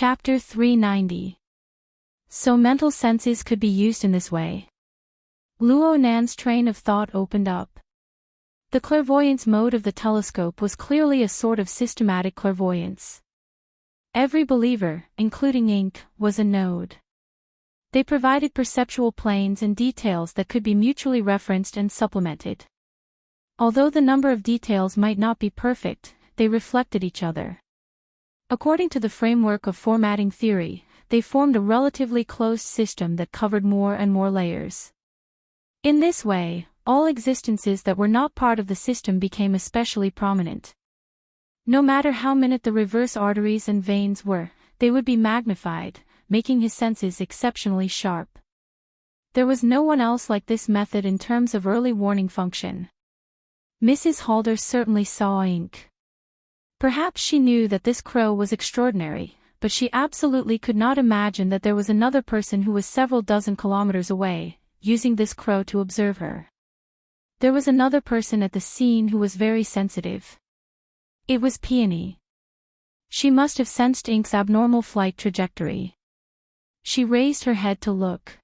Chapter 390. So mental senses could be used in this way. Luo Nan's train of thought opened up. The clairvoyance mode of the telescope was clearly a sort of systematic clairvoyance. Every believer, including Ink, was a node. They provided perceptual planes and details that could be mutually referenced and supplemented. Although the number of details might not be perfect, they reflected each other. According to the framework of formatting theory, they formed a relatively closed system that covered more and more layers. In this way, all existences that were not part of the system became especially prominent. No matter how minute the reverse arteries and veins were, they would be magnified, making his senses exceptionally sharp. There was no one else like this method in terms of early warning function. Mrs. Halder certainly saw Ink. Perhaps she knew that this crow was extraordinary, but she absolutely could not imagine that there was another person who was several dozen kilometers away, using this crow to observe her. There was another person at the scene who was very sensitive. It was Peony. She must have sensed Ink's abnormal flight trajectory. She raised her head to look.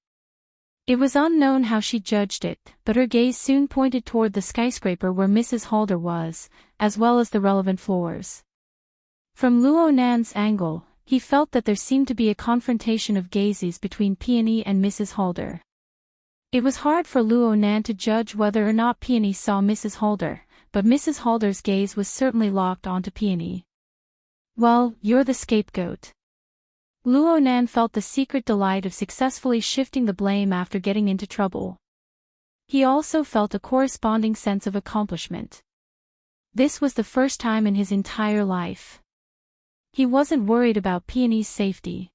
It was unknown how she judged it, but her gaze soon pointed toward the skyscraper where Mrs. Halder was, as well as the relevant floors. From Luo Nan's angle, he felt that there seemed to be a confrontation of gazes between Peony and Mrs. Halder. It was hard for Luo Nan to judge whether or not Peony saw Mrs. Halder, but Mrs. Halder's gaze was certainly locked onto Peony. "Well, you're the scapegoat." Luo Nan felt the secret delight of successfully shifting the blame after getting into trouble. He also felt a corresponding sense of accomplishment. This was the first time in his entire life. He wasn't worried about Peony's safety.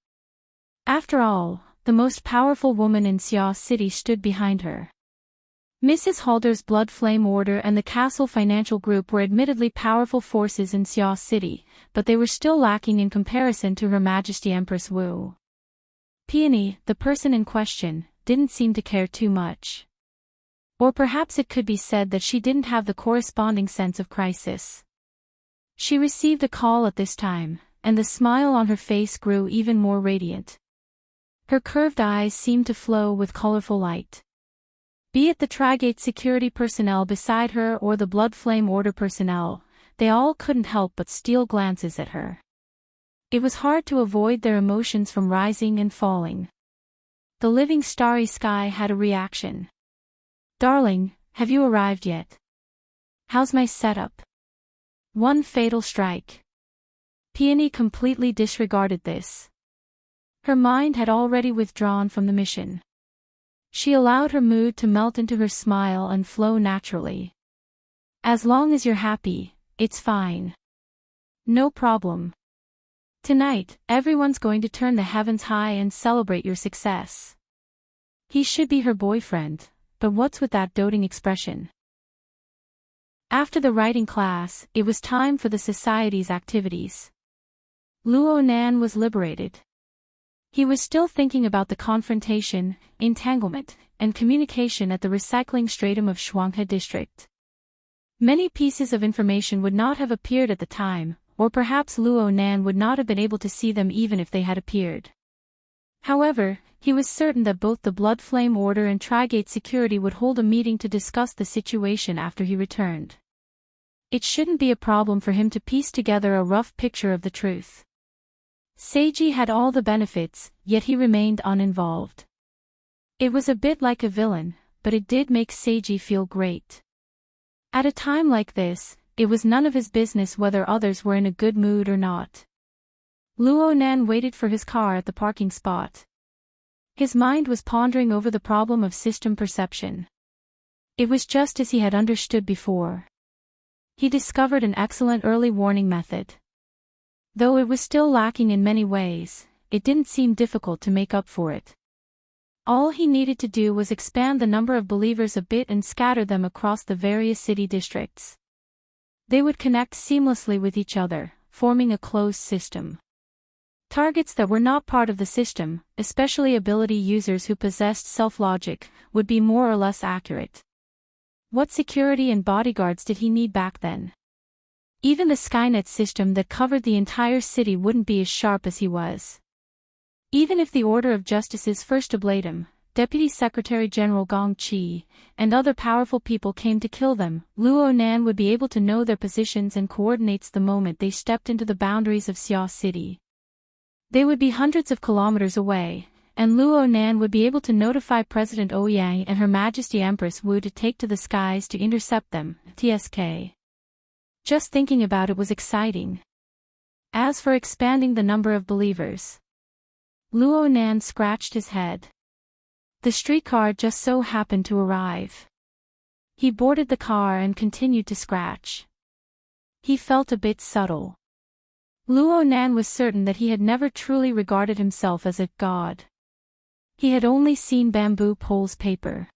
After all, the most powerful woman in Xia City stood behind her. Mrs. Halder's Blood Flame Order and the Castle Financial Group were admittedly powerful forces in Xia City, but they were still lacking in comparison to Her Majesty Empress Wu. Peony, the person in question, didn't seem to care too much. Or perhaps it could be said that she didn't have the corresponding sense of crisis. She received a call at this time, and the smile on her face grew even more radiant. Her curved eyes seemed to flow with colorful light. Be it the Trigate security personnel beside her or the Blood Flame Order personnel, they all couldn't help but steal glances at her. It was hard to avoid their emotions from rising and falling. The living starry sky had a reaction. "Darling, have you arrived yet? How's my setup?" One fatal strike. Peony completely disregarded this. Her mind had already withdrawn from the mission. She allowed her mood to melt into her smile and flow naturally. "As long as you're happy, it's fine. No problem. Tonight, everyone's going to turn the heavens high and celebrate your success." He should be her boyfriend, but what's with that doting expression? After the writing class, it was time for the society's activities. Luo Nan was liberated. He was still thinking about the confrontation, entanglement, and communication at the recycling stratum of Shuanghe district. Many pieces of information would not have appeared at the time, or perhaps Luo Nan would not have been able to see them even if they had appeared. However, he was certain that both the Blood Flame Order and Trigate Security would hold a meeting to discuss the situation after he returned. It shouldn't be a problem for him to piece together a rough picture of the truth. Seiji had all the benefits, yet he remained uninvolved. It was a bit like a villain, but it did make Seiji feel great. At a time like this, it was none of his business whether others were in a good mood or not. Luo Nan waited for his car at the parking spot. His mind was pondering over the problem of system perception. It was just as he had understood before. He discovered an excellent early warning method. Though it was still lacking in many ways, it didn't seem difficult to make up for it. All he needed to do was expand the number of believers a bit and scatter them across the various city districts. They would connect seamlessly with each other, forming a closed system. Targets that were not part of the system, especially ability users who possessed self-logic, would be more or less accurate. What security and bodyguards did he need back then? Even the Skynet system that covered the entire city wouldn't be as sharp as he was. Even if the Order of Justice's first oblatum, Deputy Secretary General Gong Chi, and other powerful people came to kill them, Luo Nan would be able to know their positions and coordinates the moment they stepped into the boundaries of Xia City. They would be hundreds of kilometers away, and Luo Nan would be able to notify President Ouyang and Her Majesty Empress Wu to take to the skies to intercept them, TSK. Just thinking about it was exciting. As for expanding the number of believers, Luo Nan scratched his head. The streetcar just so happened to arrive. He boarded the car and continued to scratch. He felt a bit subtle. Luo Nan was certain that he had never truly regarded himself as a god. He had only seen bamboo poles paper.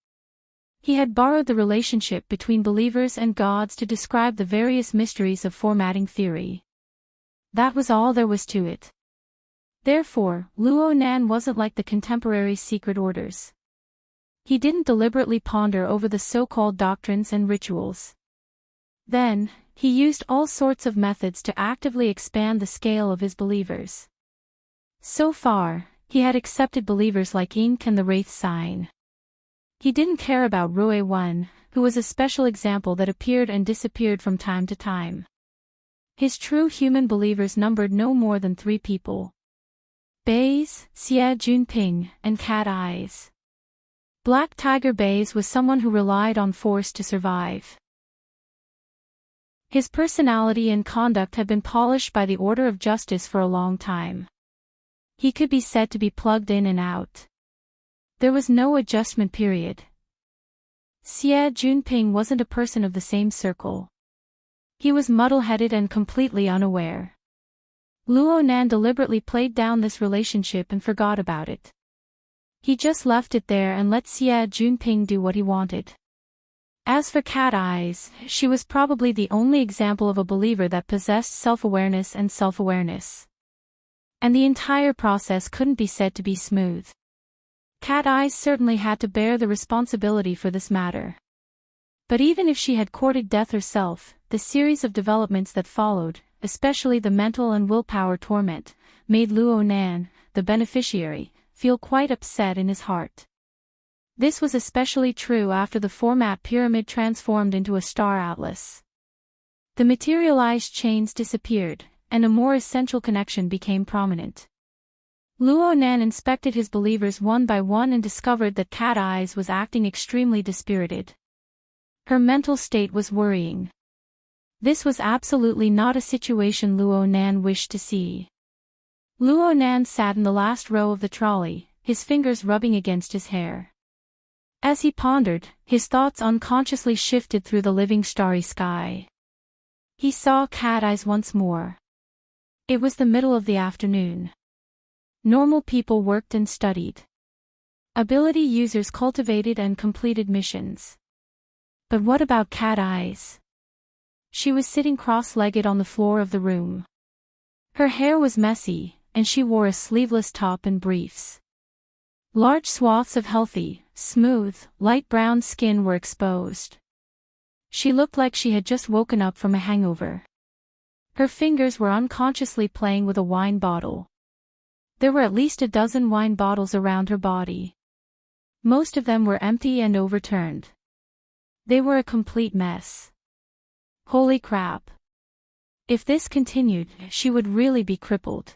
He had borrowed the relationship between believers and gods to describe the various mysteries of formatting theory. That was all there was to it. Therefore, Luo Nan wasn't like the contemporary secret orders. He didn't deliberately ponder over the so-called doctrines and rituals. Then, he used all sorts of methods to actively expand the scale of his believers. So far, he had accepted believers like Ink and the Wraith sign. He didn't care about Rue One, who was a special example that appeared and disappeared from time to time. His true human believers numbered no more than 3 people. Bays, Xie Junping, and Cat Eyes. Black Tiger Bays was someone who relied on force to survive. His personality and conduct had been polished by the Order of Justice for a long time. He could be said to be plugged in and out. There was no adjustment period. Xie Junping wasn't a person of the same circle. He was muddle-headed and completely unaware. Luo Nan deliberately played down this relationship and forgot about it. He just left it there and let Xie Junping do what he wanted. As for Cat Eyes, she was probably the only example of a believer that possessed self-awareness and self-awareness. And the entire process couldn't be said to be smooth. Cat Eyes certainly had to bear the responsibility for this matter. But even if she had courted death herself, the series of developments that followed, especially the mental and willpower torment, made Luo Nan, the beneficiary, feel quite upset in his heart. This was especially true after the format pyramid transformed into a star atlas. The materialized chains disappeared, and a more essential connection became prominent. Luo Nan inspected his believers one by one and discovered that Cat Eyes was acting extremely dispirited. Her mental state was worrying. This was absolutely not a situation Luo Nan wished to see. Luo Nan sat in the last row of the trolley, his fingers rubbing against his hair. As he pondered, his thoughts unconsciously shifted through the living starry sky. He saw Cat Eyes once more. It was the middle of the afternoon. Normal people worked and studied. Ability users cultivated and completed missions. But what about Cat Eyes? She was sitting cross-legged on the floor of the room. Her hair was messy, and she wore a sleeveless top and briefs. Large swaths of healthy, smooth, light brown skin were exposed. She looked like she had just woken up from a hangover. Her fingers were unconsciously playing with a wine bottle. There were at least a dozen wine bottles around her body. Most of them were empty and overturned. They were a complete mess. Holy crap. If this continued, she would really be crippled.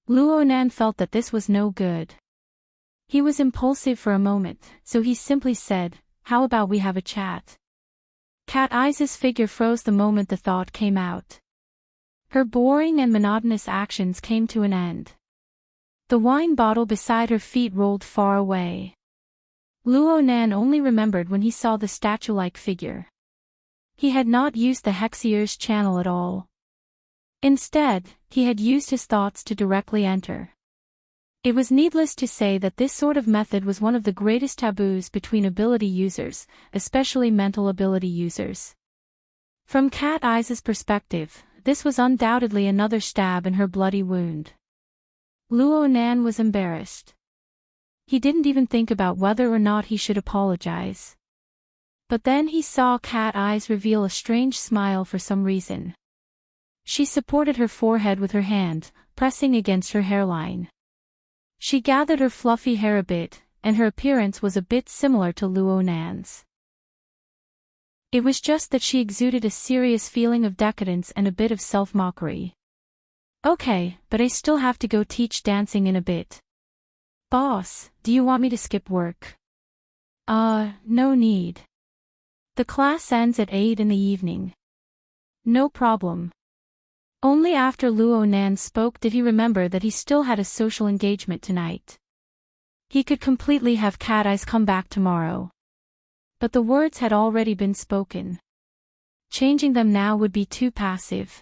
Luo Nan felt that this was no good. He was impulsive for a moment, so he simply said, "How about we have a chat?" Cat Eyes' figure froze the moment the thought came out. Her boring and monotonous actions came to an end. The wine bottle beside her feet rolled far away. Luo Nan only remembered when he saw the statue-like figure. He had not used the Hexier's channel at all. Instead, he had used his thoughts to directly enter. It was needless to say that this sort of method was one of the greatest taboos between ability users, especially mental ability users. From Cat Eyes' perspective, this was undoubtedly another stab in her bloody wound. Luo Nan was embarrassed. He didn't even think about whether or not he should apologize. But then he saw Cat Eyes reveal a strange smile for some reason. She supported her forehead with her hand, pressing against her hairline. She gathered her fluffy hair a bit, and her appearance was a bit similar to Luo Nan's. It was just that she exuded a serious feeling of decadence and a bit of self-mockery. Okay, but I still have to go teach dancing in a bit. Boss, do you want me to skip work? No need. The class ends at 8 in the evening. No problem. Only after Luo Nan spoke did he remember that he still had a social engagement tonight. He could completely have Cat Eyes come back tomorrow. But the words had already been spoken. Changing them now would be too passive.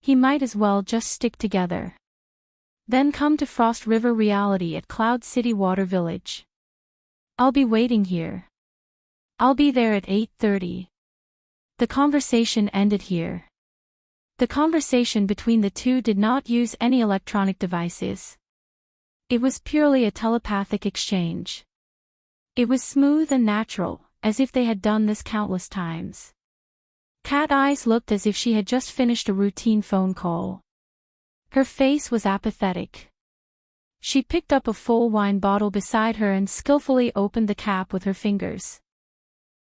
He might as well just stick together. Then come to Frost River Reality at Cloud City Water Village. I'll be waiting here. I'll be there at 8:30. The conversation ended here. The conversation between the two did not use any electronic devices. It was purely a telepathic exchange. It was smooth and natural, as if they had done this countless times. Cat Eyes looked as if she had just finished a routine phone call. Her face was apathetic. She picked up a full wine bottle beside her and skillfully opened the cap with her fingers.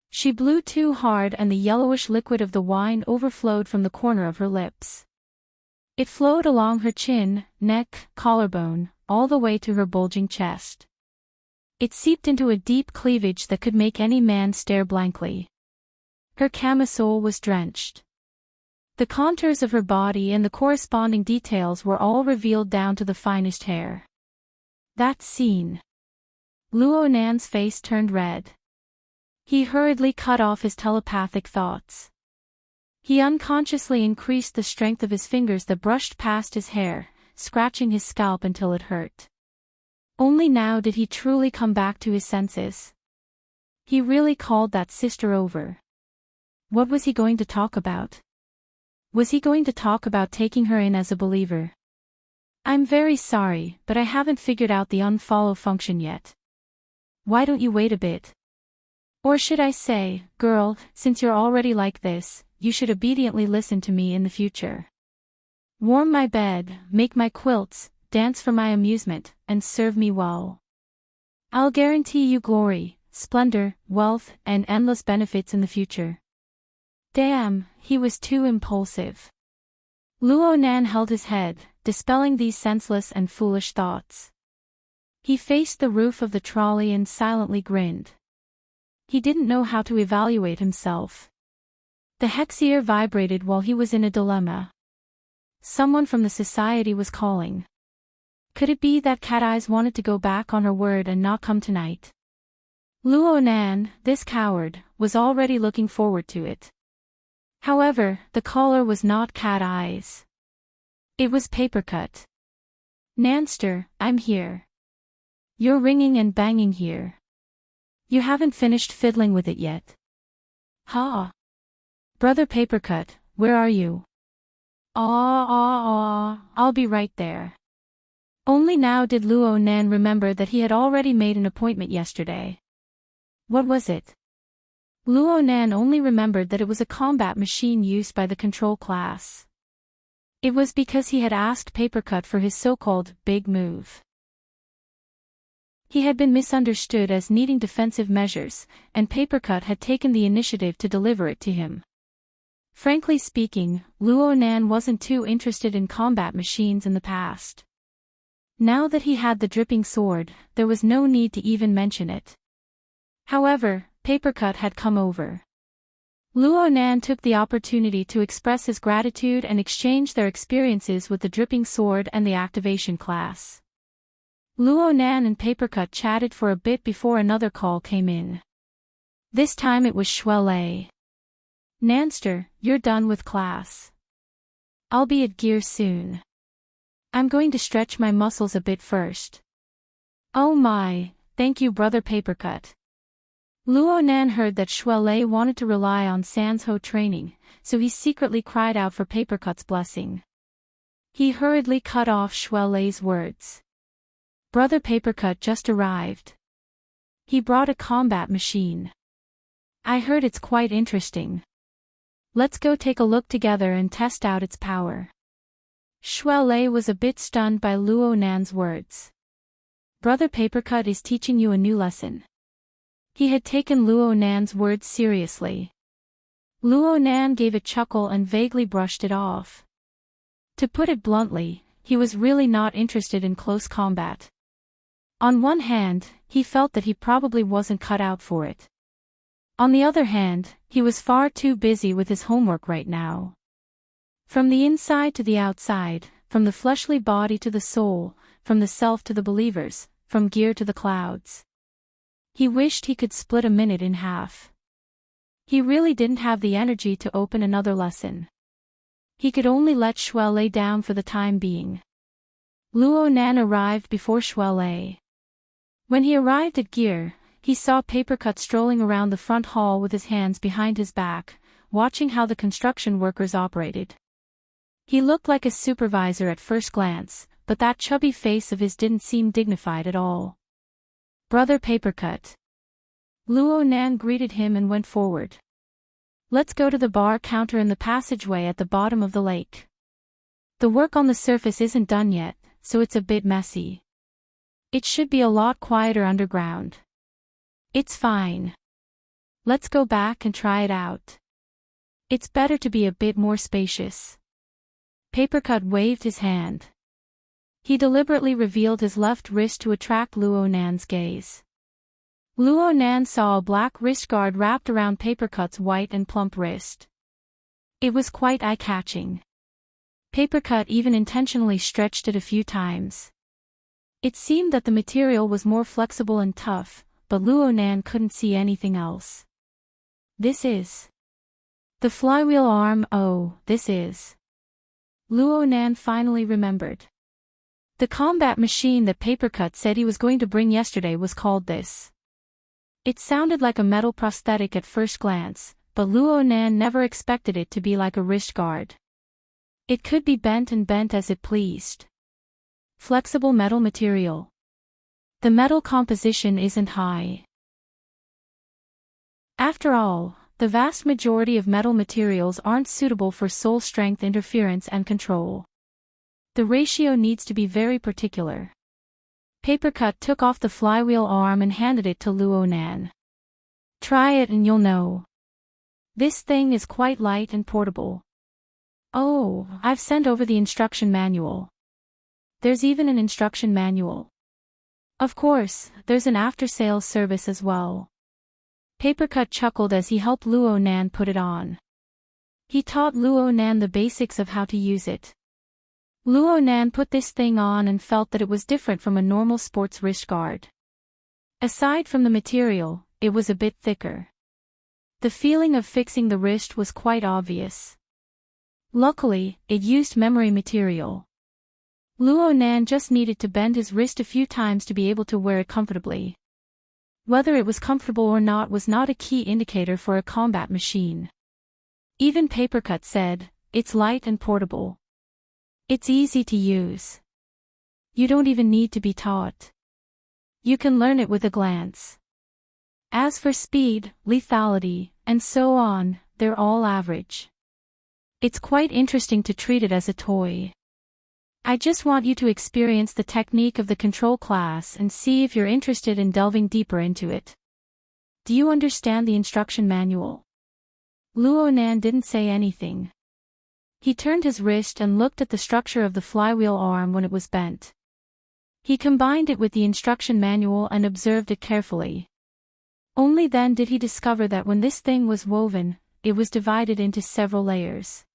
She blew too hard and the yellowish liquid of the wine overflowed from the corner of her lips. It flowed along her chin, neck, collarbone, all the way to her bulging chest. It seeped into a deep cleavage that could make any man stare blankly. Her camisole was drenched. The contours of her body and the corresponding details were all revealed down to the finest hair. That scene. Luo Nan's face turned red. He hurriedly cut off his telepathic thoughts. He unconsciously increased the strength of his fingers that brushed past his hair, scratching his scalp until it hurt. Only now did he truly come back to his senses. He really called that sister over. What was he going to talk about? Was he going to talk about taking her in as a believer? I'm very sorry, but I haven't figured out the unfollow function yet. Why don't you wait a bit? Or should I say, girl, since you're already like this, you should obediently listen to me in the future. Warm my bed, make my quilts, dance for my amusement, and serve me well. I'll guarantee you glory, splendor, wealth, and endless benefits in the future. Damn, he was too impulsive. Luo Nan held his head, dispelling these senseless and foolish thoughts. He faced the roof of the trolley and silently grinned. He didn't know how to evaluate himself. The hexier vibrated while he was in a dilemma. Someone from the society was calling. Could it be that Cat Eyes wanted to go back on her word and not come tonight? Luo Nan, this coward, was already looking forward to it. However, the caller was not Cat Eyes. It was Papercut. Nanster, I'm here. You're ringing and banging here. You haven't finished fiddling with it yet. Ha! Brother Papercut, where are you? I'll be right there. Only now did Luo Nan remember that he had already made an appointment yesterday. What was it? Luo Nan only remembered that it was a combat machine used by the control class. It was because he had asked Papercut for his so-called big move. He had been misunderstood as needing defensive measures, and Papercut had taken the initiative to deliver it to him. Frankly speaking, Luo Nan wasn't too interested in combat machines in the past. Now that he had the dripping sword, there was no need to even mention it. However, Papercut had come over. Luo Nan took the opportunity to express his gratitude and exchange their experiences with the dripping sword and the activation class. Luo Nan and Papercut chatted for a bit before another call came in. This time it was Shuelei. Nanster, you're done with class. I'll be at gear soon. I'm going to stretch my muscles a bit first. Oh my, thank you brother Papercut. Luo Nan heard that Shuelei wanted to rely on Sansho training, so he secretly cried out for Papercut's blessing. He hurriedly cut off Shuelei's words. Brother Papercut just arrived. He brought a combat machine. I heard it's quite interesting. Let's go take a look together and test out its power. Shuelei was a bit stunned by Luo Nan's words. Brother Papercut is teaching you a new lesson. He had taken Luo Nan's words seriously. Luo Nan gave a chuckle and vaguely brushed it off. To put it bluntly, he was really not interested in close combat. On one hand, he felt that he probably wasn't cut out for it. On the other hand, he was far too busy with his homework right now. From the inside to the outside, from the fleshly body to the soul, from the self to the believers, from gear to the clouds. He wished he could split a minute in half. He really didn't have the energy to open another lesson. He could only let Shuelei down for the time being. Luo Nan arrived before Shuelei. When he arrived at gear, he saw Papercut strolling around the front hall with his hands behind his back, watching how the construction workers operated. He looked like a supervisor at first glance, but that chubby face of his didn't seem dignified at all. Brother Papercut. Luo Nan greeted him and went forward. Let's go to the bar counter in the passageway at the bottom of the lake. The work on the surface isn't done yet, so it's a bit messy. It should be a lot quieter underground. It's fine. Let's go back and try it out. It's better to be a bit more spacious. Papercut waved his hand. He deliberately revealed his left wrist to attract Luo Nan's gaze. Luo Nan saw a black wrist guard wrapped around Papercut's white and plump wrist. It was quite eye-catching. Papercut even intentionally stretched it a few times. It seemed that the material was more flexible and tough, but Luo Nan couldn't see anything else. This is the flywheel arm. Oh, this is. Luo Nan finally remembered. The combat machine that Papercut said he was going to bring yesterday was called this. It sounded like a metal prosthetic at first glance, but Luo Nan never expected it to be like a wrist guard. It could be bent and bent as it pleased. Flexible metal material. The metal composition isn't high. After all, the vast majority of metal materials aren't suitable for soul strength interference and control. The ratio needs to be very particular. Papercut took off the flywheel arm and handed it to Luo Nan. Try it and you'll know. This thing is quite light and portable. Oh, I've sent over the instruction manual. There's even an instruction manual. Of course, there's an after-sales service as well. Papercut chuckled as he helped Luo Nan put it on. He taught Luo Nan the basics of how to use it. Luo Nan put this thing on and felt that it was different from a normal sports wrist guard. Aside from the material, it was a bit thicker. The feeling of fixing the wrist was quite obvious. Luckily, it used memory material. Luo Nan just needed to bend his wrist a few times to be able to wear it comfortably. Whether it was comfortable or not was not a key indicator for a combat machine. Even Papercut said, it's light and portable. It's easy to use. You don't even need to be taught. You can learn it with a glance. As for speed, lethality, and so on, they're all average. It's quite interesting to treat it as a toy. I just want you to experience the technique of the control class and see if you're interested in delving deeper into it. Do you understand the instruction manual? Luo Nan didn't say anything. He turned his wrist and looked at the structure of the flywheel arm when it was bent. He combined it with the instruction manual and observed it carefully. Only then did he discover that when this thing was woven, it was divided into several layers.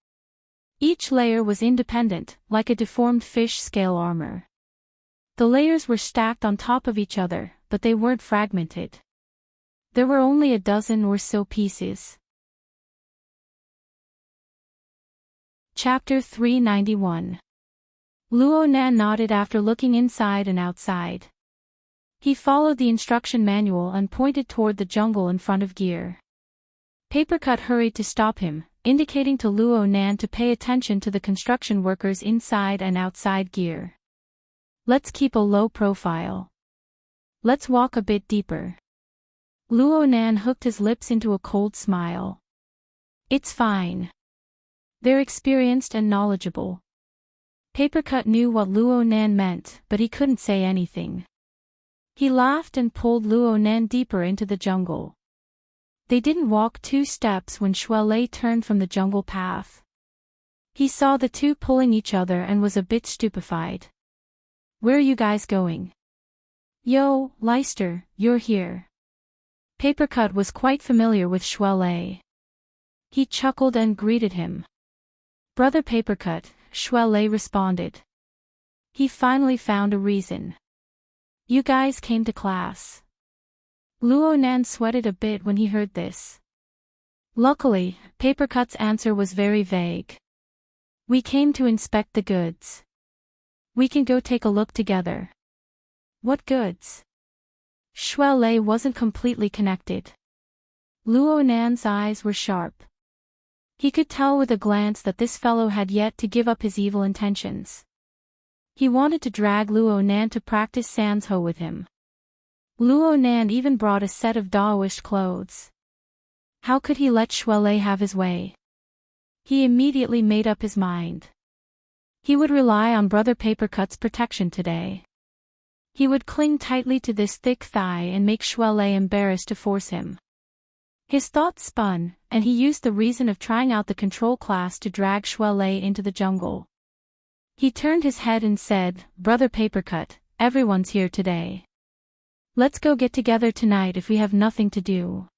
Each layer was independent, like a deformed fish scale armor. The layers were stacked on top of each other, but they weren't fragmented. There were only a dozen or so pieces. Chapter 391. Luo Nan nodded after looking inside and outside. He followed the instruction manual and pointed toward the jungle in front of gear. Papercut hurried to stop him, indicating to Luo Nan to pay attention to the construction workers inside and outside gear. Let's keep a low profile. Let's walk a bit deeper. Luo Nan hooked his lips into a cold smile. It's fine. They're experienced and knowledgeable. Papercut knew what Luo Nan meant, but he couldn't say anything. He laughed and pulled Luo Nan deeper into the jungle. They didn't walk 2 steps when Shuelei turned from the jungle path. He saw the two pulling each other and was a bit stupefied. Where are you guys going? Yo, Leicester, you're here. Papercut was quite familiar with Shuelei. He chuckled and greeted him. Brother Papercut, Shuelei responded. He finally found a reason. You guys came to class. Luo Nan sweated a bit when he heard this. Luckily, Papercut's answer was very vague. We came to inspect the goods. We can go take a look together. What goods? Shuelei wasn't completely connected. Luo Nan's eyes were sharp. He could tell with a glance that this fellow had yet to give up his evil intentions. He wanted to drag Luo Nan to practice Sansho with him. Luo Nan even brought a set of Daoist clothes. How could he let Shuelei have his way? He immediately made up his mind. He would rely on Brother Papercut's protection today. He would cling tightly to this thick thigh and make Shuelei embarrassed to force him. His thoughts spun, and he used the reason of trying out the control class to drag Shuelei into the jungle. He turned his head and said, Brother Papercut, everyone's here today. Let's go get together tonight if we have nothing to do.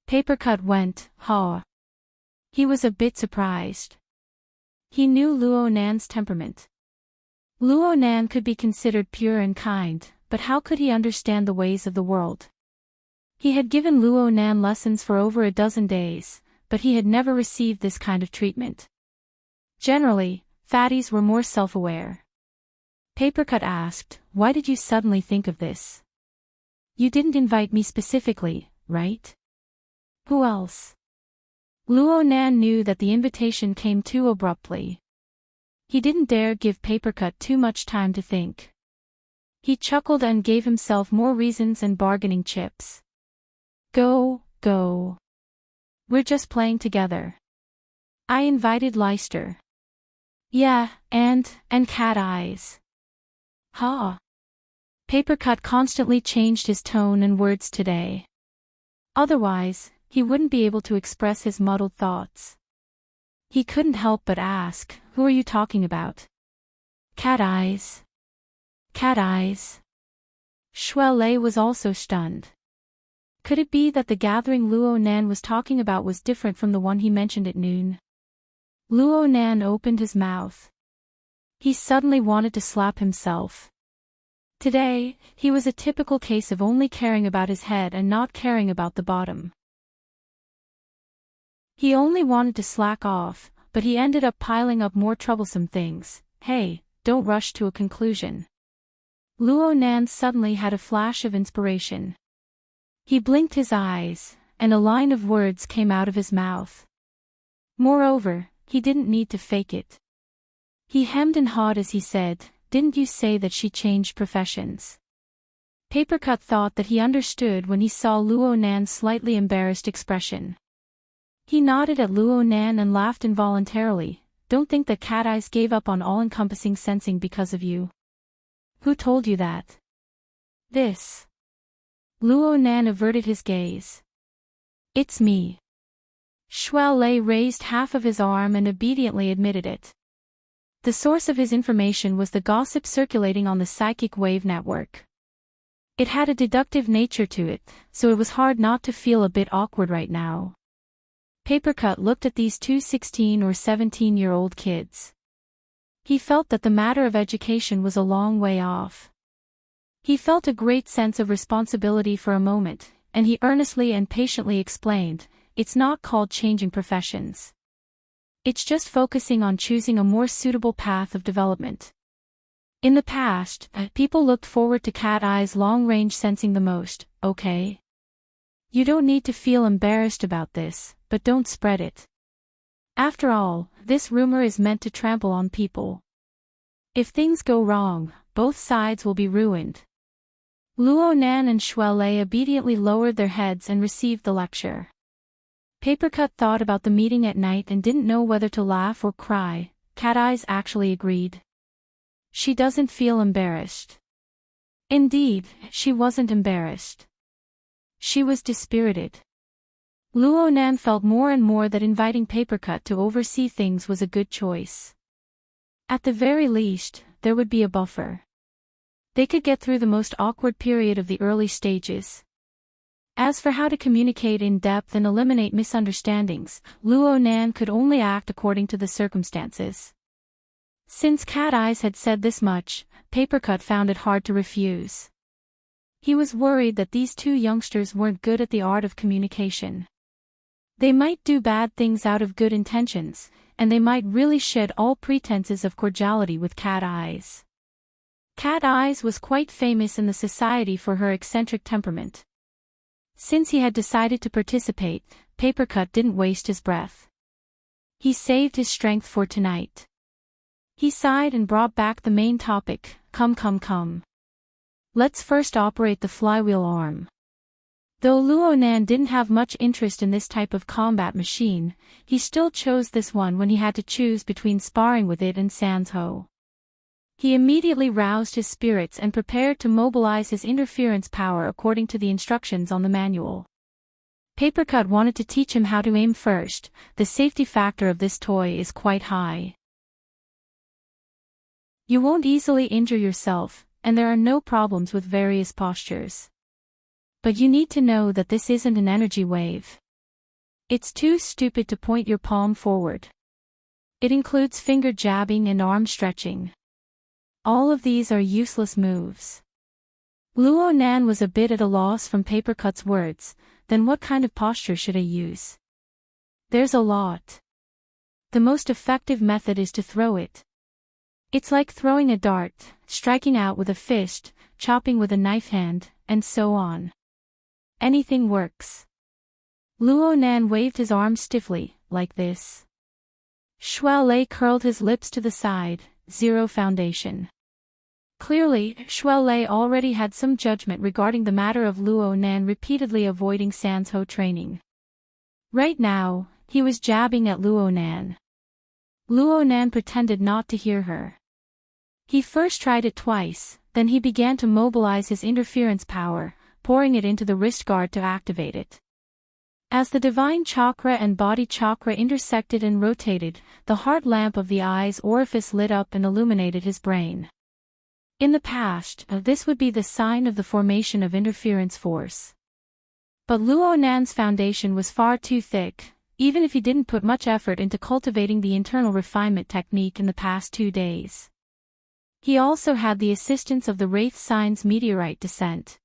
Papercut went, huh? He was a bit surprised. He knew Luo Nan's temperament. Luo Nan could be considered pure and kind, but how could he understand the ways of the world? He had given Luo Nan lessons for over a dozen days, but he had never received this kind of treatment. Generally, fatties were more self-aware. Papercut asked, why did you suddenly think of this? You didn't invite me specifically, right? Who else? Luo Nan knew that the invitation came too abruptly. He didn't dare give Papercut too much time to think. He chuckled and gave himself more reasons and bargaining chips. Go. We're just playing together. I invited Leicester. Yeah, and Cat Eyes. Huh? Papercut constantly changed his tone and words today. Otherwise, he wouldn't be able to express his muddled thoughts. He couldn't help but ask, who are you talking about? Cat Eyes. Cat Eyes. Shuelei was also stunned. Could it be that the gathering Luo Nan was talking about was different from the one he mentioned at noon? Luo Nan opened his mouth. He suddenly wanted to slap himself. Today, he was a typical case of only caring about his head and not caring about the bottom. He only wanted to slack off, but he ended up piling up more troublesome things. Hey, don't rush to a conclusion. Luo Nan suddenly had a flash of inspiration. He blinked his eyes, and a line of words came out of his mouth. Moreover, he didn't need to fake it. He hemmed and hawed as he said, didn't you say that she changed professions? Papercut thought that he understood when he saw Luo Nan's slightly embarrassed expression. He nodded at Luo Nan and laughed involuntarily. Don't think that Cat Eyes gave up on all-encompassing sensing because of you. Who told you that? This. Luo Nan averted his gaze. It's me. Shuelei raised half of his arm and obediently admitted it. The source of his information was the gossip circulating on the psychic wave network. It had a deductive nature to it, so it was hard not to feel a bit awkward right now. Papercut looked at these two 16 or 17-year-old kids. He felt that the matter of education was a long way off. He felt a great sense of responsibility for a moment, and he earnestly and patiently explained, it's not called changing professions. It's just focusing on choosing a more suitable path of development. In the past, people looked forward to Cat Eyes long-range sensing the most, okay? You don't need to feel embarrassed about this, but don't spread it. After all, this rumor is meant to trample on people. If things go wrong, both sides will be ruined. Luo Nan and Shuelei obediently lowered their heads and received the lecture. Papercut thought about the meeting at night and didn't know whether to laugh or cry. Cat Eyes actually agreed. She doesn't feel embarrassed. Indeed, she wasn't embarrassed. She was dispirited. Luo Nan felt more and more that inviting Papercut to oversee things was a good choice. At the very least, there would be a buffer. They could get through the most awkward period of the early stages. As for how to communicate in depth and eliminate misunderstandings, Luo Nan could only act according to the circumstances. Since Cat Eyes had said this much, Papercut found it hard to refuse. He was worried that these two youngsters weren't good at the art of communication. They might do bad things out of good intentions, and they might really shed all pretenses of cordiality with Cat Eyes. Cat Eyes was quite famous in the society for her eccentric temperament. Since he had decided to participate, Papercut didn't waste his breath. He saved his strength for tonight. He sighed and brought back the main topic. Come. Let's first operate the flywheel arm. Though Luo Nan didn't have much interest in this type of combat machine, he still chose this one when he had to choose between sparring with it and Sans Ho. He immediately roused his spirits and prepared to mobilize his interference power according to the instructions on the manual. Papercut wanted to teach him how to aim first. The safety factor of this toy is quite high. You won't easily injure yourself, and there are no problems with various postures. But you need to know that this isn't an energy wave. It's too stupid to point your palm forward. It includes finger jabbing and arm stretching. All of these are useless moves. Luo Nan was a bit at a loss from Papercut's words. Then what kind of posture should I use? There's a lot. The most effective method is to throw it. It's like throwing a dart, striking out with a fist, chopping with a knife hand, and so on. Anything works. Luo Nan waved his arm stiffly, like this. Shuai Lei curled his lips to the side. Zero foundation. Clearly, Shuai Lei already had some judgment regarding the matter of Luo Nan repeatedly avoiding Sans Ho training. Right now, he was jabbing at Luo Nan. Luo Nan pretended not to hear her. He first tried it twice, then he began to mobilize his interference power, pouring it into the wrist guard to activate it. As the divine chakra and body chakra intersected and rotated, the heart lamp of the eye's orifice lit up and illuminated his brain. In the past, this would be the sign of the formation of interference force. But Luo Nan's foundation was far too thick, even if he didn't put much effort into cultivating the internal refinement technique in the past 2 days. He also had the assistance of the Wraith Sign's meteorite descent.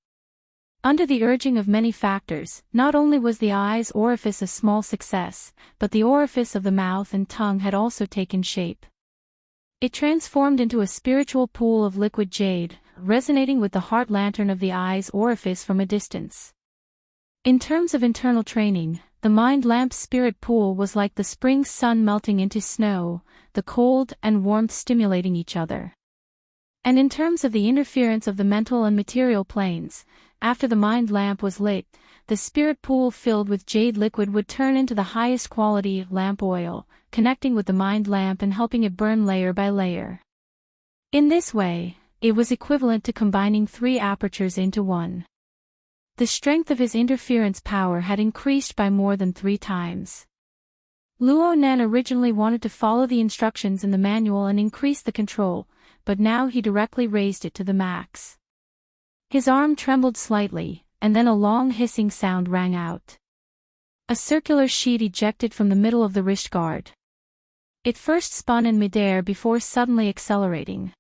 Under the urging of many factors, not only was the eye's orifice a small success, but the orifice of the mouth and tongue had also taken shape. It transformed into a spiritual pool of liquid jade, resonating with the heart lantern of the eye's orifice from a distance. In terms of internal training, the mind lamp's spirit pool was like the spring sun melting into snow, the cold and warmth stimulating each other. And in terms of the interference of the mental and material planes, after the mind lamp was lit, the spirit pool filled with jade liquid would turn into the highest quality lamp oil, connecting with the mind lamp and helping it burn layer by layer. In this way, it was equivalent to combining 3 apertures into one. The strength of his interference power had increased by more than 3 times. Luo Nan originally wanted to follow the instructions in the manual and increase the control, but now he directly raised it to the max. His arm trembled slightly, and then a long hissing sound rang out. A circular sheet ejected from the middle of the wrist guard. It first spun in midair before suddenly accelerating.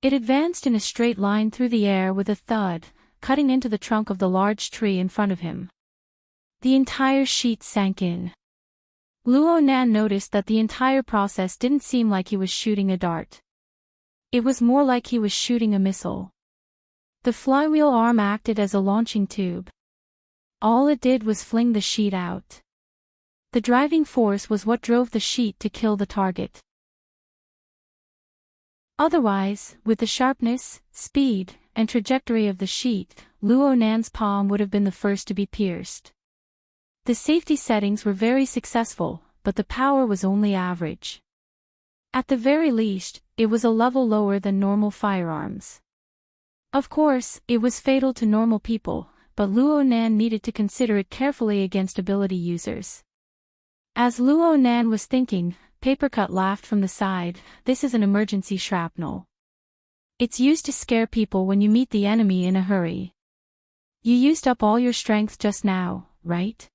It advanced in a straight line through the air with a thud, cutting into the trunk of the large tree in front of him. The entire sheet sank in. Luo Nan noticed that the entire process didn't seem like he was shooting a dart. It was more like he was shooting a missile. The flywheel arm acted as a launching tube. All it did was fling the sheet out. The driving force was what drove the sheet to kill the target. Otherwise, with the sharpness, speed, and trajectory of the sheet, Luo Nan's palm would have been the first to be pierced. The safety settings were very successful, but the power was only average. At the very least, it was a level lower than normal firearms. Of course, it was fatal to normal people, but Luo Nan needed to consider it carefully against ability users. As Luo Nan was thinking, Papercut laughed from the side. This is an emergency shrapnel. It's used to scare people when you meet the enemy in a hurry. You used up all your strength just now, right?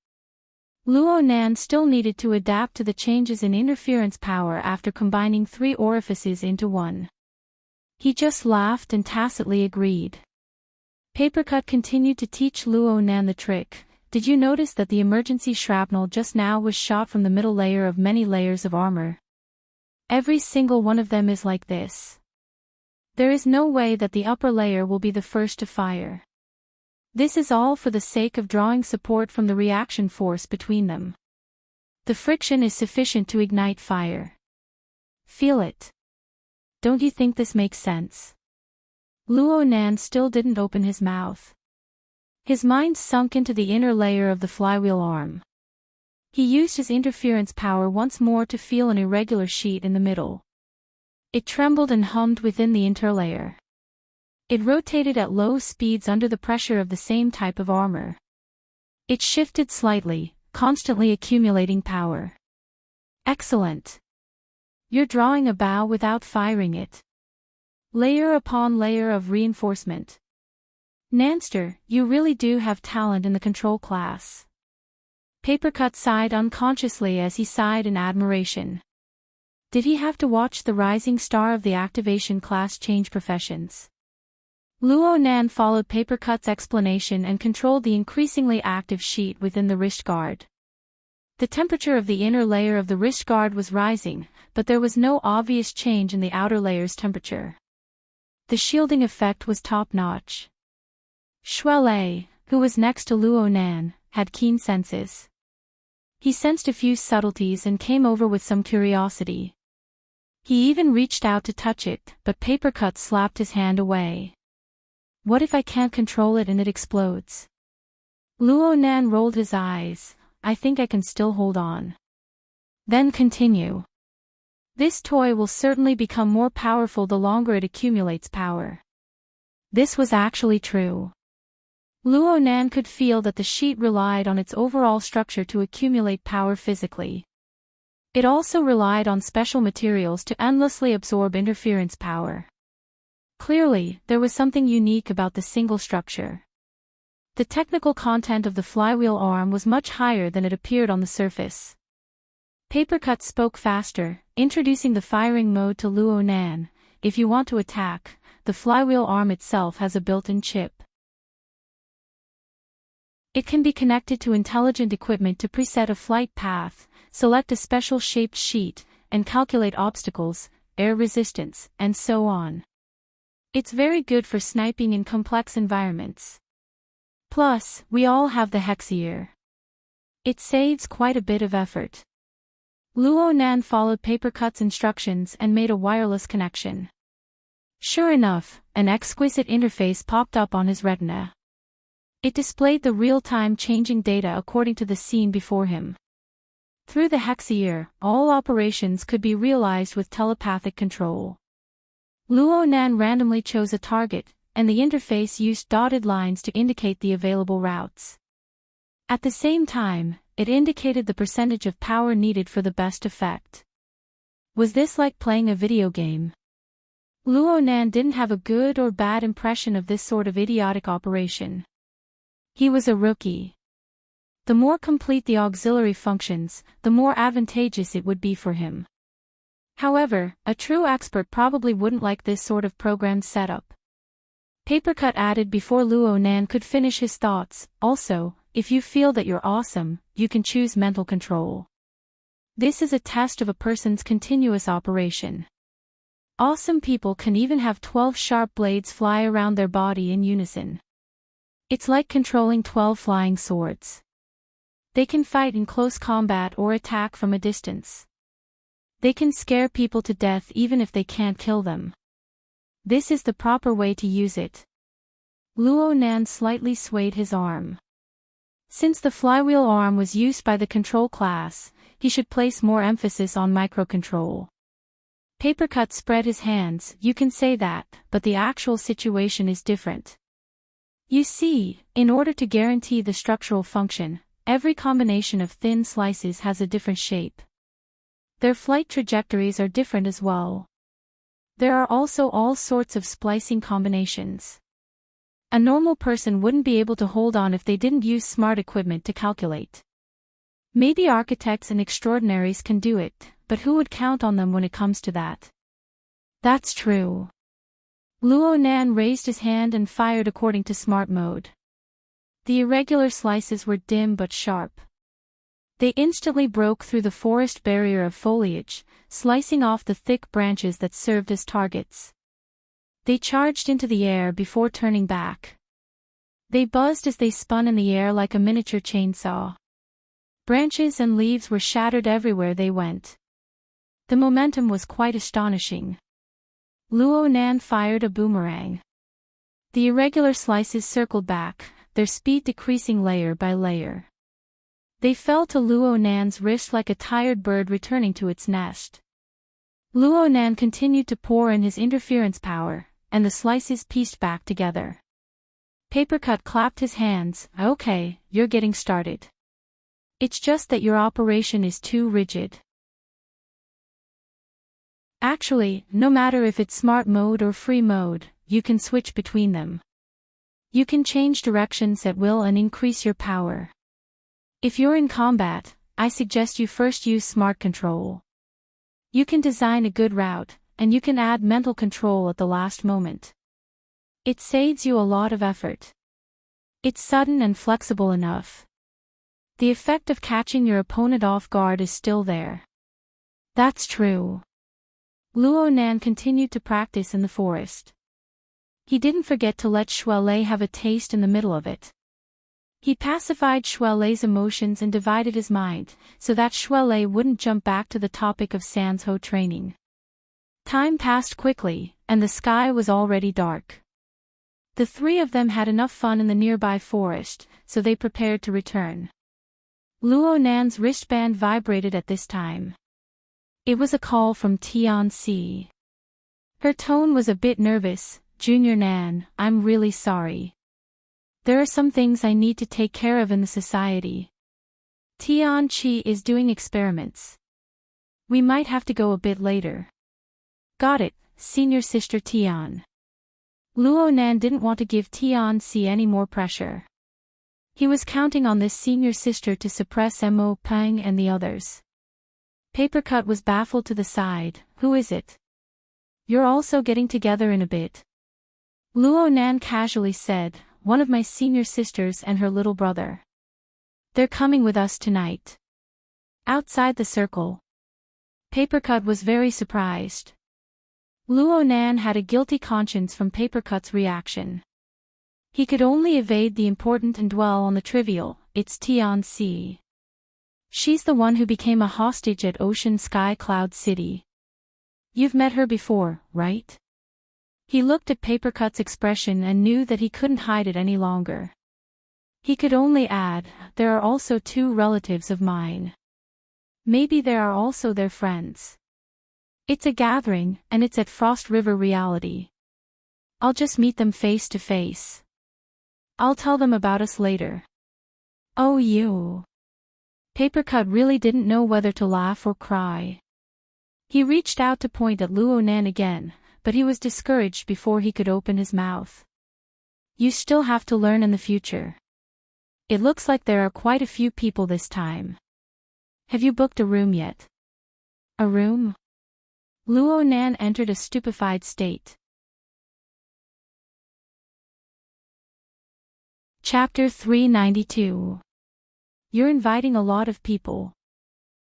Luo Nan still needed to adapt to the changes in interference power after combining 3 orifices into one. He just laughed and tacitly agreed. Papercut continued to teach Luo Nan the trick. Did you notice that the emergency shrapnel just now was shot from the middle layer of many layers of armor? Every single one of them is like this. There is no way that the upper layer will be the first to fire. This is all for the sake of drawing support from the reaction force between them. The friction is sufficient to ignite fire. Feel it. Don't you think this makes sense? Luo Nan still didn't open his mouth. His mind sunk into the inner layer of the flywheel arm. He used his interference power once more to feel an irregular sheet in the middle. It trembled and hummed within the interlayer. It rotated at low speeds under the pressure of the same type of armor. It shifted slightly, constantly accumulating power. Excellent. You're drawing a bow without firing it. Layer upon layer of reinforcement. Nanster, you really do have talent in the control class. Papercut sighed unconsciously as he sighed in admiration. Did he have to watch the rising star of the activation class change professions? Luo Nan followed Papercut's explanation and controlled the increasingly active sheet within the wrist guard. The temperature of the inner layer of the wrist guard was rising, but there was no obvious change in the outer layer's temperature. The shielding effect was top-notch. Shuele, who was next to Luo Nan, had keen senses. He sensed a few subtleties and came over with some curiosity. He even reached out to touch it, but Papercut slapped his hand away. What if I can't control it and it explodes? Luo Nan rolled his eyes. I think I can still hold on. Then continue. This toy will certainly become more powerful the longer it accumulates power. This was actually true. Luo Nan could feel that the sheet relied on its overall structure to accumulate power physically. It also relied on special materials to endlessly absorb interference power. Clearly, there was something unique about the single structure. The technical content of the flywheel arm was much higher than it appeared on the surface. Papercut spoke faster, introducing the firing mode to Luo Nan. If you want to attack, the flywheel arm itself has a built-in chip. It can be connected to intelligent equipment to preset a flight path, select a special shaped sheet, and calculate obstacles, air resistance, and so on. It's very good for sniping in complex environments. Plus, we all have the Hexier. It saves quite a bit of effort. Luo Nan followed Papercut's instructions and made a wireless connection. Sure enough, an exquisite interface popped up on his retina. It displayed the real-time changing data according to the scene before him. Through the Hexier, all operations could be realized with telepathic control. Luo Nan randomly chose a target, and the interface used dotted lines to indicate the available routes. At the same time, it indicated the percentage of power needed for the best effect. Was this like playing a video game? Luo Nan didn't have a good or bad impression of this sort of idiotic operation. He was a rookie. The more complete the auxiliary functions, the more advantageous it would be for him. However, a true expert probably wouldn't like this sort of programmed setup. Papercut added before Luo Nan could finish his thoughts. Also, if you feel that you're awesome, you can choose mental control. This is a test of a person's continuous operation. Awesome people can even have 12 sharp blades fly around their body in unison. It's like controlling 12 flying swords. They can fight in close combat or attack from a distance. They can scare people to death even if they can't kill them. This is the proper way to use it. Luo Nan slightly swayed his arm. Since the flywheel arm was used by the control class, he should place more emphasis on microcontrol. Papercut spread his hands. You can say that, but the actual situation is different. You see, in order to guarantee the structural function, every combination of thin slices has a different shape. Their flight trajectories are different as well. There are also all sorts of splicing combinations. A normal person wouldn't be able to hold on if they didn't use smart equipment to calculate. Maybe architects and extraordinaries can do it, but who would count on them when it comes to that? That's true. Luo Nan raised his hand and fired according to smart mode. The irregular slices were dim but sharp. They instantly broke through the forest barrier of foliage, slicing off the thick branches that served as targets. They charged into the air before turning back. They buzzed as they spun in the air like a miniature chainsaw. Branches and leaves were shattered everywhere they went. The momentum was quite astonishing. Luo Nan fired a boomerang. The irregular slices circled back, their speed decreasing layer by layer. They fell to Luo Nan's wrist like a tired bird returning to its nest. Luo Nan continued to pour in his interference power, and the slices pieced back together. Papercut clapped his hands. Okay, you're getting started. It's just that your operation is too rigid. Actually, no matter if it's smart mode or free mode, you can switch between them. You can change directions at will and increase your power. If you're in combat, I suggest you first use smart control. You can design a good route, and you can add mental control at the last moment. It saves you a lot of effort. It's sudden and flexible enough. The effect of catching your opponent off guard is still there. That's true. Luo Nan continued to practice in the forest. He didn't forget to let Shuelei have a taste in the middle of it. He pacified Shuelei's emotions and divided his mind, so that Shuelei wouldn't jump back to the topic of Sanzhou training. Time passed quickly, and the sky was already dark. The three of them had enough fun in the nearby forest, so they prepared to return. Luo Nan's wristband vibrated at this time. It was a call from Tianxi. Her tone was a bit nervous. Junior Nan, I'm really sorry. There are some things I need to take care of in the society. Tianqi is doing experiments. We might have to go a bit later. Got it, senior sister Tian. Luo Nan didn't want to give Tianxi any more pressure. He was counting on this senior sister to suppress Mo Peng and the others. Papercut was baffled to the side. Who is it? You're also getting together in a bit. Luo Nan casually said, one of my senior sisters and her little brother. They're coming with us tonight. Outside the circle. Papercut was very surprised. Luo Nan had a guilty conscience from Papercut's reaction. He could only evade the important and dwell on the trivial. It's Tianxi. She's the one who became a hostage at Ocean Sky Cloud City. You've met her before, right? He looked at Papercut's expression and knew that he couldn't hide it any longer. He could only add, there are also two relatives of mine. Maybe there are also their friends. It's a gathering, and it's at Frost River Reality. I'll just meet them face to face. I'll tell them about us later. Oh you. Papercut really didn't know whether to laugh or cry. He reached out to point at Luo Nan again, but he was discouraged before he could open his mouth. You still have to learn in the future. It looks like there are quite a few people this time. Have you booked a room yet? A room? Luo Nan entered a stupefied state. Chapter 392. You're inviting a lot of people.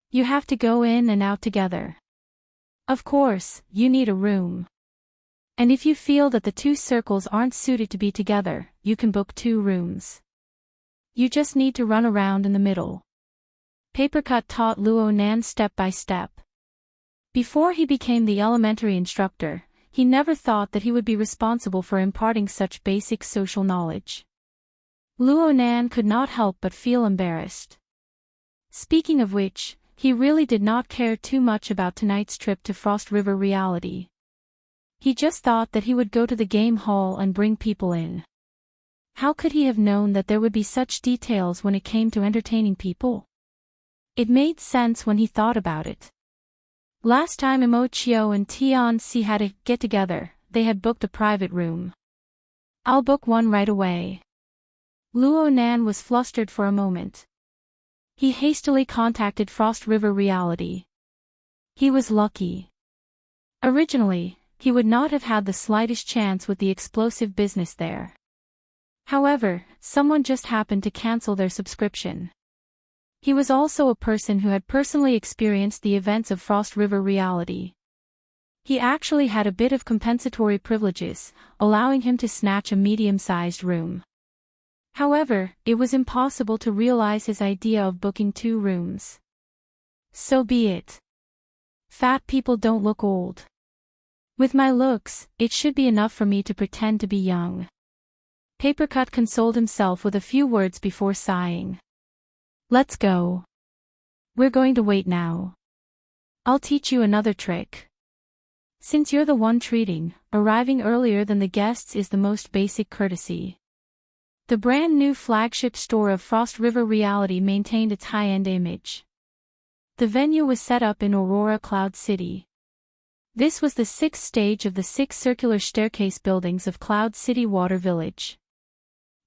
You have to go in and out together. Of course, you need a room. And if you feel that the two circles aren't suited to be together, you can book 2 rooms. You just need to run around in the middle. Papercut taught Luo Nan step by step. Before he became the elementary instructor, he never thought that he would be responsible for imparting such basic social knowledge. Luo Nan could not help but feel embarrassed. Speaking of which, he really did not care too much about tonight's trip to Frost River Reality. He just thought that he would go to the game hall and bring people in. How could he have known that there would be such details when it came to entertaining people? It made sense when he thought about it. Last time Mo Chio and Tian Si had a get-together, they had booked a private room. "I'll book one right away." Luo Nan was flustered for a moment. He hastily contacted Frost River Reality. He was lucky. Originally, he would not have had the slightest chance with the explosive business there. However, someone just happened to cancel their subscription. He was also a person who had personally experienced the events of Frost River Reality. He actually had a bit of compensatory privileges, allowing him to snatch a medium-sized room. However, it was impossible to realize his idea of booking 2 rooms. So be it. Fat people don't look old. With my looks, it should be enough for me to pretend to be young. Papercut consoled himself with a few words before sighing. "Let's go. We're going to wait now. I'll teach you another trick. Since you're the one treating, arriving earlier than the guests is the most basic courtesy." The brand new flagship store of Frost River Reality maintained its high-end image. The venue was set up in Aurora Cloud City. This was the 6th stage of the 6 circular staircase buildings of Cloud City Water Village.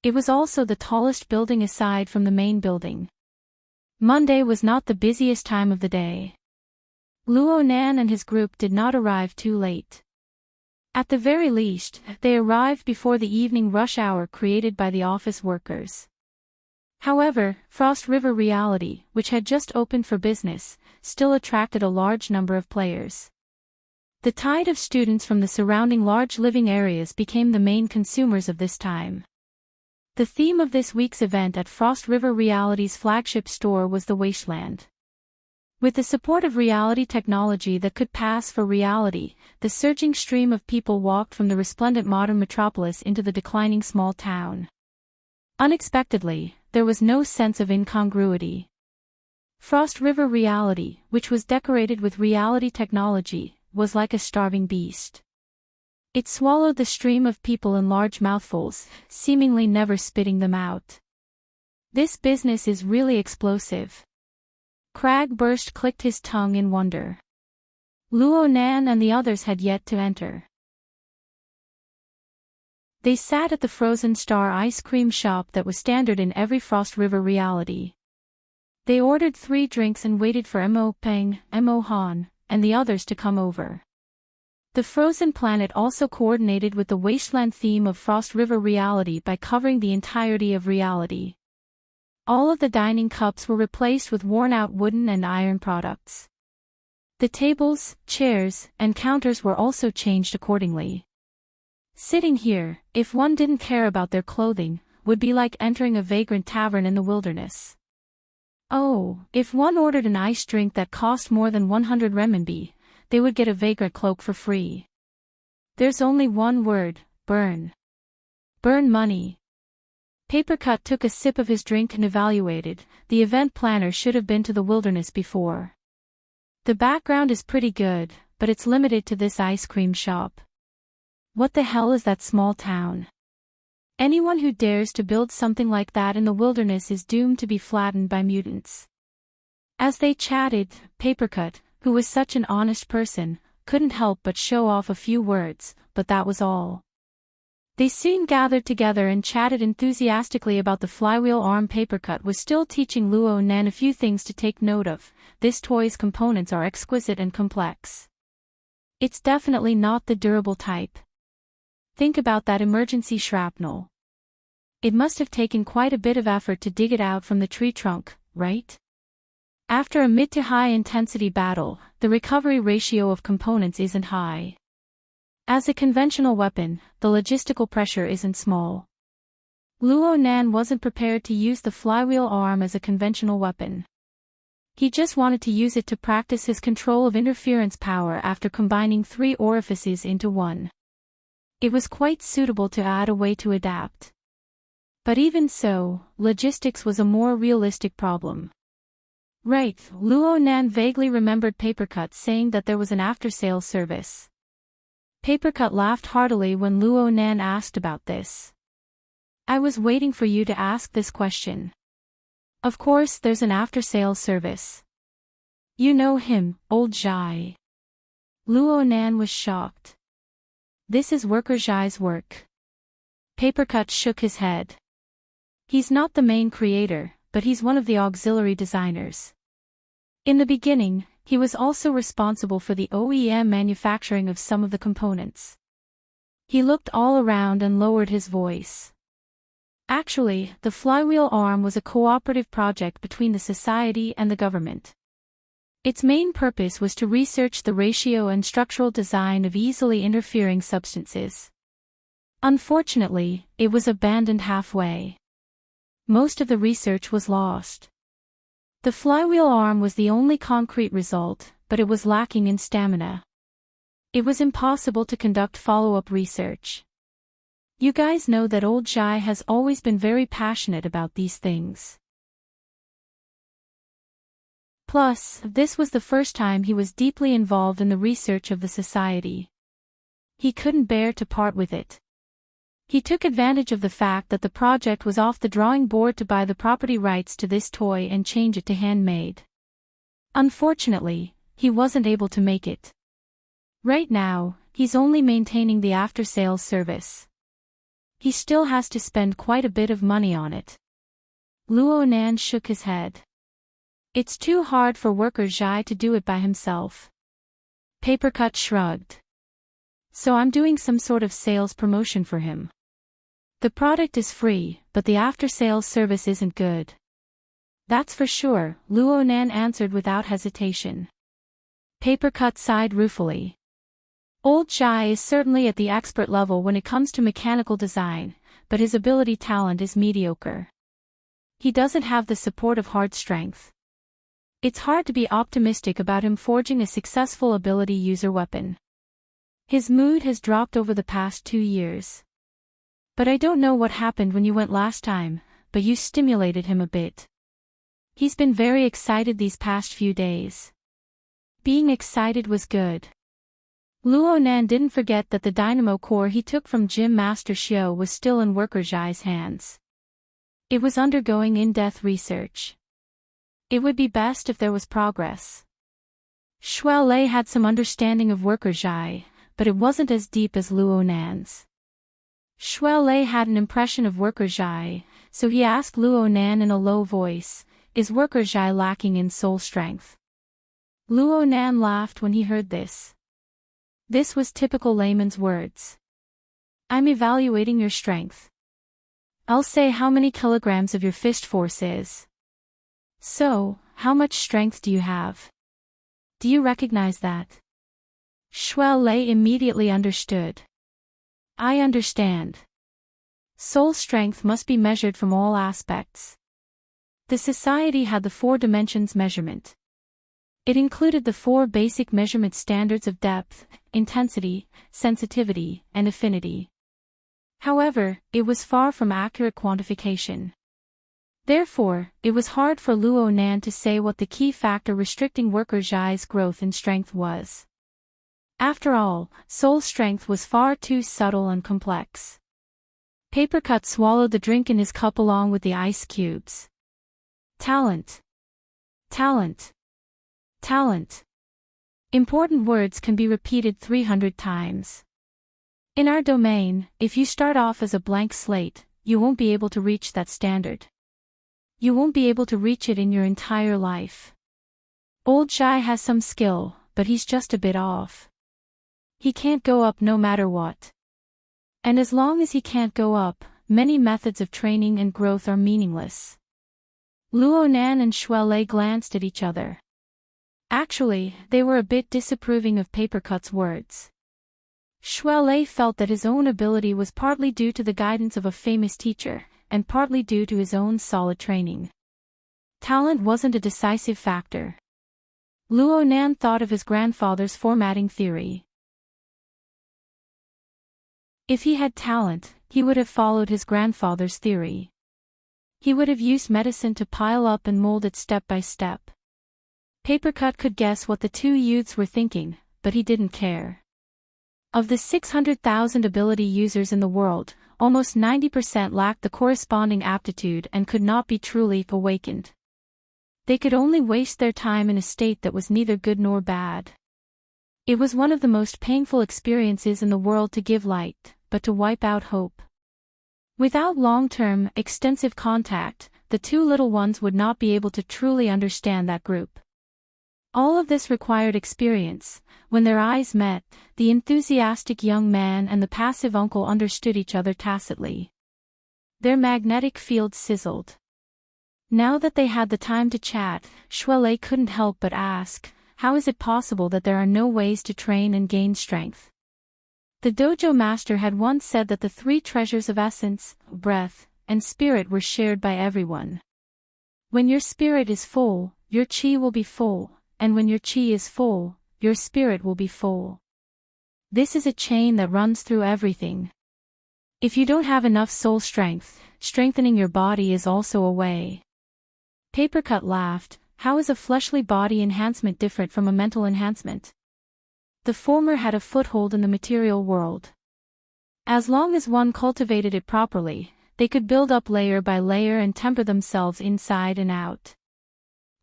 It was also the tallest building aside from the main building. Monday was not the busiest time of the day. Luo Nan and his group did not arrive too late. At the very least, they arrived before the evening rush hour created by the office workers. However, Frost River Reality, which had just opened for business, still attracted a large number of players. The tide of students from the surrounding large living areas became the main consumers of this time. The theme of this week's event at Frost River Reality's flagship store was the Wasteland. With the support of reality technology that could pass for reality, the surging stream of people walked from the resplendent modern metropolis into the declining small town. Unexpectedly, there was no sense of incongruity. Frost River Reality, which was decorated with reality technology, was like a starving beast. It swallowed the stream of people in large mouthfuls, seemingly never spitting them out. "This business is really explosive." Cragburst clicked his tongue in wonder. Luo Nan and the others had yet to enter. They sat at the Frozen Star ice cream shop that was standard in every Frost River Reality. They ordered 3 drinks and waited for Mo Peng, Mo Han, and the others to come over. The Frozen Planet also coordinated with the Wasteland theme of Frost River Reality by covering the entirety of reality. All of the dining cups were replaced with worn-out wooden and iron products. The tables, chairs, and counters were also changed accordingly. Sitting here, if one didn't care about their clothing, would be like entering a vagrant tavern in the wilderness. Oh, if one ordered an ice drink that cost more than 100 renminbi, they would get a vagrant cloak for free. There's only one word: burn. Burn money. Papercut took a sip of his drink and evaluated, the event planner should have been to the wilderness before. The background is pretty good, but it's limited to this ice cream shop. What the hell is that small town? Anyone who dares to build something like that in the wilderness is doomed to be flattened by mutants. As they chatted, Papercut, who was such an honest person, couldn't help but show off a few words, but that was all. They soon gathered together and chatted enthusiastically about the flywheel arm. Papercut was still teaching Luo Nan a few things to take note of. This toy's components are exquisite and complex. It's definitely not the durable type. Think about that emergency shrapnel. It must have taken quite a bit of effort to dig it out from the tree trunk, right? After a mid to high intensity battle, the recovery ratio of components isn't high. As a conventional weapon, the logistical pressure isn't small. Luo Nan wasn't prepared to use the flywheel arm as a conventional weapon. He just wanted to use it to practice his control of interference power after combining 3 orifices into one. It was quite suitable to add a way to adapt. But even so, logistics was a more realistic problem. Right, Luo Nan vaguely remembered Papercut saying that there was an after-sales service. Papercut laughed heartily when Luo Nan asked about this. I was waiting for you to ask this question. Of course there's an after-sales service. You know him, old Zhai. Luo Nan was shocked. This is worker Zhai's work. Papercut shook his head. He's not the main creator, but he's one of the auxiliary designers. In the beginning, he was also responsible for the OEM manufacturing of some of the components. He looked all around and lowered his voice. Actually, the flywheel arm was a cooperative project between the society and the government. Its main purpose was to research the ratio and structural design of easily interfering substances. Unfortunately, it was abandoned halfway. Most of the research was lost. The flywheel arm was the only concrete result, but it was lacking in stamina. It was impossible to conduct follow-up research. You guys know that old Zhai has always been very passionate about these things. Plus, this was the first time he was deeply involved in the research of the society. He couldn't bear to part with it. He took advantage of the fact that the project was off the drawing board to buy the property rights to this toy and change it to handmade. Unfortunately, he wasn't able to make it. Right now, he's only maintaining the after-sales service. He still has to spend quite a bit of money on it. Luo Nan shook his head. It's too hard for worker Zhai to do it by himself. Papercut shrugged. So I'm doing some sort of sales promotion for him. The product is free, but the after-sales service isn't good. That's for sure, Luo Nan answered without hesitation. Papercut sighed ruefully. Old Zhai is certainly at the expert level when it comes to mechanical design, but his ability talent is mediocre. He doesn't have the support of hard strength. It's hard to be optimistic about him forging a successful ability user weapon. His mood has dropped over the past 2 years. But I don't know what happened when you went last time, but you stimulated him a bit. He's been very excited these past few days. Being excited was good. Luo Nan didn't forget that the dynamo core he took from Gym Master Xiao was still in worker Zhai's hands. It was undergoing in-depth research. It would be best if there was progress. Shuai Lei had some understanding of worker Zhai, but it wasn't as deep as Luo Nan's. Shuai Lei had an impression of worker Zhai, so he asked Luo Nan in a low voice, "Is worker Zhai lacking in soul strength?" Luo Nan laughed when he heard this. This was typical layman's words. I'm evaluating your strength. I'll say how many kilograms of your fist force is. So, how much strength do you have? Do you recognize that? Shuai Lei immediately understood. I understand. Soul strength must be measured from all aspects. The society had the 4 dimensions measurement. It included the 4 basic measurement standards of depth, intensity, sensitivity, and affinity. However, it was far from accurate quantification. Therefore, it was hard for Luo Nan to say what the key factor restricting worker Zhai's growth in strength was. After all, soul strength was far too subtle and complex. Papercut swallowed the drink in his cup along with the ice cubes. Talent. Talent. Talent. Important words can be repeated 300 times. In our domain, if you start off as a blank slate, you won't be able to reach that standard. You won't be able to reach it in your entire life. Old Zhai has some skill, but he's just a bit off. He can't go up no matter what. And as long as he can't go up, many methods of training and growth are meaningless. Luo Nan and Shuai Lei glanced at each other. Actually, they were a bit disapproving of Papercut's words. Shuai Lei felt that his own ability was partly due to the guidance of a famous teacher, and partly due to his own solid training. Talent wasn't a decisive factor. Luo Nan thought of his grandfather's formatting theory. If he had talent, he would have followed his grandfather's theory. He would have used medicine to pile up and mold it step by step. Papercut could guess what the two youths were thinking, but he didn't care. Of the 600,000 ability users in the world, almost 90% lacked the corresponding aptitude and could not be truly awakened. They could only waste their time in a state that was neither good nor bad. It was one of the most painful experiences in the world to give light, but to wipe out hope. Without long-term, extensive contact, the two little ones would not be able to truly understand that group. All of this required experience. When their eyes met, the enthusiastic young man and the passive uncle understood each other tacitly. Their magnetic fields sizzled. Now that they had the time to chat, Shuelei couldn't help but ask, how is it possible that there are no ways to train and gain strength? The dojo master had once said that the three treasures of essence, breath, and spirit were shared by everyone. When your spirit is full, your chi will be full, and when your chi is full, your spirit will be full. This is a chain that runs through everything. If you don't have enough soul strength, strengthening your body is also a way. Papercut laughed. How is a fleshly body enhancement different from a mental enhancement? The former had a foothold in the material world. As long as one cultivated it properly, they could build up layer by layer and temper themselves inside and out.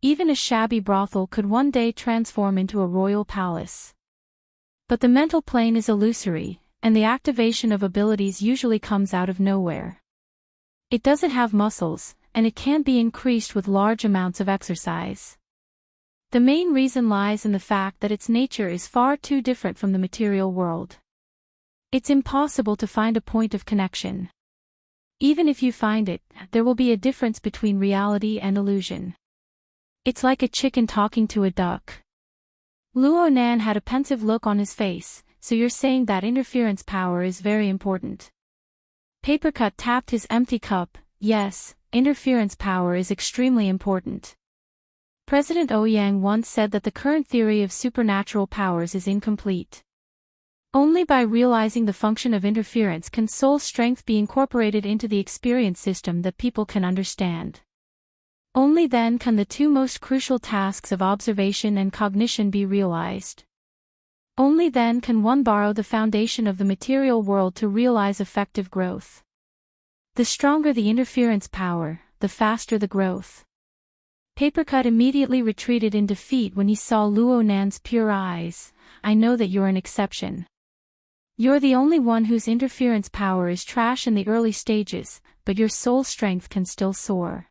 Even a shabby brothel could one day transform into a royal palace. But the mental plane is illusory, and the activation of abilities usually comes out of nowhere. It doesn't have muscles, and it can't be increased with large amounts of exercise. The main reason lies in the fact that its nature is far too different from the material world. It's impossible to find a point of connection. Even if you find it, there will be a difference between reality and illusion. It's like a chicken talking to a duck. Luo Nan had a pensive look on his face. So you're saying that interference power is very important? Papercut tapped his empty cup. Yes, interference power is extremely important. President Ouyang once said that the current theory of supernatural powers is incomplete. Only by realizing the function of interference can soul strength be incorporated into the experience system that people can understand. Only then can the two most crucial tasks of observation and cognition be realized. Only then can one borrow the foundation of the material world to realize effective growth. The stronger the interference power, the faster the growth. Papercut immediately retreated in defeat when he saw Luo Nan's pure eyes. I know that you're an exception. You're the only one whose interference power is trash in the early stages, but your soul strength can still soar.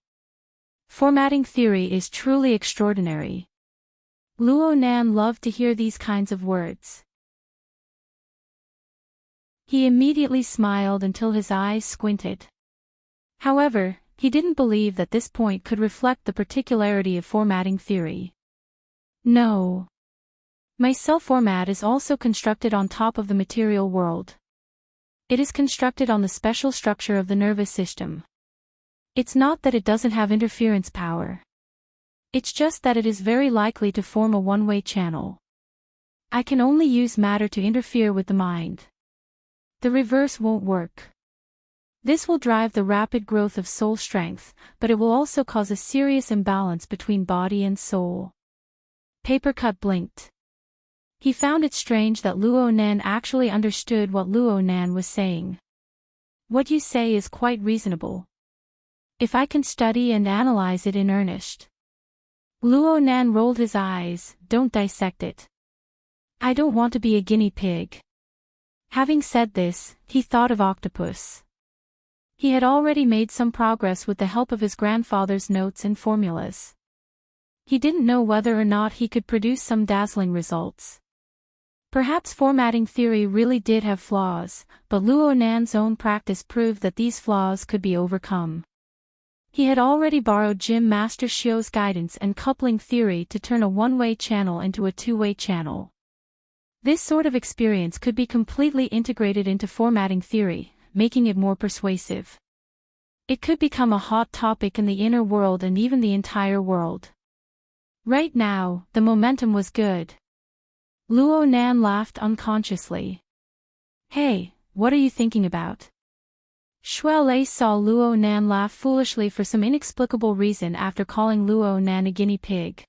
Formatting theory is truly extraordinary. Luo Nan loved to hear these kinds of words. He immediately smiled until his eyes squinted. However, he didn't believe that this point could reflect the particularity of formatting theory. No. My cell format is also constructed on top of the material world. It is constructed on the special structure of the nervous system. It's not that it doesn't have interference power. It's just that it is very likely to form a one-way channel. I can only use matter to interfere with the mind. The reverse won't work. This will drive the rapid growth of soul strength, but it will also cause a serious imbalance between body and soul. Papercut blinked. He found it strange that Luo Nan actually understood what Luo Nan was saying. What you say is quite reasonable. If I can study and analyze it in earnest. Luo Nan rolled his eyes. Don't dissect it. I don't want to be a guinea pig. Having said this, he thought of octopus. He had already made some progress with the help of his grandfather's notes and formulas. He didn't know whether or not he could produce some dazzling results. Perhaps formatting theory really did have flaws, but Luo Nan's own practice proved that these flaws could be overcome. He had already borrowed Gym Master Shio's guidance and coupling theory to turn a one-way channel into a two-way channel. This sort of experience could be completely integrated into formatting theory, making it more persuasive. It could become a hot topic in the inner world and even the entire world. Right now, the momentum was good. Luo Nan laughed unconsciously. Hey, what are you thinking about? Shuai saw Luo Nan laugh foolishly for some inexplicable reason after calling Luo Nan a guinea pig.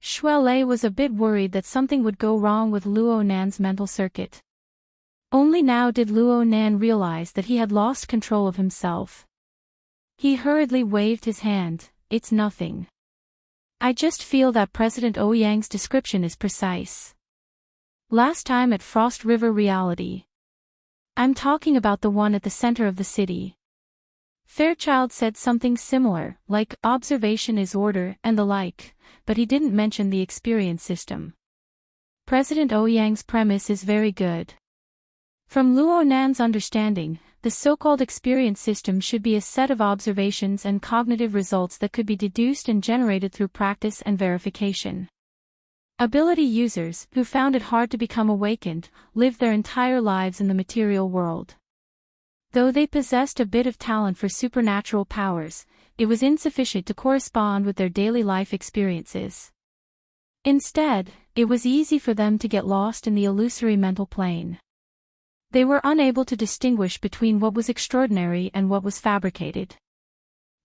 Shuai was a bit worried that something would go wrong with Luo Nan's mental circuit. Only now did Luo Nan realize that he had lost control of himself. He hurriedly waved his hand. It's nothing. I just feel that President Ouyang's description is precise. Last time at Frost River Reality. I'm talking about the one at the center of the city. Fairchild said something similar, like observation is order and the like, but he didn't mention the experience system. President Ouyang's premise is very good. From Luo Nan's understanding, the so-called experience system should be a set of observations and cognitive results that could be deduced and generated through practice and verification. Ability users, who found it hard to become awakened, lived their entire lives in the material world. Though they possessed a bit of talent for supernatural powers, it was insufficient to correspond with their daily life experiences. Instead, it was easy for them to get lost in the illusory mental plane. They were unable to distinguish between what was extraordinary and what was fabricated.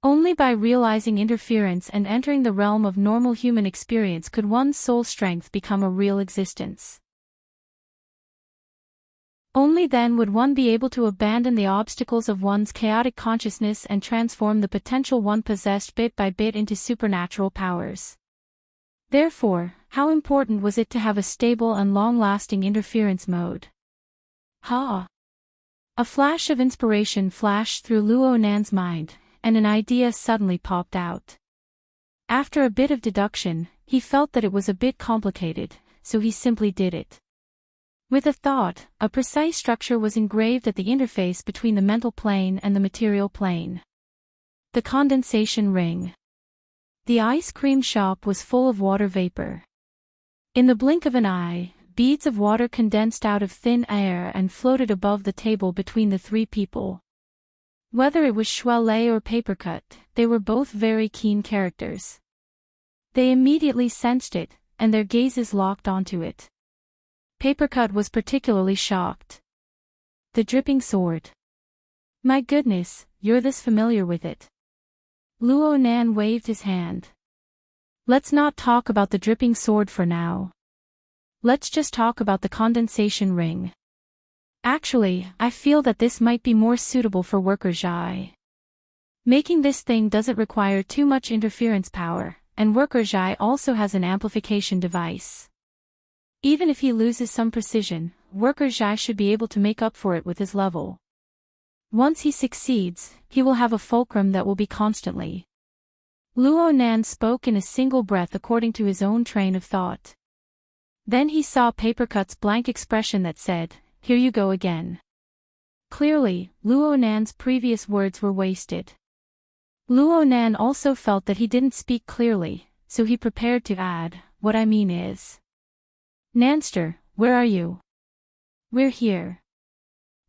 Only by realizing interference and entering the realm of normal human experience could one's soul strength become a real existence. Only then would one be able to abandon the obstacles of one's chaotic consciousness and transform the potential one possessed bit by bit into supernatural powers. Therefore, how important was it to have a stable and long-lasting interference mode? Ha! A flash of inspiration flashed through Luo Nan's mind, and an idea suddenly popped out. After a bit of deduction, he felt that it was a bit complicated, so he simply did it. With a thought, a precise structure was engraved at the interface between the mental plane and the material plane. The condensation ring. The ice cream shop was full of water vapor. In the blink of an eye, beads of water condensed out of thin air and floated above the table between the three people. Whether it was Shuai or Papercut, they were both very keen characters. They immediately sensed it, and their gazes locked onto it. Papercut was particularly shocked. The dripping sword. My goodness, you're this familiar with it. Luo Nan waved his hand. Let's not talk about the dripping sword for now. Let's just talk about the condensation ring. Actually, I feel that this might be more suitable for Worker Zhai. Making this thing doesn't require too much interference power, and Worker Zhai also has an amplification device. Even if he loses some precision, Worker Zhai should be able to make up for it with his level. Once he succeeds, he will have a fulcrum that will be constantly. Luo Nan spoke in a single breath according to his own train of thought. Then he saw Papercut's blank expression that said, "Here you go again." Clearly, Luo Nan's previous words were wasted. Luo Nan also felt that he didn't speak clearly, so he prepared to add, "What I mean is. Nanster, where are you?" "We're here."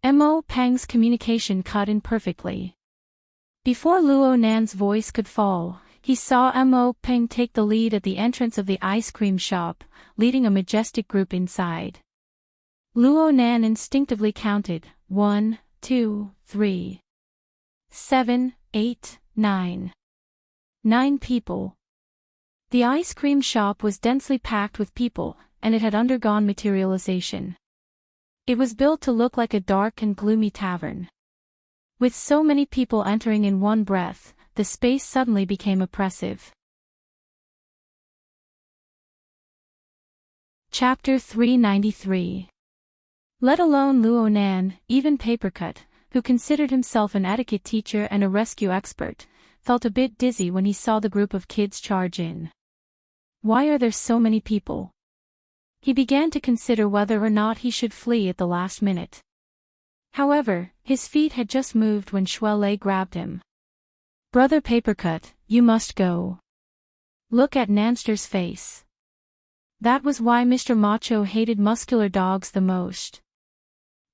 Mo Peng's communication cut in perfectly. Before Luo Nan's voice could fall, he saw Mo Peng take the lead at the entrance of the ice cream shop, leading a majestic group inside. Luo Nan instinctively counted, 1, 2, 3, 7, 8, 9. 9 people. The ice cream shop was densely packed with people, and it had undergone materialization. It was built to look like a dark and gloomy tavern. With so many people entering in one breath, the space suddenly became oppressive. Chapter 393. Let alone Luo Nan, even Papercut, who considered himself an etiquette teacher and a rescue expert, felt a bit dizzy when he saw the group of kids charge in. Why are there so many people? He began to consider whether or not he should flee at the last minute. However, his feet had just moved when Shuai grabbed him. "Brother Papercut, you must go. Look at Nanster's face." That was why Mr. Macho hated muscular dogs the most.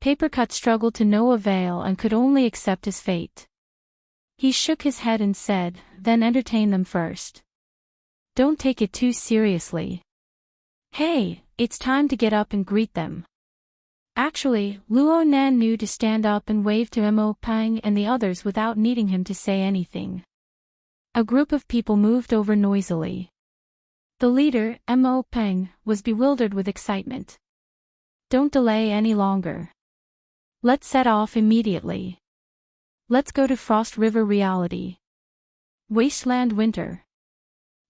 Papercut struggled to no avail and could only accept his fate. He shook his head and said, "Then entertain them first. Don't take it too seriously. Hey, it's time to get up and greet them. Actually, Luo Nan knew to stand up and wave to Mo Pang and the others without needing him to say anything. A group of people moved over noisily. The leader, Mo Pang, was bewildered with excitement. Don't delay any longer. Let's set off immediately. Let's go to Frost River Reality. Wasteland Winter.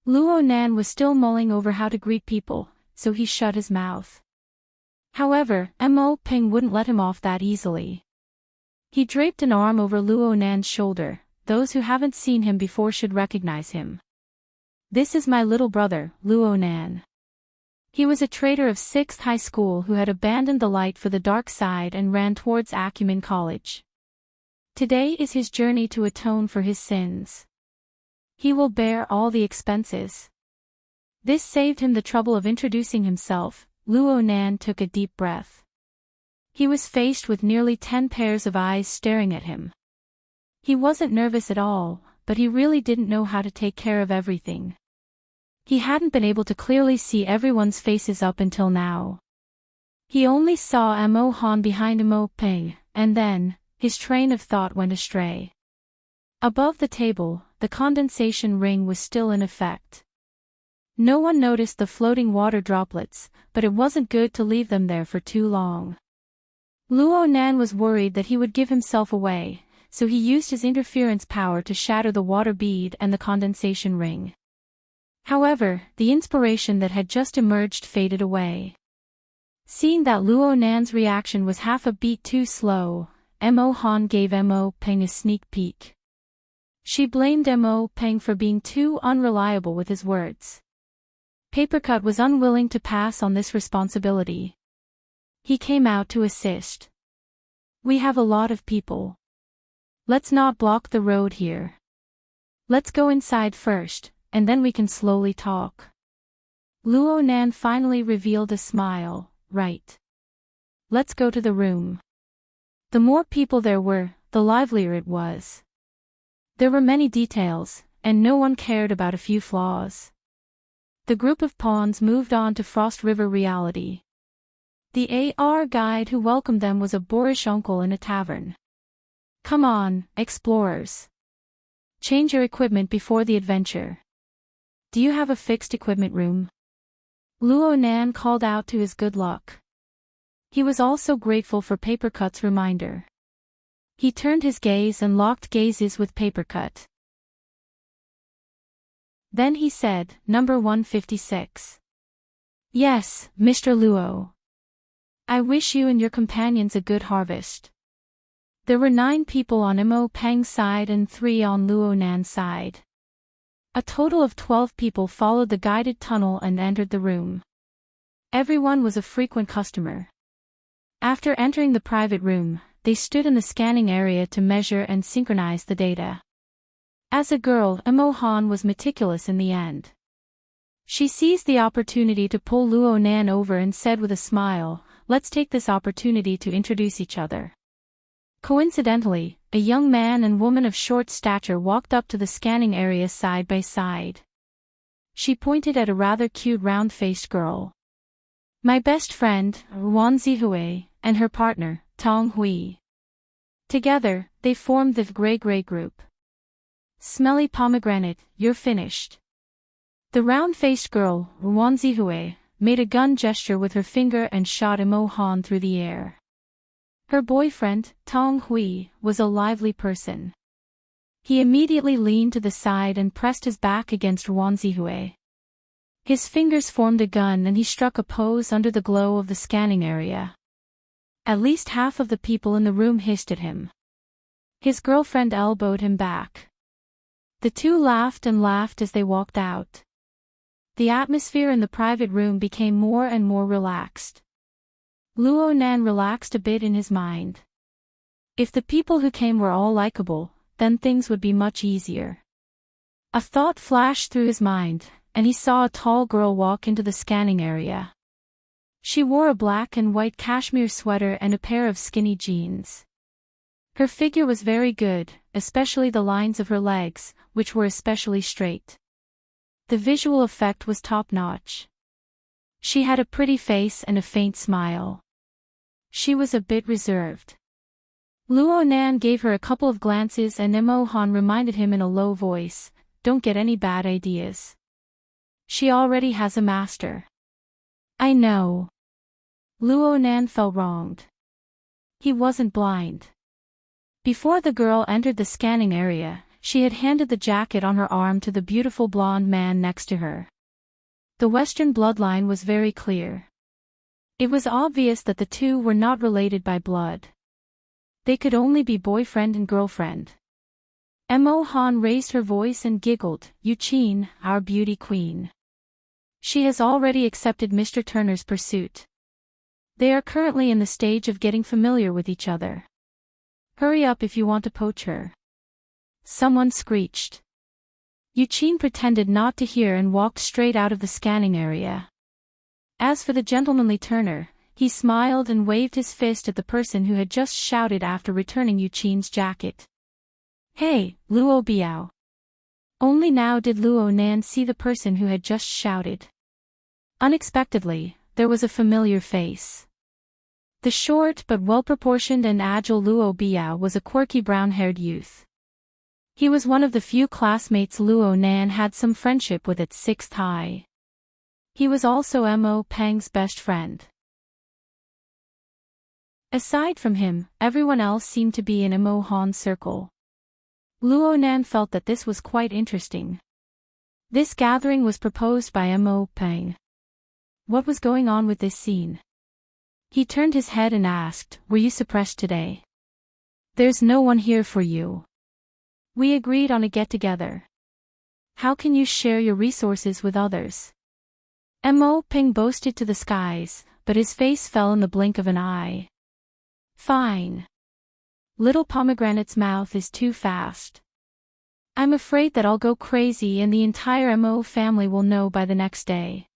Luo Nan was still mulling over how to greet people, so he shut his mouth. However, Mo Ping wouldn't let him off that easily. He draped an arm over Luo Nan's shoulder. Those who haven't seen him before should recognize him. This is my little brother, Luo Nan. He was a traitor of 6th High School who had abandoned the light for the dark side and ran towards Acumen College. Today is his journey to atone for his sins. He will bear all the expenses. This saved him the trouble of introducing himself. Luo Nan took a deep breath. He was faced with nearly 10 pairs of eyes staring at him. He wasn't nervous at all, but he really didn't know how to take care of everything. He hadn't been able to clearly see everyone's faces up until now. He only saw Mo Han behind Mo Peng, and then, his train of thought went astray. Above the table, the condensation ring was still in effect. No one noticed the floating water droplets, but it wasn't good to leave them there for too long. Luo Nan was worried that he would give himself away, so he used his interference power to shatter the water bead and the condensation ring. However, the inspiration that had just emerged faded away. Seeing that Luo Nan's reaction was half a beat too slow, Mo Han gave Mo Peng a sneak peek. She blamed Mo Peng for being too unreliable with his words. Papercut was unwilling to pass on this responsibility. He came out to assist. We have a lot of people. Let's not block the road here. Let's go inside first, and then we can slowly talk. Luo Nan finally revealed a smile. Right. Let's go to the room. The more people there were, the livelier it was. There were many details, and no one cared about a few flaws. The group of pawns moved on to Frost River Reality. The AR guide who welcomed them was a boorish uncle in a tavern. Come on, explorers. Change your equipment before the adventure. Do you have a fixed equipment room? Luo Nan called out to his good luck. He was also grateful for Papercut's reminder. He turned his gaze and locked gazes with Papercut. Then he said, Number 156. Yes, Mr. Luo. I wish you and your companions a good harvest. There were 9 people on Mo Peng's side and 3 on Luo Nan's side. A total of 12 people followed the guided tunnel and entered the room. Everyone was a frequent customer. After entering the private room, they stood in the scanning area to measure and synchronize the data. As a girl, Mo Han was meticulous in the end. She seized the opportunity to pull Luo Nan over and said with a smile, Let's take this opportunity to introduce each other. Coincidentally, a young man and woman of short stature walked up to the scanning area side by side. She pointed at a rather cute round-faced girl. My best friend, Wan Zihui, and her partner, Tong Hui. Together, they formed the Gray group. Smelly pomegranate, you're finished. The round-faced girl, Wan Zihui, made a gun gesture with her finger and shot Mo Han through the air. Her boyfriend, Tong Hui, was a lively person. He immediately leaned to the side and pressed his back against Wan Zihui. His fingers formed a gun and he struck a pose under the glow of the scanning area. At least half of the people in the room hissed at him. His girlfriend elbowed him back. The two laughed and laughed as they walked out. The atmosphere in the private room became more and more relaxed. Luo Nan relaxed a bit in his mind. If the people who came were all likable, then things would be much easier. A thought flashed through his mind, and he saw a tall girl walk into the scanning area. She wore a black and white cashmere sweater and a pair of skinny jeans. Her figure was very good, especially the lines of her legs, which were especially straight. The visual effect was top-notch. She had a pretty face and a faint smile. She was a bit reserved. Luo Nan gave her a couple of glances and Mo Han reminded him in a low voice, "Don't get any bad ideas. She already has a master." "I know." Luo Nan felt wronged. He wasn't blind. Before the girl entered the scanning area, she had handed the jacket on her arm to the beautiful blonde man next to her. The Western bloodline was very clear. It was obvious that the two were not related by blood. They could only be boyfriend and girlfriend. Mo Han raised her voice and giggled, "Yu Qin, our beauty queen. She has already accepted Mr. Turner's pursuit. They are currently in the stage of getting familiar with each other. Hurry up if you want to poach her." Someone screeched. Yu Qin pretended not to hear and walked straight out of the scanning area. As for the gentlemanly Turner, he smiled and waved his fist at the person who had just shouted after returning Yu Qin's jacket. "Hey, Luo Biao." Only now did Luo Nan see the person who had just shouted. Unexpectedly, there was a familiar face. The short but well-proportioned and agile Luo Biao was a quirky brown-haired youth. He was one of the few classmates Luo Nan had some friendship with at 6th High. He was also Mo Peng's best friend. Aside from him, everyone else seemed to be in Mo Han's circle. Luo Nan felt that this was quite interesting. This gathering was proposed by Mo Peng. What was going on with this scene? He turned his head and asked, "Were you suppressed today?" "There's no one here for you. We agreed on a get-together. How can you share your resources with others?" Mo Peng boasted to the skies, but his face fell in the blink of an eye. "Fine. Little Pomegranate's mouth is too fast. I'm afraid that I'll go crazy and the entire Mo family will know by the next day.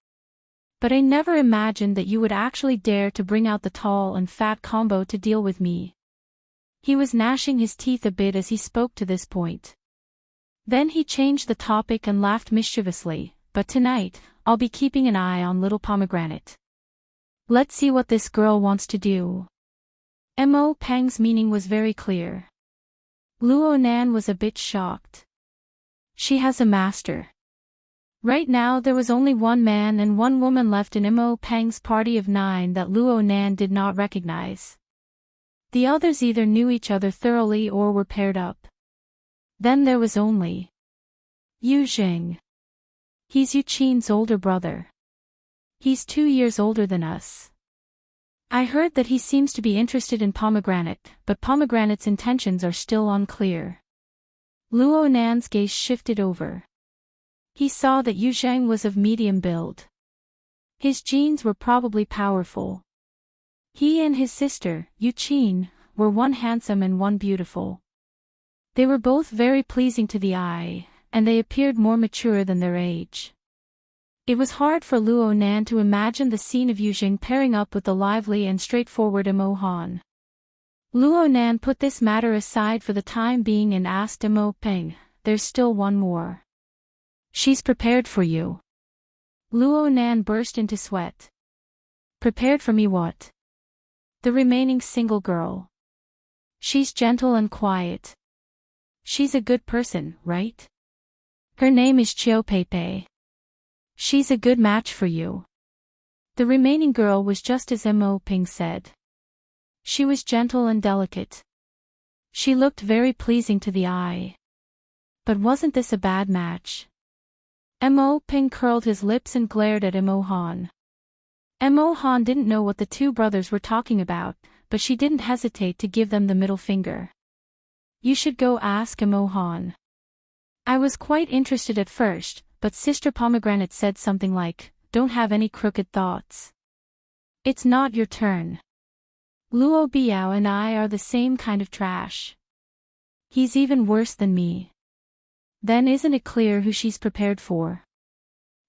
But I never imagined that you would actually dare to bring out the tall and fat combo to deal with me." He was gnashing his teeth a bit as he spoke to this point. Then he changed the topic and laughed mischievously, "But tonight, I'll be keeping an eye on little Pomegranate. Let's see what this girl wants to do." Mo Peng's meaning was very clear. Luo Nan was a bit shocked. She has a master. Right now there was only one man and one woman left in Mo Peng's party of 9 that Luo Nan did not recognize. The others either knew each other thoroughly or were paired up. Then there was only Yu Jing. He's Yu Qin's older brother. He's 2 years older than us. I heard that he seems to be interested in Pomegranate, but Pomegranate's intentions are still unclear. Luo Nan's gaze shifted over. He saw that Yu Zheng was of medium build. His genes were probably powerful. He and his sister, Yu Qin, were one handsome and one beautiful. They were both very pleasing to the eye, and they appeared more mature than their age. It was hard for Luo Nan to imagine the scene of Yu Jing pairing up with the lively and straightforward Mo Han. Luo Nan put this matter aside for the time being and asked Mo Peng, "There's still one more." "She's prepared for you." Luo Nan burst into sweat. "Prepared for me what?" "The remaining single girl. She's gentle and quiet. She's a good person, right? Her name is Chiu Peipei. She's a good match for you." The remaining girl was just as Mo Peng said. She was gentle and delicate. She looked very pleasing to the eye. But wasn't this a bad match? Mo Peng curled his lips and glared at Mo Han. Mo Han didn't know what the two brothers were talking about, but she didn't hesitate to give them the middle finger. "You should go ask Mo Han. I was quite interested at first, but Sister Pomegranate said something like, 'Don't have any crooked thoughts. It's not your turn. Luo Biao and I are the same kind of trash. He's even worse than me.' Then isn't it clear who she's prepared for?"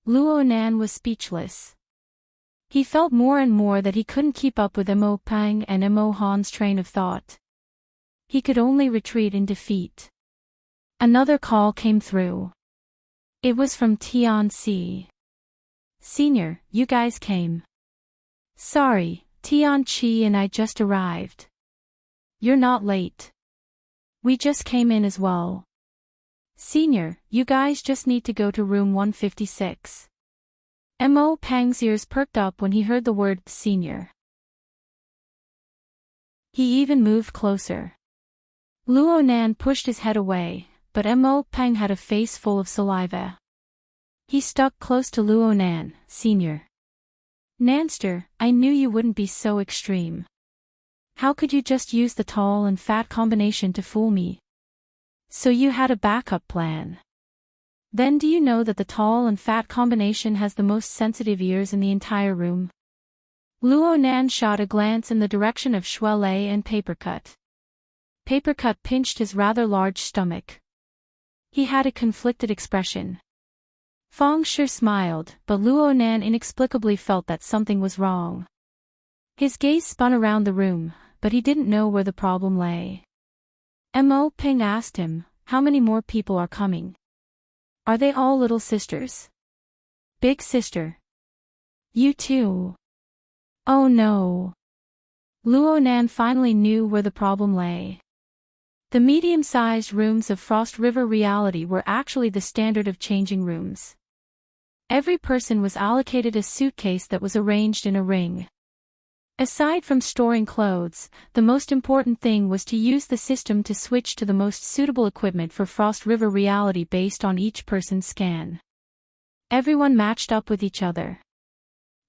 Luo Nan was speechless. He felt more and more that he couldn't keep up with Mo Peng and Mo Han's train of thought. He could only retreat in defeat. Another call came through. It was from Tian Si. "Senior, you guys came." "Sorry, Tianqi and I just arrived. You're not late. We just came in as well. Senior, you guys just need to go to room 156. Mo Peng's ears perked up when he heard the word senior. He even moved closer. Luo Nan pushed his head away, but Mo Peng had a face full of saliva. He stuck close to Luo Nan. Senior. Nanster, I knew you wouldn't be so extreme. How could you just use the tall and fat combination to fool me? So you had a backup plan. Then do you know that the tall and fat combination has the most sensitive ears in the entire room? Luo Nan shot a glance in the direction of Shuele and Papercut. Papercut pinched his rather large stomach. He had a conflicted expression. Feng Shi smiled, but Luo Nan inexplicably felt that something was wrong. His gaze spun around the room, but he didn't know where the problem lay. Mo Peng asked him, how many more people are coming? Are they all little sisters? Big sister. You too. Oh no. Luo Nan finally knew where the problem lay. The medium-sized rooms of Frost River Reality were actually the standard of changing rooms. Every person was allocated a suitcase that was arranged in a ring. Aside from storing clothes, the most important thing was to use the system to switch to the most suitable equipment for Frost River Reality based on each person's scan. Everyone matched up with each other.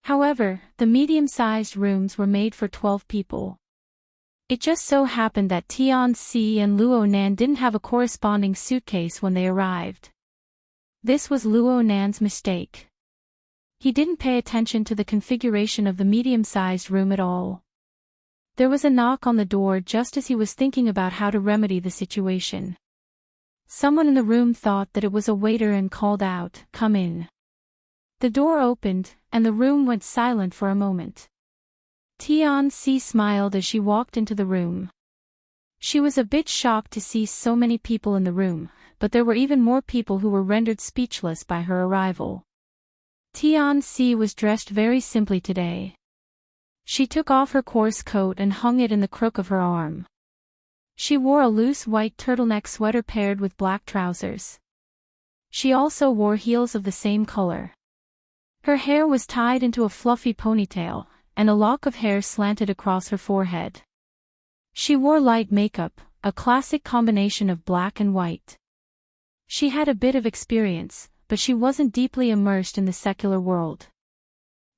However, the medium-sized rooms were made for 12 people. It just so happened that Tianqi and Luo Nan didn't have a corresponding suitcase when they arrived. This was Luo Nan's mistake. He didn't pay attention to the configuration of the medium-sized room at all. There was a knock on the door just as he was thinking about how to remedy the situation. Someone in the room thought that it was a waiter and called out, "Come in." The door opened, and the room went silent for a moment. Tianqi smiled as she walked into the room. She was a bit shocked to see so many people in the room, but there were even more people who were rendered speechless by her arrival. Tianqi was dressed very simply today. She took off her coarse coat and hung it in the crook of her arm. She wore a loose white turtleneck sweater paired with black trousers. She also wore heels of the same color. Her hair was tied into a fluffy ponytail, and a lock of hair slanted across her forehead. She wore light makeup, a classic combination of black and white. She had a bit of experience, but she wasn't deeply immersed in the secular world.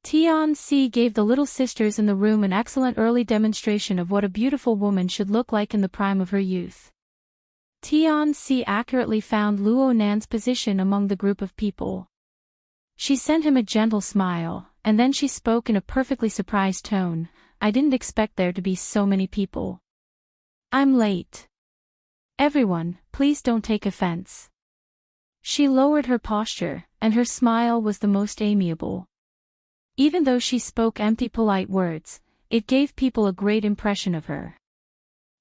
Tianqi gave the little sisters in the room an excellent early demonstration of what a beautiful woman should look like in the prime of her youth. Tianqi accurately found Luo Nan's position among the group of people. She sent him a gentle smile, and then she spoke in a perfectly surprised tone, "I didn't expect there to be so many people. I'm late. Everyone, please don't take offense." She lowered her posture, and her smile was the most amiable. Even though she spoke empty polite words, it gave people a great impression of her.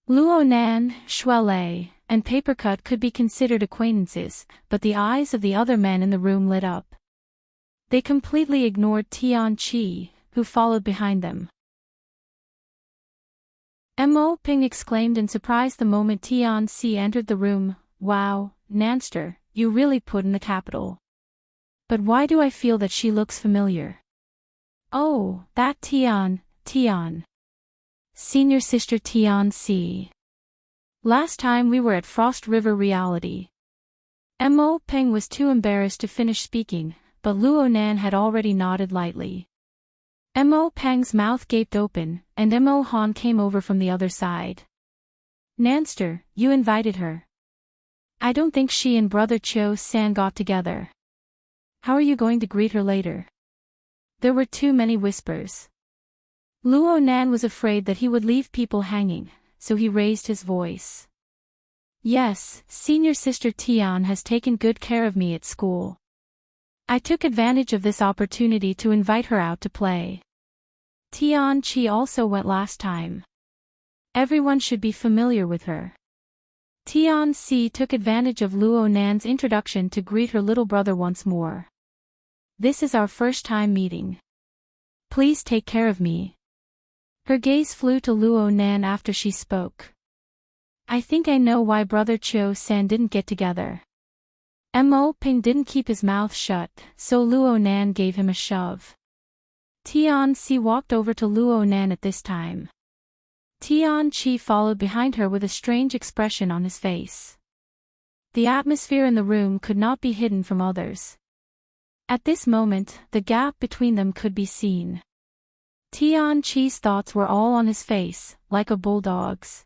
Luo Nan, Shuele, and Papercut could be considered acquaintances, but the eyes of the other men in the room lit up. They completely ignored Tianqi, who followed behind them. Mo Ping exclaimed in surprise the moment Tianqi entered the room, "Wow, Nanster, you really put in the capital. But why do I feel that she looks familiar? Oh, that Tian. Senior sister Tianqi. Last time we were at Frost River Reality." Mo Peng was too embarrassed to finish speaking, but Luo Nan had already nodded lightly. Mo Peng's mouth gaped open, and Mo Han came over from the other side. "Nanster, you invited her. I don't think she and brother Chiu-san got together. How are you going to greet her later?" There were too many whispers. Luo Nan was afraid that he would leave people hanging, so he raised his voice. "Yes, senior sister Tian has taken good care of me at school. I took advantage of this opportunity to invite her out to play. Tianqi also went last time. Everyone should be familiar with her." Tianqi took advantage of Luo Nan's introduction to greet her little brother once more. "This is our first time meeting. Please take care of me." Her gaze flew to Luo Nan after she spoke. I think I know why Brother Chio-san didn't get together. Mo Ping didn't keep his mouth shut, so Luo Nan gave him a shove. Tian Si walked over to Luo Nan at this time. Tian Chi followed behind her with a strange expression on his face. The atmosphere in the room could not be hidden from others. At this moment, the gap between them could be seen. Tian Chi's thoughts were all on his face, like a bulldog's.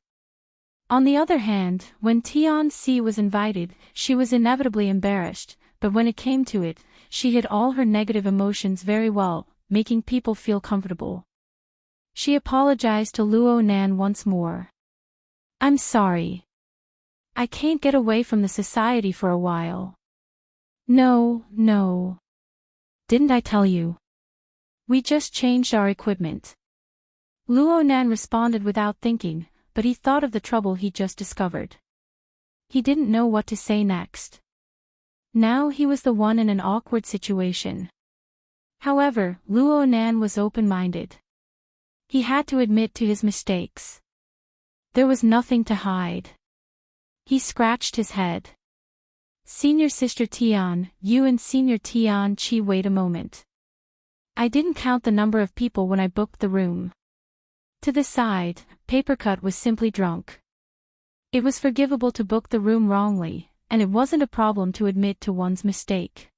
On the other hand, when Tian Si was invited, she was inevitably embarrassed, but when it came to it, she hid all her negative emotions very well, making people feel comfortable. She apologized to Luo Nan once more. I'm sorry. I can't get away from the society for a while. No. Didn't I tell you? We just changed our equipment. Luo Nan responded without thinking, but he thought of the trouble he just discovered. He didn't know what to say next. Now he was the one in an awkward situation. However, Luo Nan was open-minded. He had to admit to his mistakes. There was nothing to hide. He scratched his head. Senior Sister Tian, you and Senior Tian Chi, wait a moment. I didn't count the number of people when I booked the room. To the side, Papercut was simply drunk. It was forgivable to book the room wrongly, and it wasn't a problem to admit to one's mistake.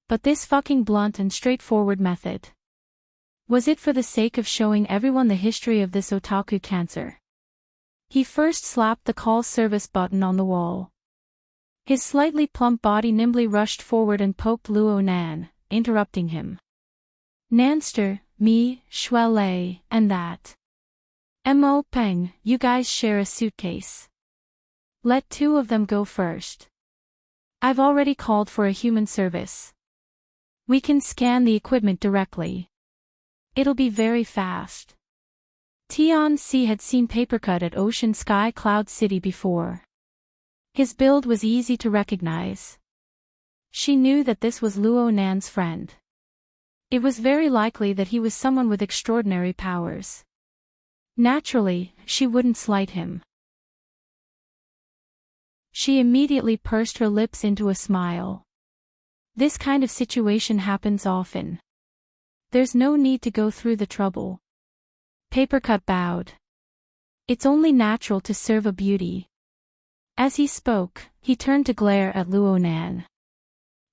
But this fucking blunt and straightforward method. Was it for the sake of showing everyone the history of this otaku cancer? He first slapped the call service button on the wall. His slightly plump body nimbly rushed forward and poked Luo Nan, interrupting him. Nanster, me, Shuelei, and that. Mo Peng, you guys share a suitcase. Let two of them go first. I've already called for a human service. We can scan the equipment directly. It'll be very fast. Tian Si had seen Papercut at Ocean Sky Cloud City before. His build was easy to recognize. She knew that this was Luo Nan's friend. It was very likely that he was someone with extraordinary powers. Naturally, she wouldn't slight him. She immediately pursed her lips into a smile. This kind of situation happens often. There's no need to go through the trouble. Papercut bowed. It's only natural to serve a beauty. As he spoke, he turned to glare at Luo Nan.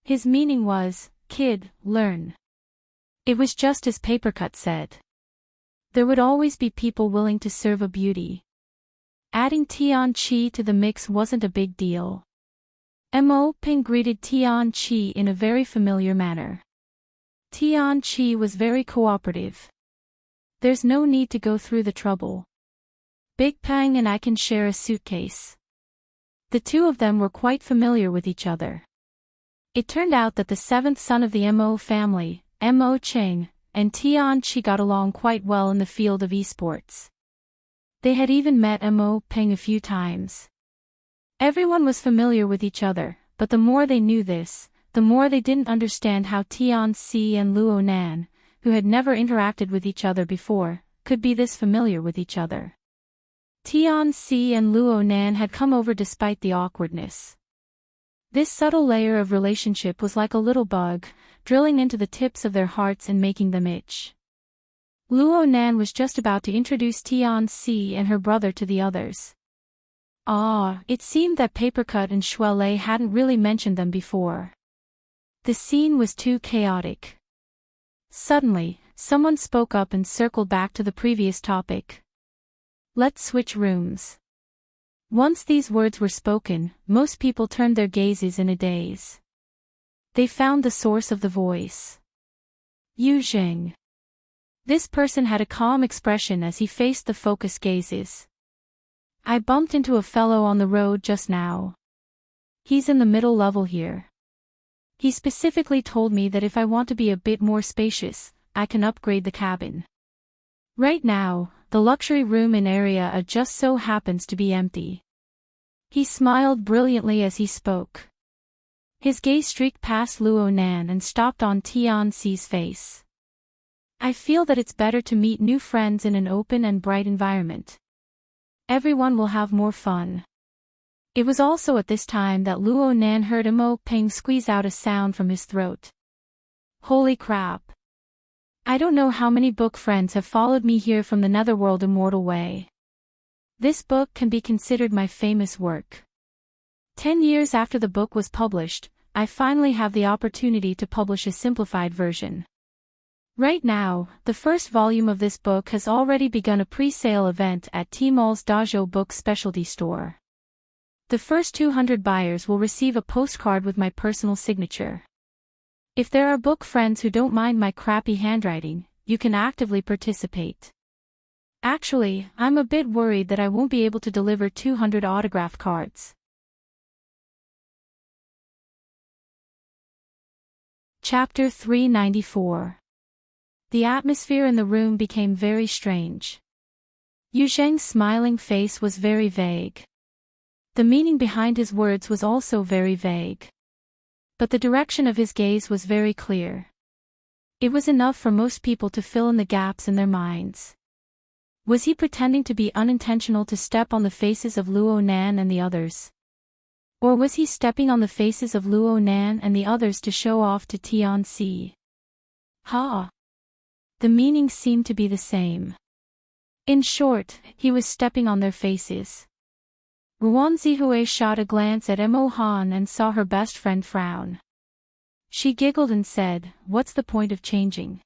His meaning was, kid, learn. It was just as Papercut said. There would always be people willing to serve a beauty. Adding Tian Chi to the mix wasn't a big deal. Mo Ping greeted Tian Chi in a very familiar manner. Tian Chi was very cooperative. There's no need to go through the trouble. Big Pang and I can share a suitcase. The two of them were quite familiar with each other. It turned out that the seventh son of the Mo family, Mo Cheng, and Tian Chi got along quite well in the field of esports. They had even met Mo Peng a few times. Everyone was familiar with each other, but the more they knew this, the more they didn't understand how Tian Si and Luo Nan, who had never interacted with each other before, could be this familiar with each other. Tian Si and Luo Nan had come over despite the awkwardness. This subtle layer of relationship was like a little bug, drilling into the tips of their hearts and making them itch. Luo Nan was just about to introduce Tian Si and her brother to the others. It seemed that Papercut and Shuelei hadn't really mentioned them before. The scene was too chaotic. Suddenly, someone spoke up and circled back to the previous topic. Let's switch rooms. Once these words were spoken, most people turned their gazes in a daze. They found the source of the voice. Yu Zheng. This person had a calm expression as he faced the focused gazes. I bumped into a fellow on the road just now. He's in the middle level here. He specifically told me that if I want to be a bit more spacious, I can upgrade the cabin. Right now, the luxury room in area A just so happens to be empty. He smiled brilliantly as he spoke. His gaze streaked past Luo Nan and stopped on Tian Si's face. I feel that it's better to meet new friends in an open and bright environment. Everyone will have more fun. It was also at this time that Luo Nan heard Mo Peng squeeze out a sound from his throat. Holy crap. I don't know how many book friends have followed me here from the Netherworld Immortal Way. This book can be considered my famous work. 10 years after the book was published, I finally have the opportunity to publish a simplified version. Right now, the first volume of this book has already begun a pre-sale event at Tmall's Dojo Book Specialty Store. The first 200 buyers will receive a postcard with my personal signature. If there are book friends who don't mind my crappy handwriting, you can actively participate. Actually, I'm a bit worried that I won't be able to deliver 200 autograph cards. Chapter 394. The atmosphere in the room became very strange. Yu Zheng's smiling face was very vague. The meaning behind his words was also very vague. But the direction of his gaze was very clear. It was enough for most people to fill in the gaps in their minds. Was he pretending to be unintentional to step on the faces of Luo Nan and the others? Or was he stepping on the faces of Luo Nan and the others to show off to Tianxi? Ha! The meaning seemed to be the same. In short, he was stepping on their faces. Ruan Zihui shot a glance at Mo Han and saw her best friend frown. She giggled and said, "What's the point of changing?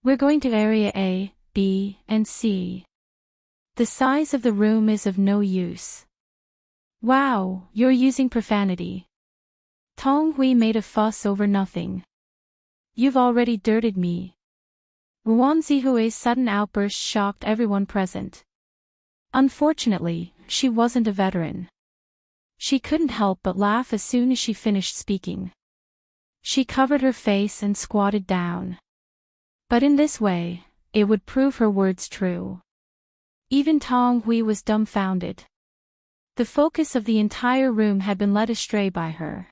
We're going to area A, B, and C. The size of the room is of no use." Wow, you're using profanity. Tong Hui made a fuss over nothing. You've already dirted me. Ruan Zihui's sudden outburst shocked everyone present. Unfortunately, she wasn't a veteran. She couldn't help but laugh as soon as she finished speaking. She covered her face and squatted down. But in this way, it would prove her words true. Even Tong Hui was dumbfounded. The focus of the entire room had been led astray by her.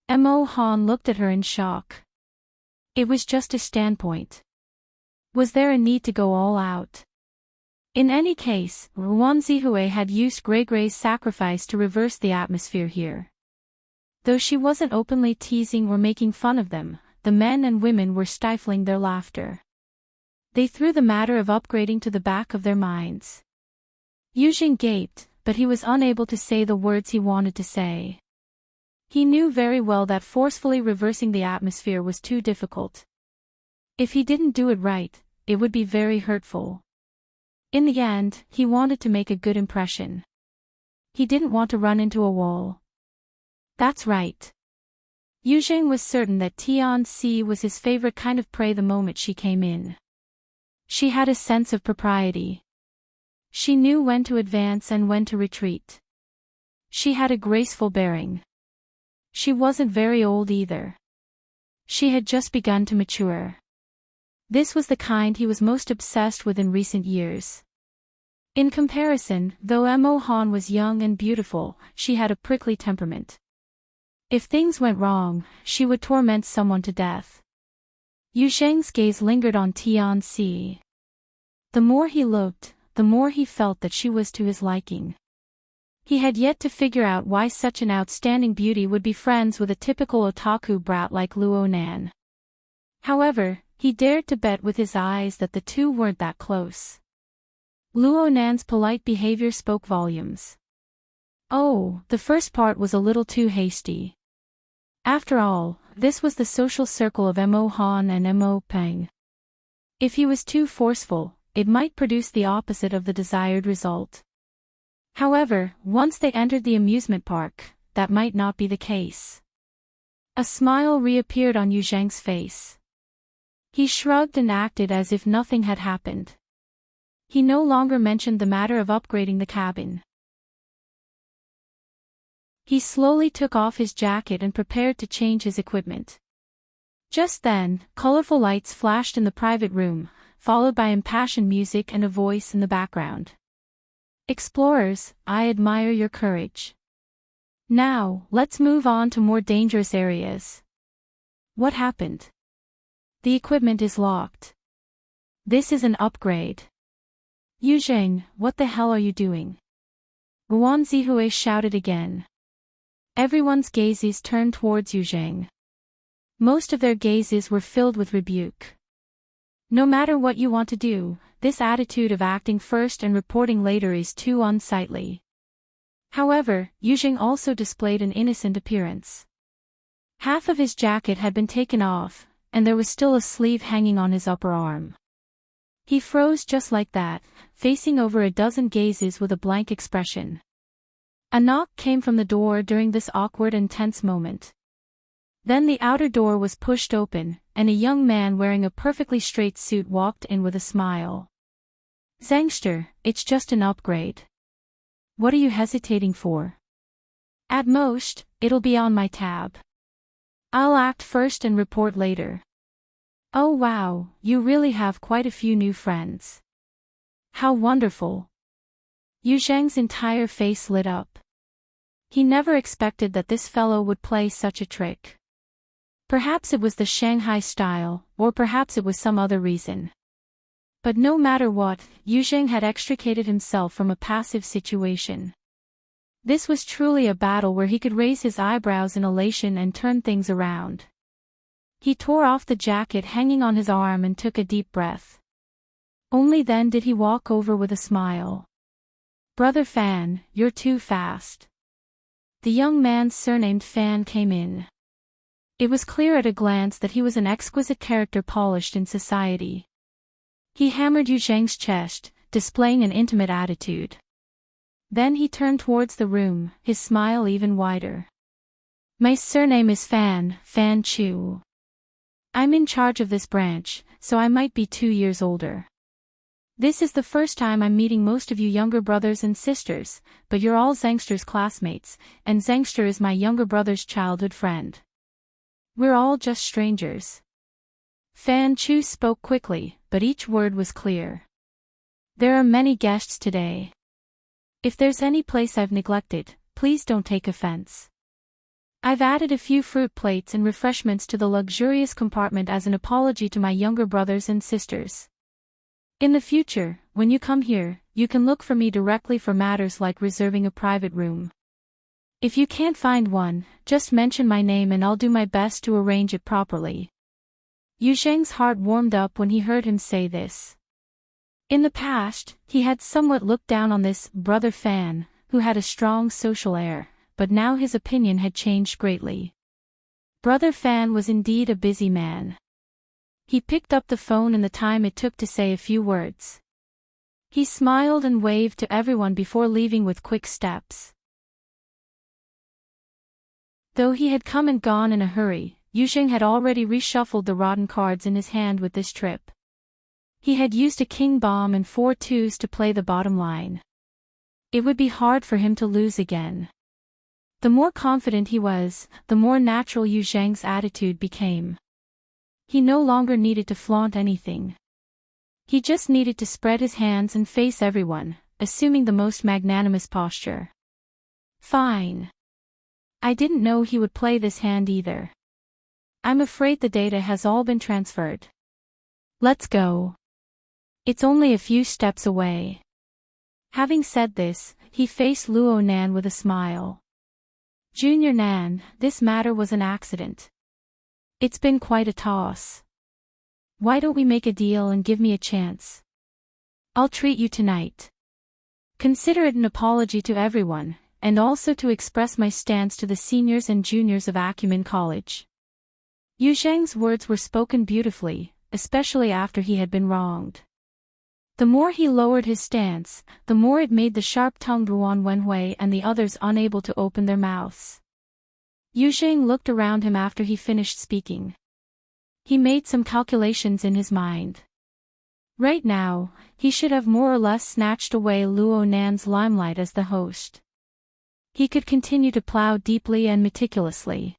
Mo Han looked at her in shock. It was just a standpoint. Was there a need to go all out? In any case, Ruan Zihui had used Grey's sacrifice to reverse the atmosphere here. Though she wasn't openly teasing or making fun of them, the men and women were stifling their laughter. They threw the matter of upgrading to the back of their minds. Yu Zheng gaped, but he was unable to say the words he wanted to say. He knew very well that forcefully reversing the atmosphere was too difficult. If he didn't do it right, it would be very hurtful. In the end, he wanted to make a good impression. He didn't want to run into a wall. That's right. Yu Zheng was certain that Tianxi was his favorite kind of prey the moment she came in. She had a sense of propriety. She knew when to advance and when to retreat. She had a graceful bearing. She wasn't very old either. She had just begun to mature. This was the kind he was most obsessed with in recent years. In comparison, though Mo Han was young and beautiful, she had a prickly temperament. If things went wrong, she would torment someone to death. Yu Zheng's gaze lingered on Tianxi. The more he looked, the more he felt that she was to his liking. He had yet to figure out why such an outstanding beauty would be friends with a typical otaku brat like Luo Nan. However, he dared to bet with his eyes that the two weren't that close. Luo Nan's polite behavior spoke volumes. Oh, the first part was a little too hasty. After all, this was the social circle of Mo Han and Mo Peng. If he was too forceful, it might produce the opposite of the desired result. However, once they entered the amusement park, that might not be the case. A smile reappeared on Yu Zheng's face. He shrugged and acted as if nothing had happened. He no longer mentioned the matter of upgrading the cabin. He slowly took off his jacket and prepared to change his equipment. Just then, colorful lights flashed in the private room, followed by impassioned music and a voice in the background. Explorers, I admire your courage. Now, let's move on to more dangerous areas. What happened? The equipment is locked. This is an upgrade. Yuzheng, what the hell are you doing? Guan Zihui shouted again. Everyone's gazes turned towards Yuzheng. Most of their gazes were filled with rebuke. No matter what you want to do, this attitude of acting first and reporting later is too unsightly. However, Yuzheng also displayed an innocent appearance. Half of his jacket had been taken off, and there was still a sleeve hanging on his upper arm. He froze just like that, facing over a dozen gazes with a blank expression. A knock came from the door during this awkward and tense moment. Then the outer door was pushed open, and a young man wearing a perfectly straight suit walked in with a smile. Zangster, it's just an upgrade. What are you hesitating for? At most, it'll be on my tab. I'll act first and report later. Oh wow, you really have quite a few new friends. How wonderful. Yuzheng's entire face lit up. He never expected that this fellow would play such a trick. Perhaps it was the Shanghai style, or perhaps it was some other reason. But no matter what, Yuzheng had extricated himself from a passive situation. This was truly a battle where he could raise his eyebrows in elation and turn things around. He tore off the jacket hanging on his arm and took a deep breath. Only then did he walk over with a smile. Brother Fan, you're too fast. The young man surnamed Fan came in. It was clear at a glance that he was an exquisite character polished in society. He hammered Yuzheng's chest, displaying an intimate attitude. Then he turned towards the room, his smile even wider. My surname is Fan, Fan Chu. I'm in charge of this branch, so I might be 2 years older. This is the first time I'm meeting most of you younger brothers and sisters, but you're all Zangster's classmates, and Zangster is my younger brother's childhood friend. We're all just strangers. Fan Chu spoke quickly, but each word was clear. There are many guests today. If there's any place I've neglected, please don't take offense. I've added a few fruit plates and refreshments to the luxurious compartment as an apology to my younger brothers and sisters. In the future, when you come here, you can look for me directly for matters like reserving a private room. If you can't find one, just mention my name and I'll do my best to arrange it properly. Yuzheng's heart warmed up when he heard him say this. In the past, he had somewhat looked down on this brother Fan, who had a strong social air, but now his opinion had changed greatly. Brother Fan was indeed a busy man. He picked up the phone in the time it took to say a few words. He smiled and waved to everyone before leaving with quick steps. Though he had come and gone in a hurry, Yuzheng had already reshuffled the rotten cards in his hand with this trip. He had used a king bomb and 4 twos to play the bottom line. It would be hard for him to lose again. The more confident he was, the more natural Yuzheng's attitude became. He no longer needed to flaunt anything. He just needed to spread his hands and face everyone, assuming the most magnanimous posture. Fine. I didn't know he would play this hand either. I'm afraid the data has all been transferred. Let's go. It's only a few steps away. Having said this, he faced Luo Nan with a smile. Junior Nan, this matter was an accident. It's been quite a toss. Why don't we make a deal and give me a chance? I'll treat you tonight. Consider it an apology to everyone, and also to express my stance to the seniors and juniors of Acumen College. Yuzheng's words were spoken beautifully, especially after he had been wronged. The more he lowered his stance, the more it made the sharp-tongued Ruan Wenhui and the others unable to open their mouths. Yuzheng looked around him after he finished speaking. He made some calculations in his mind. Right now, he should have more or less snatched away Luo Nan's limelight as the host. He could continue to plow deeply and meticulously.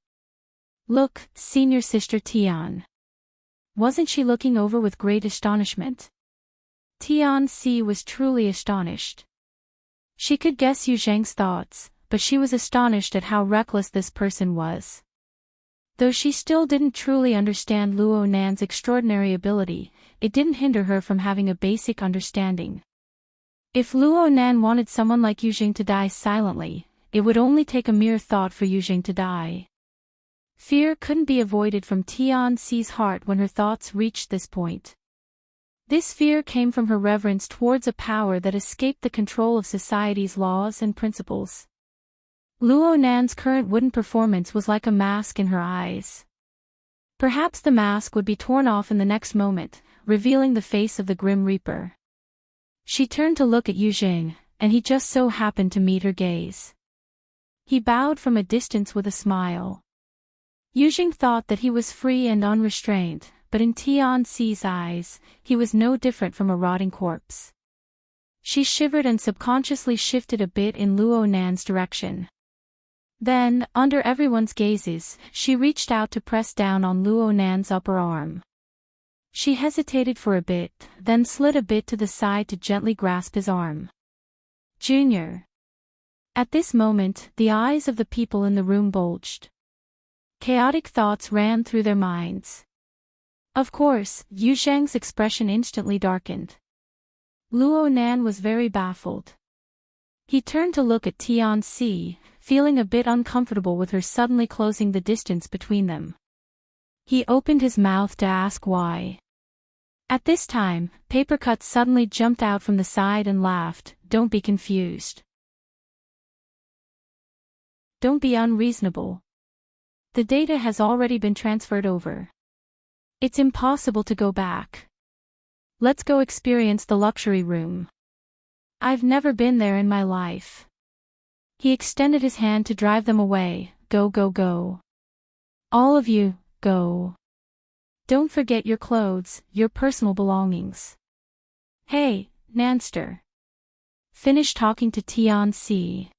Look, senior sister Tian. Wasn't she looking over with great astonishment? Tian Si was truly astonished. She could guess Yuzheng's thoughts, but she was astonished at how reckless this person was. Though she still didn't truly understand Luo Nan's extraordinary ability, it didn't hinder her from having a basic understanding. If Luo Nan wanted someone like Yujing to die silently, it would only take a mere thought for Yujing to die. Fear couldn't be avoided from Tianxi's heart when her thoughts reached this point. This fear came from her reverence towards a power that escaped the control of society's laws and principles. Luo Nan's current wooden performance was like a mask in her eyes. Perhaps the mask would be torn off in the next moment, revealing the face of the Grim Reaper. She turned to look at Yujing, and he just so happened to meet her gaze. He bowed from a distance with a smile. Yujing thought that he was free and unrestrained, but in Tianxi's eyes, he was no different from a rotting corpse. She shivered and subconsciously shifted a bit in Luo Nan's direction. Then, under everyone's gazes, she reached out to press down on Luo Nan's upper arm. She hesitated for a bit, then slid a bit to the side to gently grasp his arm. Junior. At this moment, the eyes of the people in the room bulged. Chaotic thoughts ran through their minds. Of course, Yu Zheng's expression instantly darkened. Luo Nan was very baffled. He turned to look at Tianxi, feeling a bit uncomfortable with her suddenly closing the distance between them. He opened his mouth to ask why. At this time, Papercut suddenly jumped out from the side and laughed. Don't be confused. Don't be unreasonable. The data has already been transferred over. It's impossible to go back. Let's go experience the luxury room. I've never been there in my life. He extended his hand to drive them away. Go, go, go. All of you, go. Don't forget your clothes, your personal belongings. Hey, Nanster. Finish talking to Tianxi.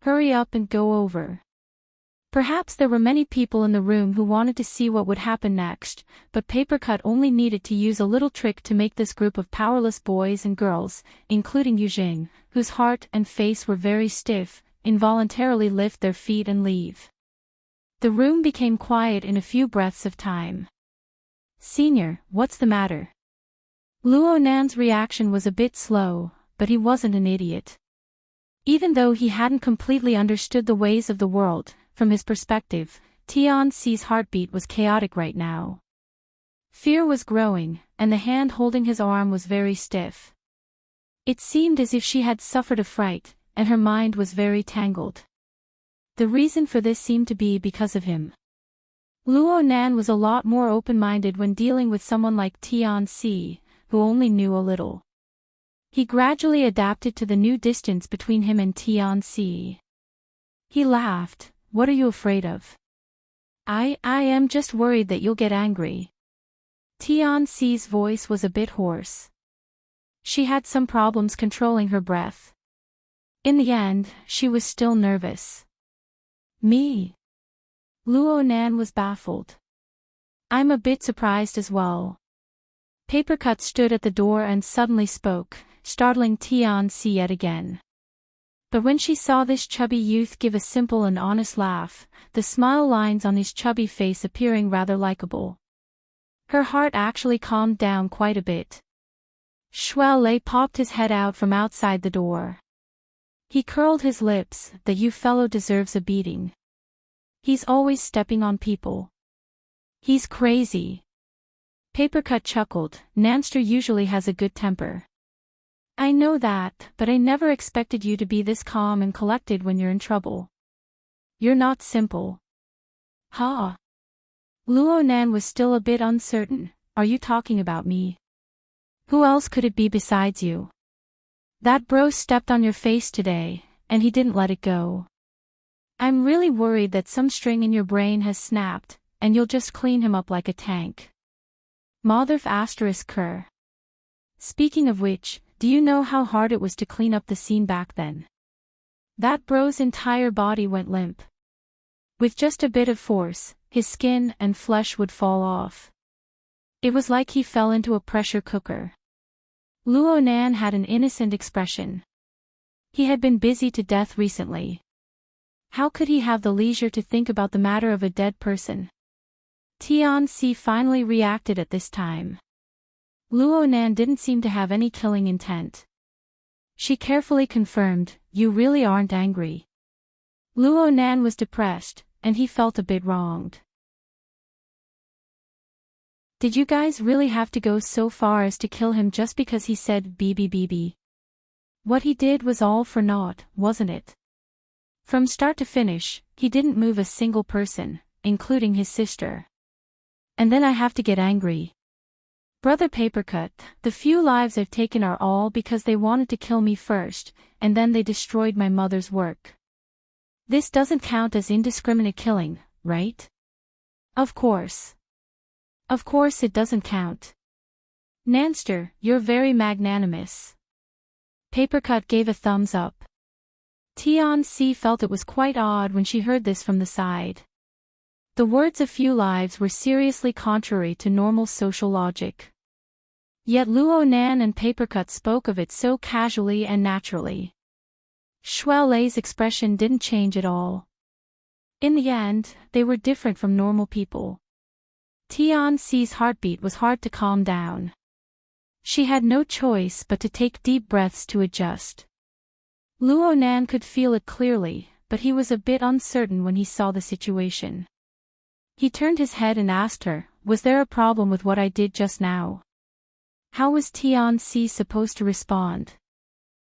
Hurry up and go over. Perhaps there were many people in the room who wanted to see what would happen next, but Papercut only needed to use a little trick to make this group of powerless boys and girls, including Yujing, whose heart and face were very stiff, involuntarily lift their feet and leave. The room became quiet in a few breaths of time. Senior, what's the matter? Luo Nan's reaction was a bit slow, but he wasn't an idiot. Even though he hadn't completely understood the ways of the world, from his perspective, Tianxi's heartbeat was chaotic right now. Fear was growing, and the hand holding his arm was very stiff. It seemed as if she had suffered a fright, and her mind was very tangled. The reason for this seemed to be because of him. Luo Nan was a lot more open-minded when dealing with someone like Tianxi, who only knew a little. He gradually adapted to the new distance between him and Tianxi. He laughed. What are you afraid of? I am just worried that you'll get angry. Tianxi's voice was a bit hoarse. She had some problems controlling her breath. In the end, she was still nervous. Me? Luo Nan was baffled. I'm a bit surprised as well. Papercut stood at the door and suddenly spoke, startling Tianxi yet again. But when she saw this chubby youth give a simple and honest laugh, the smile lines on his chubby face appearing rather likable, her heart actually calmed down quite a bit. Shuai popped his head out from outside the door. He curled his lips. That you fellow deserves a beating. He's always stepping on people. He's crazy. Papercut chuckled. Nanster usually has a good temper. I know that, but I never expected you to be this calm and collected when you're in trouble. You're not simple. Ha! Luo Nan was still a bit uncertain. Are you talking about me? Who else could it be besides you? That bro stepped on your face today, and he didn't let it go. I'm really worried that some string in your brain has snapped, and you'll just clean him up like a tank. Motherf asterisk cur. Speaking of which, do you know how hard it was to clean up the scene back then? That bro's entire body went limp. With just a bit of force, his skin and flesh would fall off. It was like he fell into a pressure cooker. Luo Nan had an innocent expression. He had been busy to death recently. How could he have the leisure to think about the matter of a dead person? Tian-si finally reacted at this time. Luo Nan didn't seem to have any killing intent. She carefully confirmed, "You really aren't angry." Luo Nan was depressed, and he felt a bit wronged. Did you guys really have to go so far as to kill him just because he said BBBB? What he did was all for naught, wasn't it? From start to finish, he didn't move a single person, including his sister. And then I have to get angry. Brother Papercut, the few lives I've taken are all because they wanted to kill me first, and then they destroyed my mother's work. This doesn't count as indiscriminate killing, right? Of course. Of course it doesn't count. Nanster, you're very magnanimous. Papercut gave a thumbs up. Tian-si felt it was quite odd when she heard this from the side. The words "a few lives" were seriously contrary to normal social logic. Yet Luo Nan and Papercut spoke of it so casually and naturally. Shuai Lei's expression didn't change at all. In the end, they were different from normal people. Tian-si's heartbeat was hard to calm down. She had no choice but to take deep breaths to adjust. Luo Nan could feel it clearly, but he was a bit uncertain when he saw the situation. He turned his head and asked her, "Was there a problem with what I did just now?" How was Tian-si supposed to respond?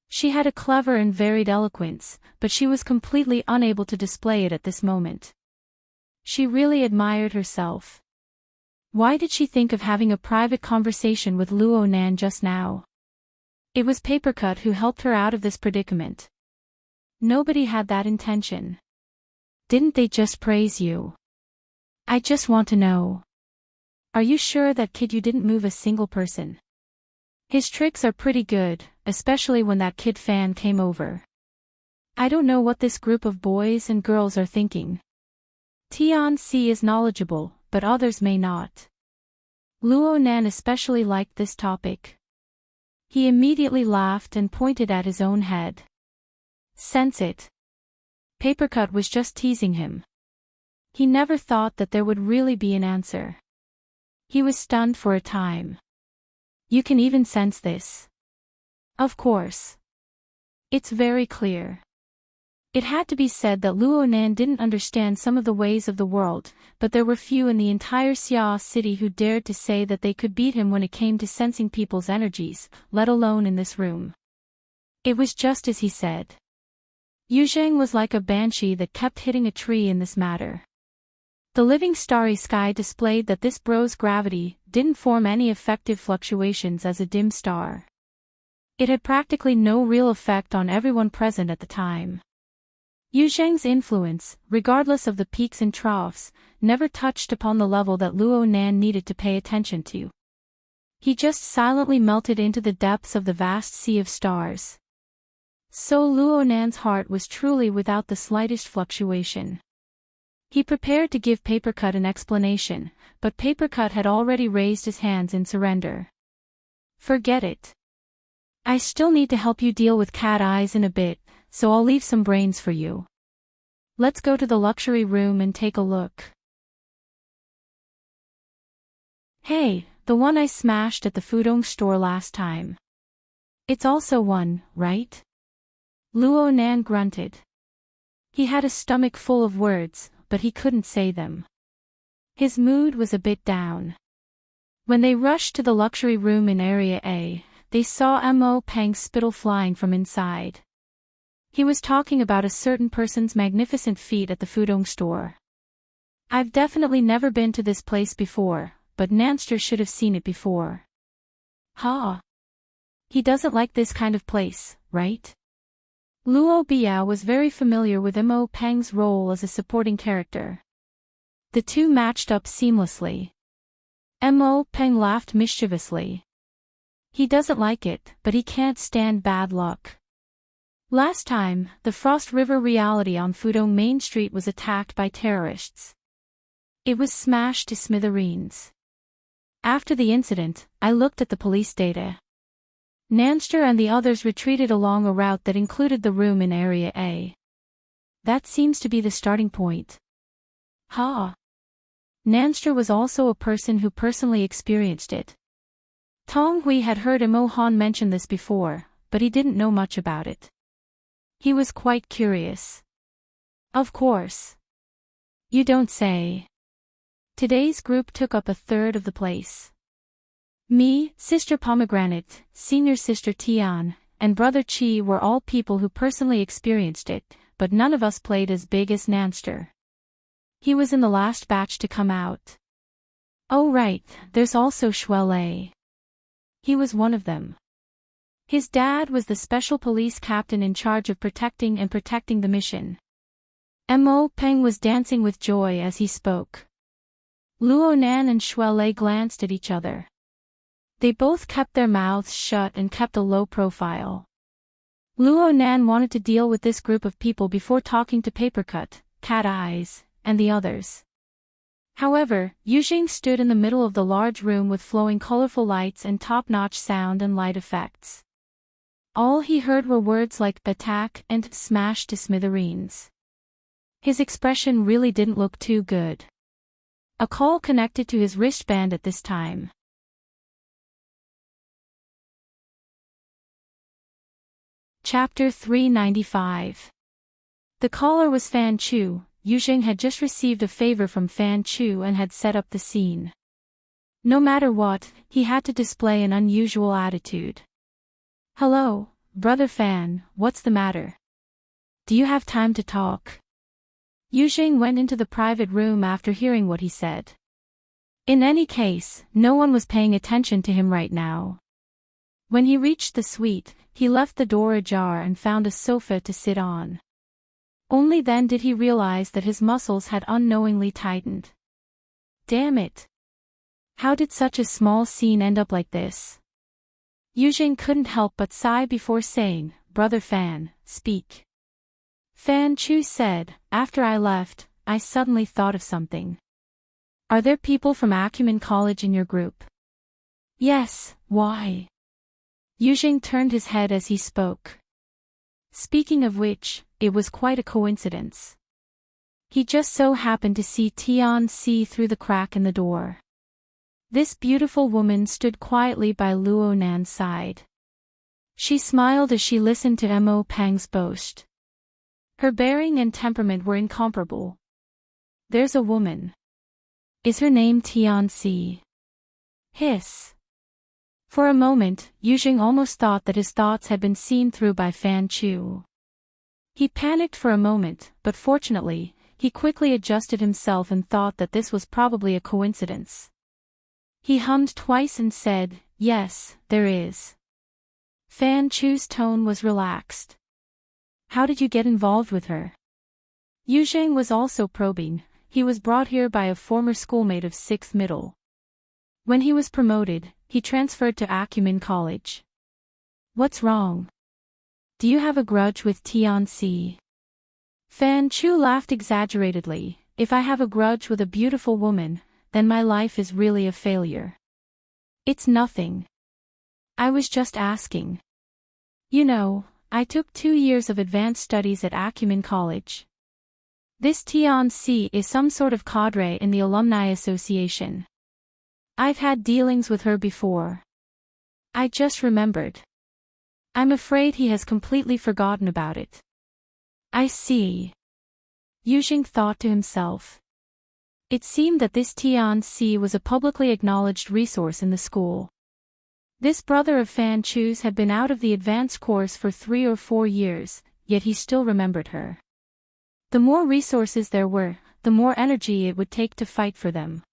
She had a clever and varied eloquence, but she was completely unable to display it at this moment. She really admired herself. Why did she think of having a private conversation with Luo Nan just now? It was Papercut who helped her out of this predicament. Nobody had that intention. Didn't they just praise you? I just want to know. Are you sure that kid you didn't move a single person? His tricks are pretty good, especially when that kid fan came over. I don't know what this group of boys and girls are thinking. Tian-si is knowledgeable, but others may not. Luo Nan especially liked this topic. He immediately laughed and pointed at his own head. Sense it. Papercut was just teasing him. He never thought that there would really be an answer. He was stunned for a time. You can even sense this. Of course. It's very clear. It had to be said that Luo Nan didn't understand some of the ways of the world, but there were few in the entire Xia city who dared to say that they could beat him when it came to sensing people's energies, let alone in this room. It was just as he said. Yu Zheng was like a banshee that kept hitting a tree in this matter. The living starry sky displayed that this bro's gravity didn't form any effective fluctuations as a dim star. It had practically no real effect on everyone present at the time. Yu Zheng's influence, regardless of the peaks and troughs, never touched upon the level that Luo Nan needed to pay attention to. He just silently melted into the depths of the vast sea of stars. So Luo Nan's heart was truly without the slightest fluctuation. He prepared to give Papercut an explanation, but Papercut had already raised his hands in surrender. Forget it. I still need to help you deal with cat eyes in a bit, so I'll leave some brains for you. Let's go to the luxury room and take a look. Hey, the one I smashed at the Fudong store last time. It's also one, right? Luo Nan grunted. He had a stomach full of words, but he couldn't say them. His mood was a bit down. When they rushed to the luxury room in Area A, they saw Mo Peng's spittle flying from inside. He was talking about a certain person's magnificent feat at the Fudong store. I've definitely never been to this place before, but Nanster should have seen it before. Ha! He doesn't like this kind of place, right? Luo Biao was very familiar with Mo Peng's role as a supporting character. The two matched up seamlessly. Mo Peng laughed mischievously. He doesn't like it, but he can't stand bad luck. Last time, the Frost River Reality on Fudong Main Street was attacked by terrorists. It was smashed to smithereens. After the incident, I looked at the police data. Nanster and the others retreated along a route that included the room in Area A. That seems to be the starting point. Ha! Nanster was also a person who personally experienced it. Tong Hui had heard Imo Han mention this before, but he didn't know much about it. He was quite curious. Of course. You don't say. Today's group took up a third of the place. Me, Sister Pomegranate, Senior Sister Tian, and Brother Chi were all people who personally experienced it, but none of us played as big as Nanster. He was in the last batch to come out. Oh right, there's also Shuelei. He was one of them. His dad was the special police captain in charge of protecting the mission. Mo Peng was dancing with joy as he spoke. Luo Nan and Shuelei glanced at each other. They both kept their mouths shut and kept a low profile. Luo Nan wanted to deal with this group of people before talking to Papercut, Cat Eyes, and the others. However, Yujing stood in the middle of the large room with flowing colorful lights and top-notch sound and light effects. All he heard were words like attack and smash to smithereens. His expression really didn't look too good. A call connected to his wristband at this time. Chapter 395. The caller was Fan Chu. Yujing had just received a favor from Fan Chu and had set up the scene. No matter what, he had to display an unusual attitude. Hello, Brother Fan, what's the matter? Do you have time to talk? Yujing went into the private room after hearing what he said. In any case, no one was paying attention to him right now. When he reached the suite, he left the door ajar and found a sofa to sit on. Only then did he realize that his muscles had unknowingly tightened. Damn it! How did such a small scene end up like this? Yujing couldn't help but sigh before saying, Brother Fan, speak. Fan Chu said, after I left, I suddenly thought of something. Are there people from Acumen College in your group? Yes, why? Yujing turned his head as he spoke. Speaking of which, it was quite a coincidence. He just so happened to see Tian see through the crack in the door. This beautiful woman stood quietly by Luo Nan's side. She smiled as she listened to Mo Peng's boast. Her bearing and temperament were incomparable. There's a woman. Is her name Tian Si? Hiss. For a moment, Yujing almost thought that his thoughts had been seen through by Fan Chu. He panicked for a moment, but fortunately, he quickly adjusted himself and thought that this was probably a coincidence. He hummed twice and said, Yes, there is. Fan Chu's tone was relaxed. How did you get involved with her? Yujing was also probing. He was brought here by a former schoolmate of 6th middle. When he was promoted, he transferred to Acumen College. What's wrong? Do you have a grudge with Tian Si? Fan Chu laughed exaggeratedly. If I have a grudge with a beautiful woman, then my life is really a failure. It's nothing. I was just asking. You know, I took 2 years of advanced studies at Acumen College. This Tian Si is some sort of cadre in the Alumni Association. I've had dealings with her before. I just remembered. I'm afraid he has completely forgotten about it. I see. Yujing thought to himself. It seemed that this Tian Si was a publicly acknowledged resource in the school. This brother of Fan Chu's had been out of the advanced course for 3 or 4 years, yet he still remembered her. The more resources there were, the more energy it would take to fight for them.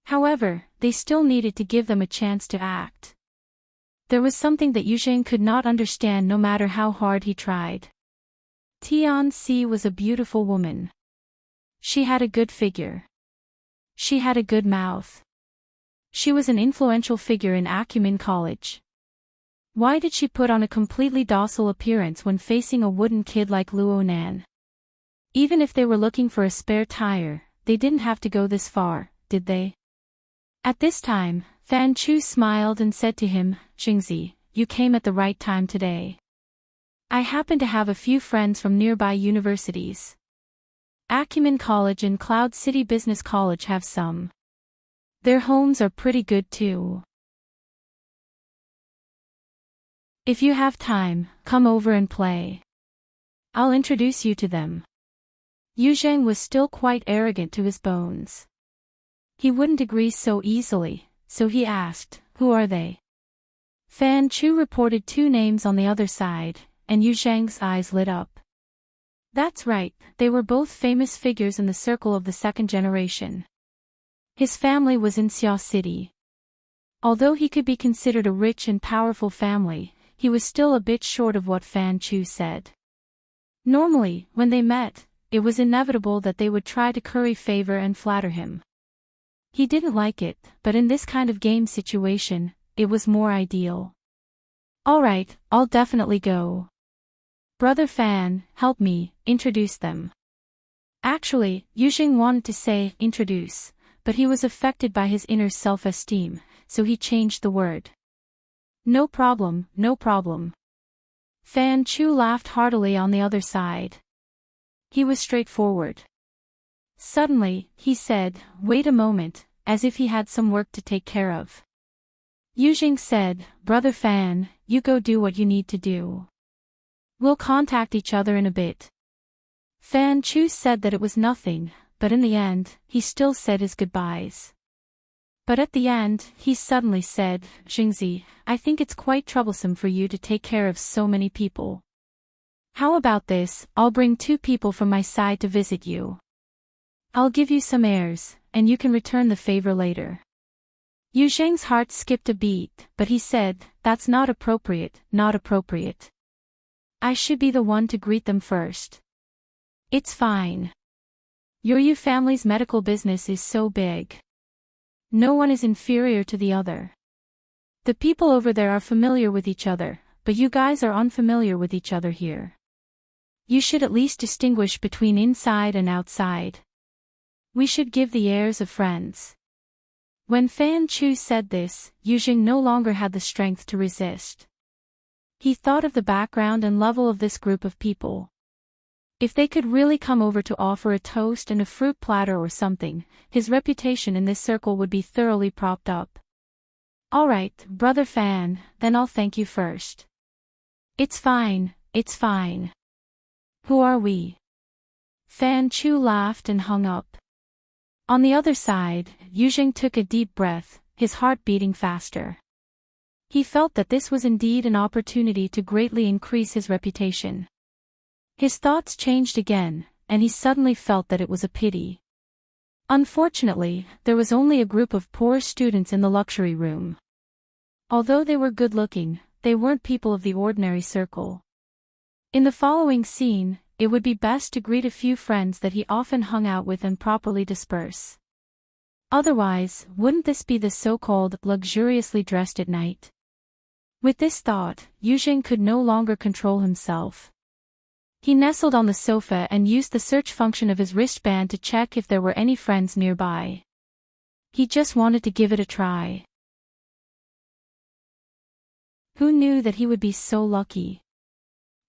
However, they still needed to give them a chance to act. There was something that Yujing could not understand no matter how hard he tried. Tian Si was a beautiful woman. She had a good figure. She had a good mouth. She was an influential figure in Acumen College. Why did she put on a completely docile appearance when facing a wooden kid like Luo Nan? Even if they were looking for a spare tire, they didn't have to go this far, did they? At this time, Fan Chu smiled and said to him, Jingzi, you came at the right time today. I happen to have a few friends from nearby universities. Acumen College and Cloud City Business College have some. Their homes are pretty good too. If you have time, come over and play. I'll introduce you to them. Yu Zheng was still quite arrogant to his bones. He wouldn't agree so easily, so he asked, "Who are they?" Fan Chu reported two names on the other side, and Yu Zheng's eyes lit up. That's right, they were both famous figures in the circle of the second generation. His family was in Xia City. Although he could be considered a rich and powerful family, he was still a bit short of what Fan Chu said. Normally, when they met, it was inevitable that they would try to curry favor and flatter him. He didn't like it, but in this kind of game situation, it was more ideal. Alright, I'll definitely go. Brother Fan, help me, introduce them. Actually, Yu Zheng wanted to say, introduce, but he was affected by his inner self-esteem, so he changed the word. No problem, no problem. Fan Chu laughed heartily on the other side. He was straightforward. Suddenly, he said, "Wait a moment," as if he had some work to take care of. Yu Zheng said, "Brother Fan, you go do what you need to do. We'll contact each other in a bit." Fan Chu said that it was nothing, but in the end, he still said his goodbyes. But at the end, he suddenly said, "Jingzi, I think it's quite troublesome for you to take care of so many people. How about this, I'll bring 2 people from my side to visit you. I'll give you some airs, and you can return the favor later." Yu Zheng's heart skipped a beat, but he said, "That's not appropriate, not appropriate. I should be the one to greet them first." "It's fine. Your Yu family's medical business is so big. No one is inferior to the other. The people over there are familiar with each other, but you guys are unfamiliar with each other here. You should at least distinguish between inside and outside. We should give the airs of friends." When Fan Chu said this, Yu Zheng no longer had the strength to resist. He thought of the background and level of this group of people. If they could really come over to offer a toast and a fruit platter or something, his reputation in this circle would be thoroughly propped up. "Alright, Brother Fan, then I'll thank you first." "It's fine, it's fine. Who are we?" Fan Chu laughed and hung up. On the other side, Yu Zheng took a deep breath, his heart beating faster. He felt that this was indeed an opportunity to greatly increase his reputation. His thoughts changed again, and he suddenly felt that it was a pity. Unfortunately, there was only a group of poor students in the luxury room. Although they were good-looking, they weren't people of the ordinary circle. In the following scene, it would be best to greet a few friends that he often hung out with and properly disperse. Otherwise, wouldn't this be the so-called luxuriously dressed at night? With this thought, Yu Zheng could no longer control himself. He nestled on the sofa and used the search function of his wristband to check if there were any friends nearby. He just wanted to give it a try. Who knew that he would be so lucky?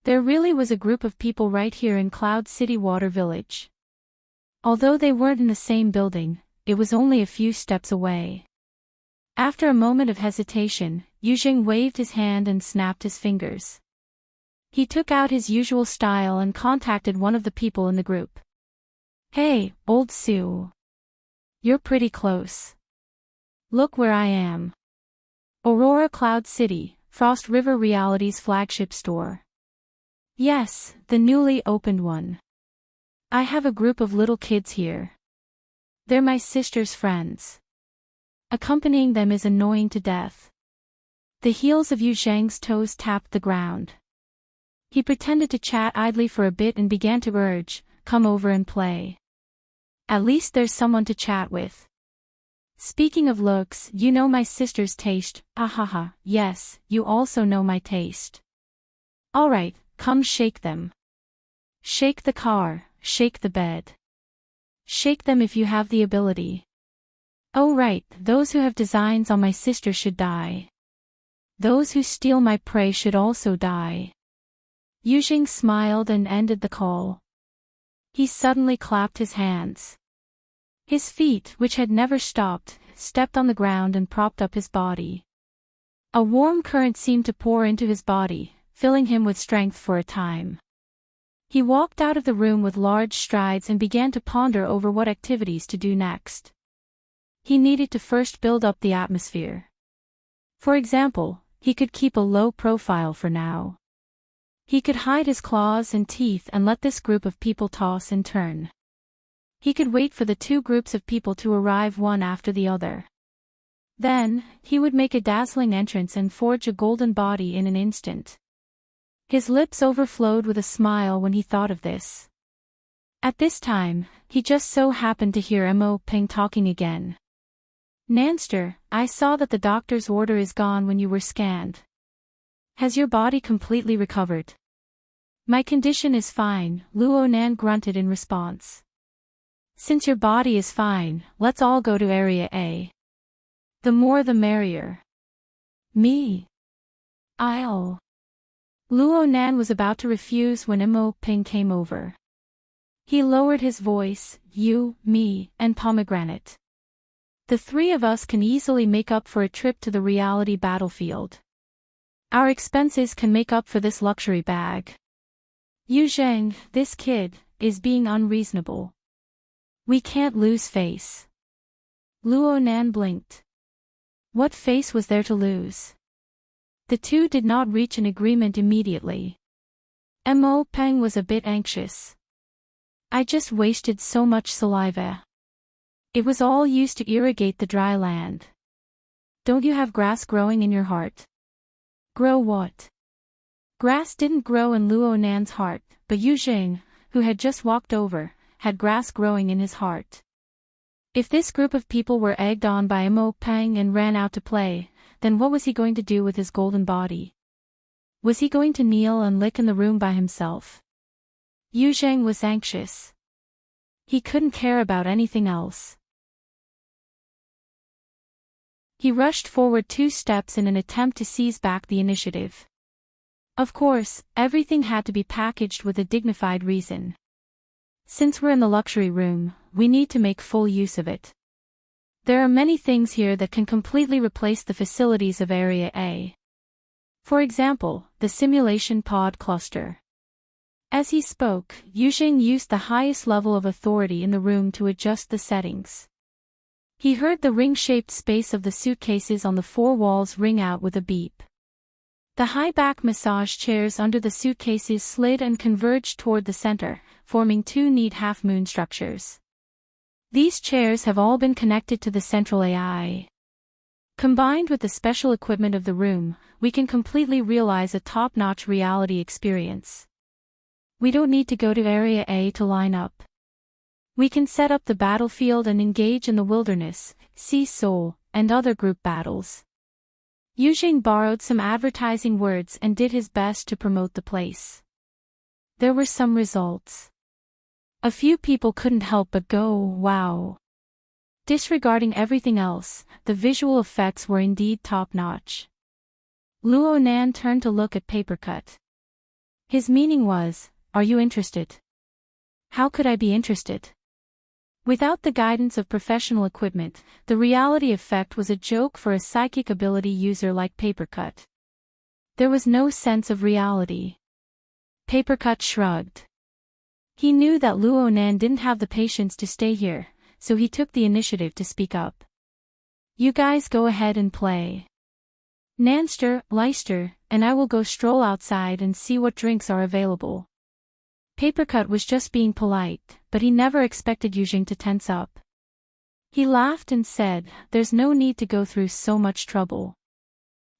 There really was a group of people right here in Cloud City Water Village. Although they weren't in the same building, it was only a few steps away. After a moment of hesitation, Yu Zheng waved his hand and snapped his fingers. He took out his usual style and contacted one of the people in the group. "Hey, old Sue. You're pretty close. Look where I am. Aurora Cloud City, Frost River Reality's flagship store. Yes, the newly opened one. I have a group of little kids here. They're my sister's friends. Accompanying them is annoying to death." The heels of Yu Zheng's toes tapped the ground. He pretended to chat idly for a bit and began to urge, "Come over and play. At least there's someone to chat with. Speaking of looks, you know my sister's taste, ahaha, yes, you also know my taste. Alright, come shake them. Shake the car, shake the bed. Shake them if you have the ability. Oh right, those who have designs on my sister should die. Those who steal my prey should also die." Yujing smiled and ended the call. He suddenly clapped his hands. His feet, which had never stopped, stepped on the ground and propped up his body. A warm current seemed to pour into his body, filling him with strength for a time. He walked out of the room with large strides and began to ponder over what activities to do next. He needed to first build up the atmosphere. For example, he could keep a low profile for now. He could hide his claws and teeth and let this group of people toss and turn. He could wait for the two groups of people to arrive one after the other. Then, he would make a dazzling entrance and forge a golden body in an instant. His lips overflowed with a smile when he thought of this. At this time, he just so happened to hear Mo Ping talking again. Nanster, I saw that the doctor's order is gone when you were scanned. Has your body completely recovered? My condition is fine, Luo Nan grunted in response. Since your body is fine, let's all go to Area A. The more the merrier. Me? I'll. Luo Nan was about to refuse when Mo Ping came over. He lowered his voice, you, me, and Pomegranate. The three of us can easily make up for a trip to the reality battlefield. Our expenses can make up for this luxury bag. Yu Zheng, this kid, is being unreasonable. We can't lose face. Luo Nan blinked. What face was there to lose? The two did not reach an agreement immediately. Mo Peng was a bit anxious. I just wasted so much saliva. It was all used to irrigate the dry land. Don't you have grass growing in your heart? Grow what? Grass didn't grow in Luo Nan's heart, but Yu Jing, who had just walked over, had grass growing in his heart. If this group of people were egged on by Mo Peng and ran out to play, then what was he going to do with his golden body? Was he going to kneel and lick in the room by himself? Yu Zheng was anxious. He couldn't care about anything else. He rushed forward 2 steps in an attempt to seize back the initiative. Of course, everything had to be packaged with a dignified reason. Since we're in the luxury room, we need to make full use of it. There are many things here that can completely replace the facilities of Area A. For example, the simulation pod cluster. As he spoke, Yujing used the highest level of authority in the room to adjust the settings. He heard the ring-shaped space of the suitcases on the 4 walls ring out with a beep. The high-back massage chairs under the suitcases slid and converged toward the center, forming 2 neat half-moon structures. These chairs have all been connected to the central AI. Combined with the special equipment of the room, we can completely realize a top-notch reality experience. We don't need to go to Area A to line up. We can set up the battlefield and engage in the wilderness, sea soul, and other group battles. Yujing borrowed some advertising words and did his best to promote the place. There were some results. A few people couldn't help but go, wow. Disregarding everything else, the visual effects were indeed top-notch. Luo Nan turned to look at Papercut. His meaning was, are you interested? How could I be interested? Without the guidance of professional equipment, the reality effect was a joke for a psychic ability user like Papercut. There was no sense of reality. Papercut shrugged. He knew that Luo Nan didn't have the patience to stay here, so he took the initiative to speak up. You guys go ahead and play. Nanster, Leister, and I will go stroll outside and see what drinks are available. Papercut was just being polite, but he never expected Yujing to tense up. He laughed and said, there's no need to go through so much trouble.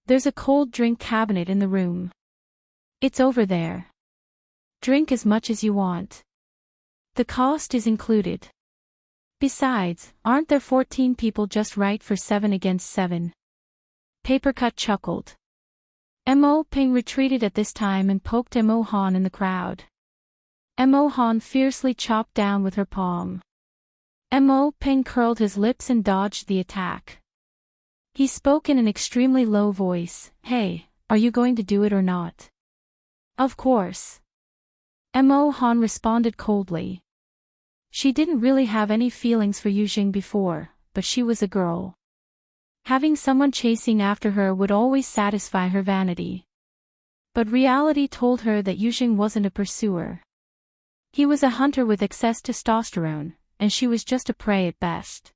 There's a cold drink cabinet in the room. It's over there. Drink as much as you want. The cost is included. Besides, aren't there 14 people just right for 7 against 7? Papercut chuckled. Mo Ping retreated at this time and poked Mo Han in the crowd. Mo Han fiercely chopped down with her palm. Mo Ping curled his lips and dodged the attack. He spoke in an extremely low voice, hey, are you going to do it or not? Of course. Mo Han responded coldly. She didn't really have any feelings for Yujing before, but she was a girl. Having someone chasing after her would always satisfy her vanity. But reality told her that Yujing wasn't a pursuer. He was a hunter with excess testosterone, and she was just a prey at best.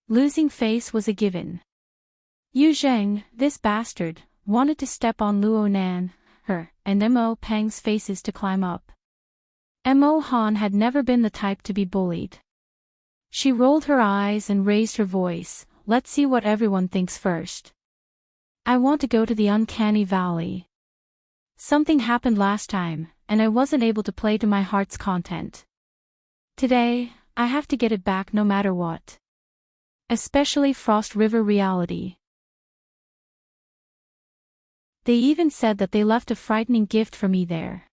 Losing face was a given. Yujing, this bastard, wanted to step on Luo Nan, her, and Mo Peng's faces to climb up. Mo Han had never been the type to be bullied. She rolled her eyes and raised her voice. Let's see what everyone thinks first. I want to go to the uncanny valley. Something happened last time, and I wasn't able to play to my heart's content. Today, I have to get it back no matter what. Especially Frost River reality. They even said that they left a frightening gift for me there.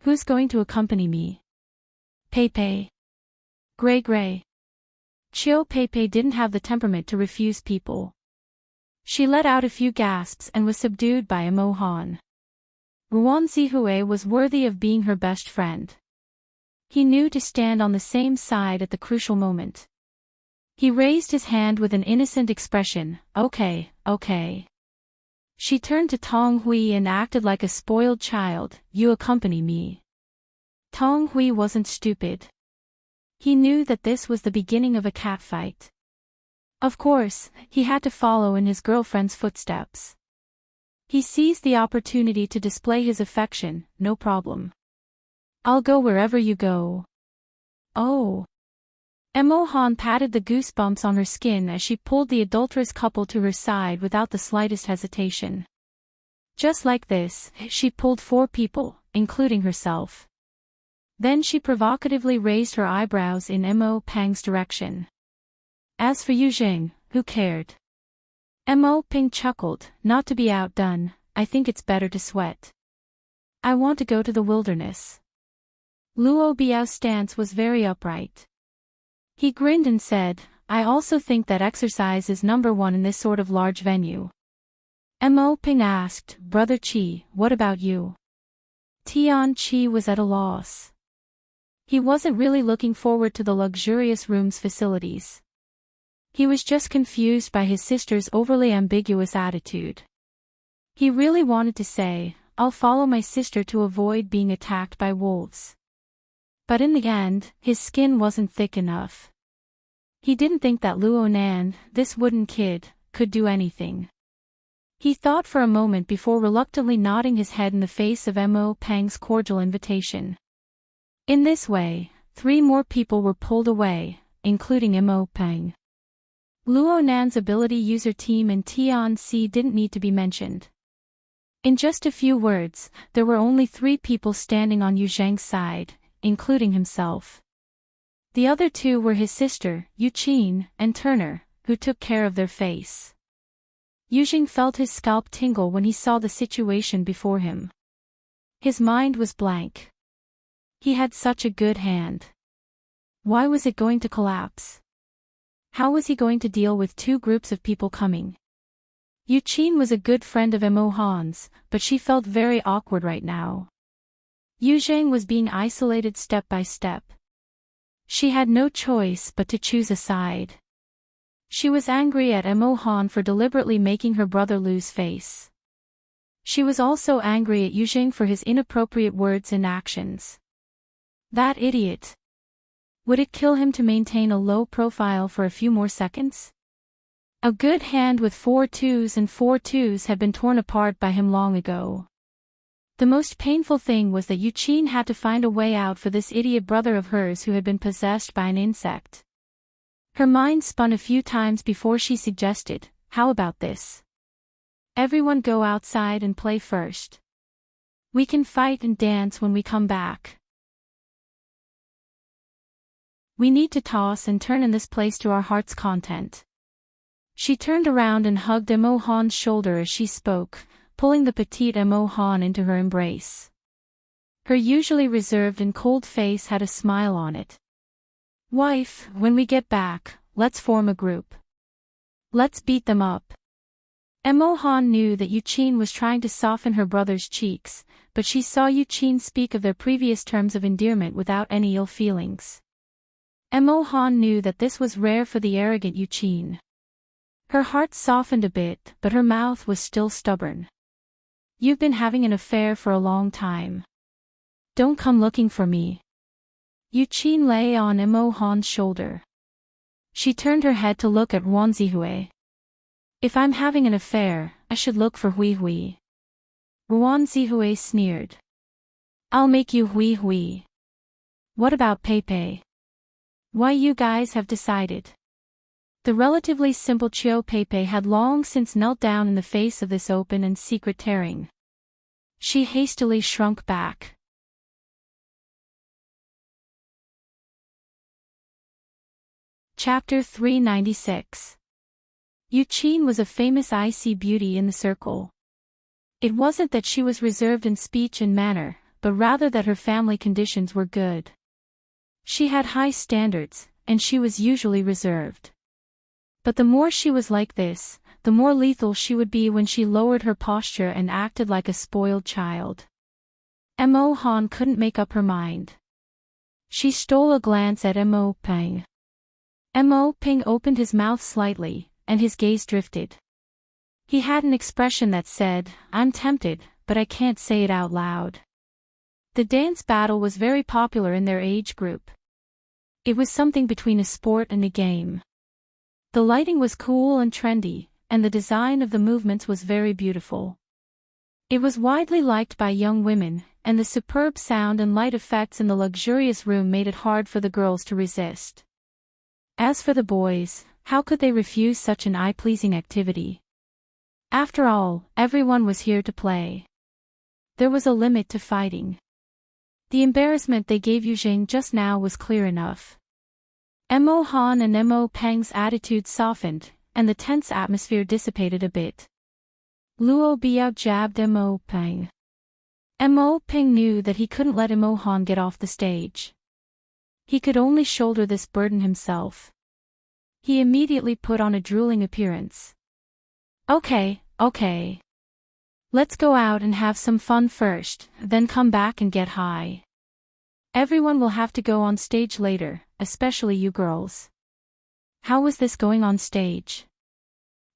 Who's going to accompany me? Pei. Gray. Chiu Pei didn't have the temperament to refuse people. She let out a few gasps and was subdued by Mo Han. Ruan Zihue was worthy of being her best friend. He knew to stand on the same side at the crucial moment. He raised his hand with an innocent expression. Okay. She turned to Tong Hui and acted like a spoiled child. You accompany me. Tong Hui wasn't stupid. He knew that this was the beginning of a catfight. Of course, he had to follow in his girlfriend's footsteps. He seized the opportunity to display his affection. No problem. I'll go wherever you go. Oh. Mo Han patted the goosebumps on her skin as she pulled the adulterous couple to her side without the slightest hesitation. Just like this, she pulled 4 people, including herself. Then she provocatively raised her eyebrows in Mo Peng's direction. As for Yujing, who cared? Mo Peng chuckled. Not to be outdone, I think it's better to sweat. I want to go to the wilderness. Luo Biao's stance was very upright. He grinned and said, I also think that exercise is number 1 in this sort of large venue. Mo Ping asked, Brother Qi, what about you? Tian Qi was at a loss. He wasn't really looking forward to the luxurious room's facilities. He was just confused by his sister's overly ambiguous attitude. He really wanted to say, I'll follow my sister to avoid being attacked by wolves. But in the end, his skin wasn't thick enough. He didn't think that Luo Nan, this wooden kid, could do anything. He thought for a moment before reluctantly nodding his head in the face of Mo Peng's cordial invitation. In this way, 3 more people were pulled away, including Mo Peng. Luo Nan's ability user team and Tian Si didn't need to be mentioned. In just a few words, there were only 3 people standing on Yujing's side, including himself. The other 2 were his sister, Yuqin, and Turner, who took care of their face. Yujing felt his scalp tingle when he saw the situation before him. His mind was blank. He had such a good hand. Why was it going to collapse? How was he going to deal with 2 groups of people coming? Yuqin was a good friend of Mo Han's, but she felt very awkward right now. Yujing was being isolated step by step. She had no choice but to choose a side. She was angry at Mo Han for deliberately making her brother lose face. She was also angry at Yujing for his inappropriate words and actions. That idiot. Would it kill him to maintain a low profile for a few more seconds? A good hand with 4 twos and 4 twos had been torn apart by him long ago. The most painful thing was that Yuqin had to find a way out for this idiot brother of hers who had been possessed by an insect. Her mind spun a few times before she suggested, how about this? Everyone go outside and play first. We can fight and dance when we come back. We need to toss and turn in this place to our heart's content. She turned around and hugged Mo Han's shoulder as she spoke, pulling the petite Mo Han into her embrace. Her usually reserved and cold face had a smile on it. Wife, when we get back, let's form a group. Let's beat them up. Emo Han knew that Yuqin was trying to soften her brother's cheeks, but she saw Yuqin speak of their previous terms of endearment without any ill feelings. Emo Han knew that this was rare for the arrogant Yuqin. Her heart softened a bit, but her mouth was still stubborn. You've been having an affair for a long time. Don't come looking for me. Yuqin lay on Emo Han's shoulder. She turned her head to look at Wan Zihui. If I'm having an affair, I should look for Hui Hui. Wan Zihui sneered. I'll make you Hui Hui. What about Pei Pei? Why, you guys have decided. The relatively simple Chiu Pei Pei had long since knelt down in the face of this open and secret tearing. She hastily shrunk back. Chapter 396. Yuqin was a famous icy beauty in the circle. It wasn't that she was reserved in speech and manner, but rather that her family conditions were good. She had high standards, and she was usually reserved. But the more she was like this, the more lethal she would be when she lowered her posture and acted like a spoiled child. Emo Han couldn't make up her mind. She stole a glance at Emo Peng. Emo Peng opened his mouth slightly, and his gaze drifted. He had an expression that said, I'm tempted, but I can't say it out loud. The dance battle was very popular in their age group. It was something between a sport and a game. The lighting was cool and trendy, and the design of the movements was very beautiful. It was widely liked by young women, and the superb sound and light effects in the luxurious room made it hard for the girls to resist. As for the boys, how could they refuse such an eye-pleasing activity? After all, everyone was here to play. There was a limit to fighting. The embarrassment they gave Yuzheng just now was clear enough. Emo Han and Emo Peng's attitude softened, and the tense atmosphere dissipated a bit. Luo Biao jabbed Emo Peng. Emo Peng knew that he couldn't let Emo Han get off the stage. He could only shoulder this burden himself. He immediately put on a drooling appearance. Okay. Let's go out and have some fun first, then come back and get high. Everyone will have to go on stage later, especially you girls. How was this going on stage?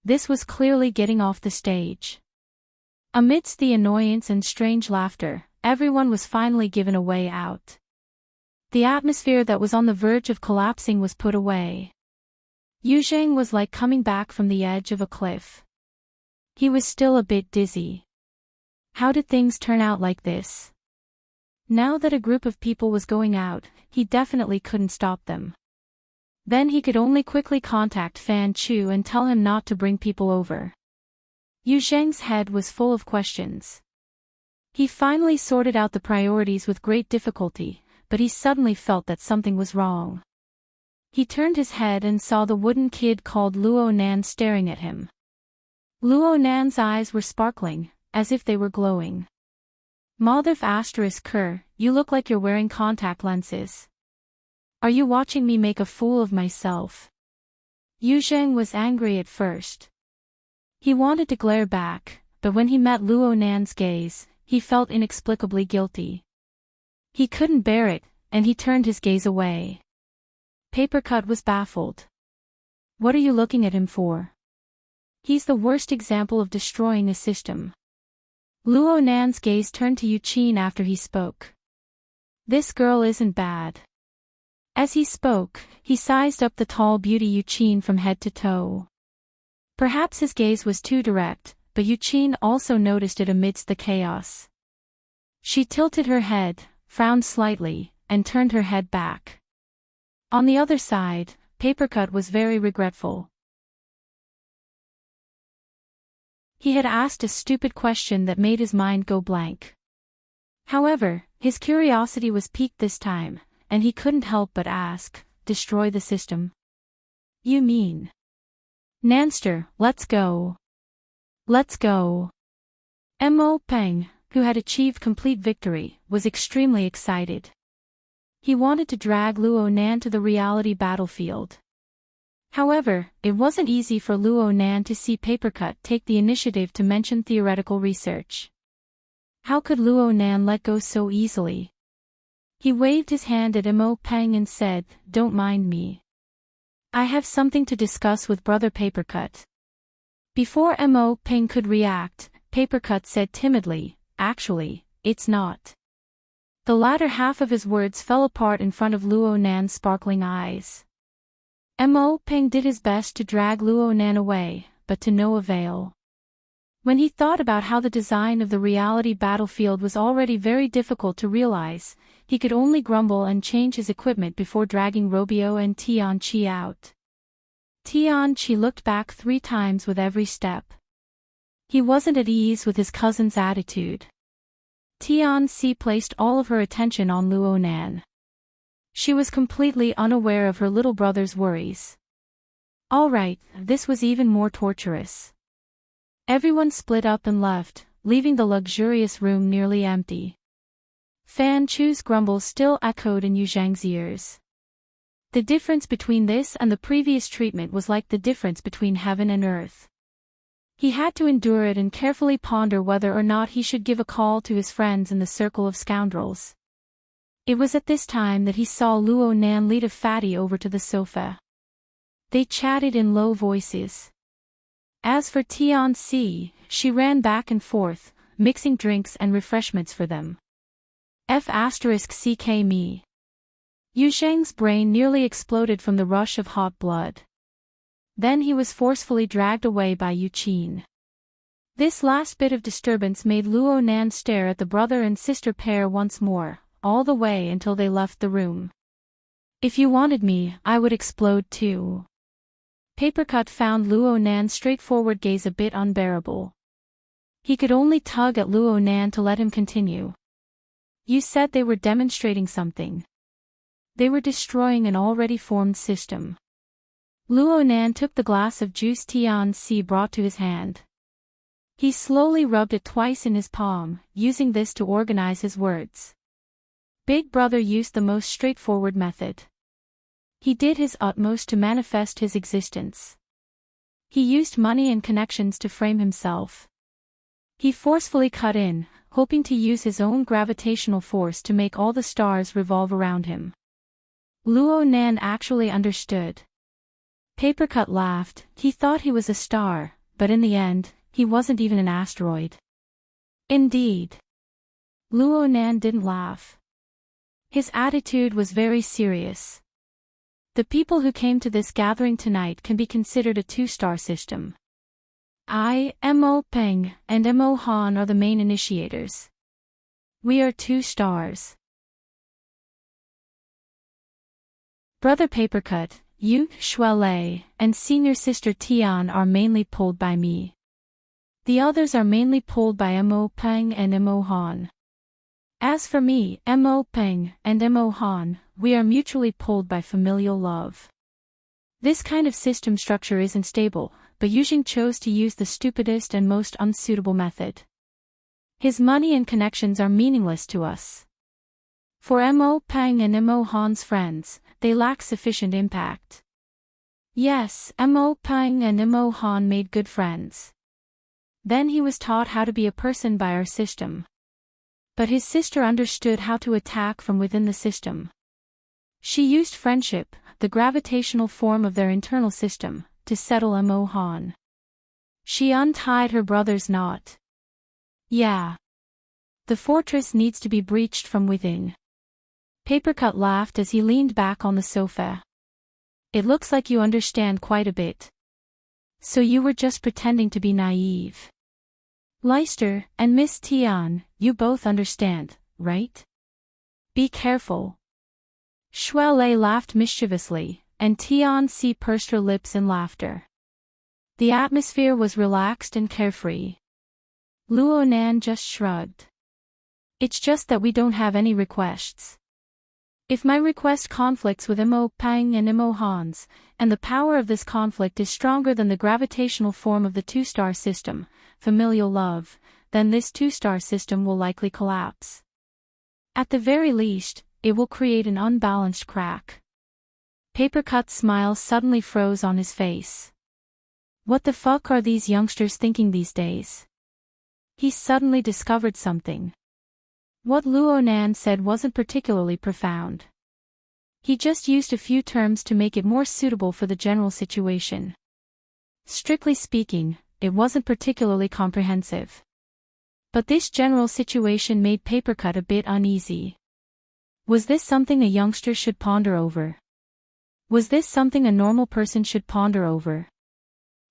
This was clearly getting off the stage. Amidst the annoyance and strange laughter, everyone was finally given a way out. The atmosphere that was on the verge of collapsing was put away. Yuzheng was like coming back from the edge of a cliff. He was still a bit dizzy. How did things turn out like this? Now that a group of people was going out, he definitely couldn't stop them. Then he could only quickly contact Fan Chu and tell him not to bring people over. Yu Zheng's head was full of questions. He finally sorted out the priorities with great difficulty, but he suddenly felt that something was wrong. He turned his head and saw the wooden kid called Luo Nan staring at him. Luo Nan's eyes were sparkling, as if they were glowing. Motherf *Ker, you look like you're wearing contact lenses. Are you watching me make a fool of myself? Yu Zheng was angry at first. He wanted to glare back, but when he met Luo Nan's gaze, he felt inexplicably guilty. He couldn't bear it, and he turned his gaze away. Papercut was baffled. What are you looking at him for? He's the worst example of destroying a system. Luo Nan's gaze turned to Yuqin after he spoke. This girl isn't bad. As he spoke, he sized up the tall beauty Yuqin from head to toe. Perhaps his gaze was too direct, but Yuqin also noticed it amidst the chaos. She tilted her head, frowned slightly, and turned her head back. On the other side, Papercut was very regretful. He had asked a stupid question that made his mind go blank. However, his curiosity was piqued this time, and he couldn't help but ask, destroy the system? You mean? Nanster, let's go. Let's go. Mo Peng, who had achieved complete victory, was extremely excited. He wanted to drag Luo Nan to the reality battlefield. However, it wasn't easy for Luo Nan to see Papercut take the initiative to mention theoretical research. How could Luo Nan let go so easily? He waved his hand at Mo Peng and said, "Don't mind me. I have something to discuss with Brother Papercut." Before Mo Peng could react, Papercut said timidly, "Actually, it's not." The latter half of his words fell apart in front of Luo Nan's sparkling eyes. Mo Peng did his best to drag Luo Nan away, but to no avail. When he thought about how the design of the reality battlefield was already very difficult to realize, he could only grumble and change his equipment before dragging Robio and Tian Chi out. Tian Chi looked back 3 times with every step. He wasn't at ease with his cousin's attitude. Tian Chi placed all of her attention on Luo Nan. She was completely unaware of her little brother's worries. Alright, this was even more torturous. Everyone split up and left, leaving the luxurious room nearly empty. Fan Chu's grumble still echoed in Yu Zhang's ears. The difference between this and the previous treatment was like the difference between heaven and earth. He had to endure it and carefully ponder whether or not he should give a call to his friends in the circle of scoundrels. It was at this time that he saw Luo Nan lead a fatty over to the sofa. They chatted in low voices. As for Tian Chi, she ran back and forth, mixing drinks and refreshments for them. F***ck me. Yu Zhang's brain nearly exploded from the rush of hot blood. Then he was forcefully dragged away by Yu Qin. This last bit of disturbance made Luo Nan stare at the brother and sister pair once more, all the way until they left the room. "If you wanted me, I would explode too." Papercut found Luo Nan's straightforward gaze a bit unbearable. He could only tug at Luo Nan to let him continue. "You said they were demonstrating something. They were destroying an already formed system." Luo Nan took the glass of juice Tian Chi brought to his hand. He slowly rubbed it twice in his palm, using this to organize his words. Big Brother used the most straightforward method. He did his utmost to manifest his existence. He used money and connections to frame himself. He forcefully cut in, hoping to use his own gravitational force to make all the stars revolve around him. Luo Nan actually understood. Papercut laughed. He thought he was a star, but in the end, he wasn't even an asteroid. Indeed. Luo Nan didn't laugh. His attitude was very serious. The people who came to this gathering tonight can be considered a 2-star system. I, Mo Peng, and Mo Han are the main initiators. We are 2 stars. Brother Papercut, you, Shuelei, and senior sister Tian are mainly pulled by me. The others are mainly pulled by Mo Peng and Mo Han. As for me, Mo Peng, and Mo Han, we are mutually pulled by familial love. This kind of system structure isn't stable, but Yuzheng chose to use the stupidest and most unsuitable method. His money and connections are meaningless to us. For Mo Peng and Mo Han's friends, they lack sufficient impact. Yes, Mo Peng and Mo Han made good friends. Then he was taught how to be a person by our system. But his sister understood how to attack from within the system. She used friendship, the gravitational form of their internal system, to settle Mo Han. She untied her brother's knot. Yeah. The fortress needs to be breached from within. Papercut laughed as he leaned back on the sofa. It looks like you understand quite a bit. So you were just pretending to be naive. Leister and Miss Tian, you both understand, right? Be careful. Shuelei laughed mischievously, and Tian Chi pursed her lips in laughter. The atmosphere was relaxed and carefree. Luo Nan just shrugged. It's just that we don't have any requests. If my request conflicts with Mo Peng and Mo Han's, and the power of this conflict is stronger than the gravitational form of the 2-star system, familial love, then this 2-star system will likely collapse. At the very least, it will create an unbalanced crack. Papercut's smile suddenly froze on his face. What the fuck are these youngsters thinking these days? He suddenly discovered something. What Luo Nan said wasn't particularly profound. He just used a few terms to make it more suitable for the general situation. Strictly speaking, it wasn't particularly comprehensive. But this general situation made Papercut a bit uneasy. Was this something a youngster should ponder over? Was this something a normal person should ponder over?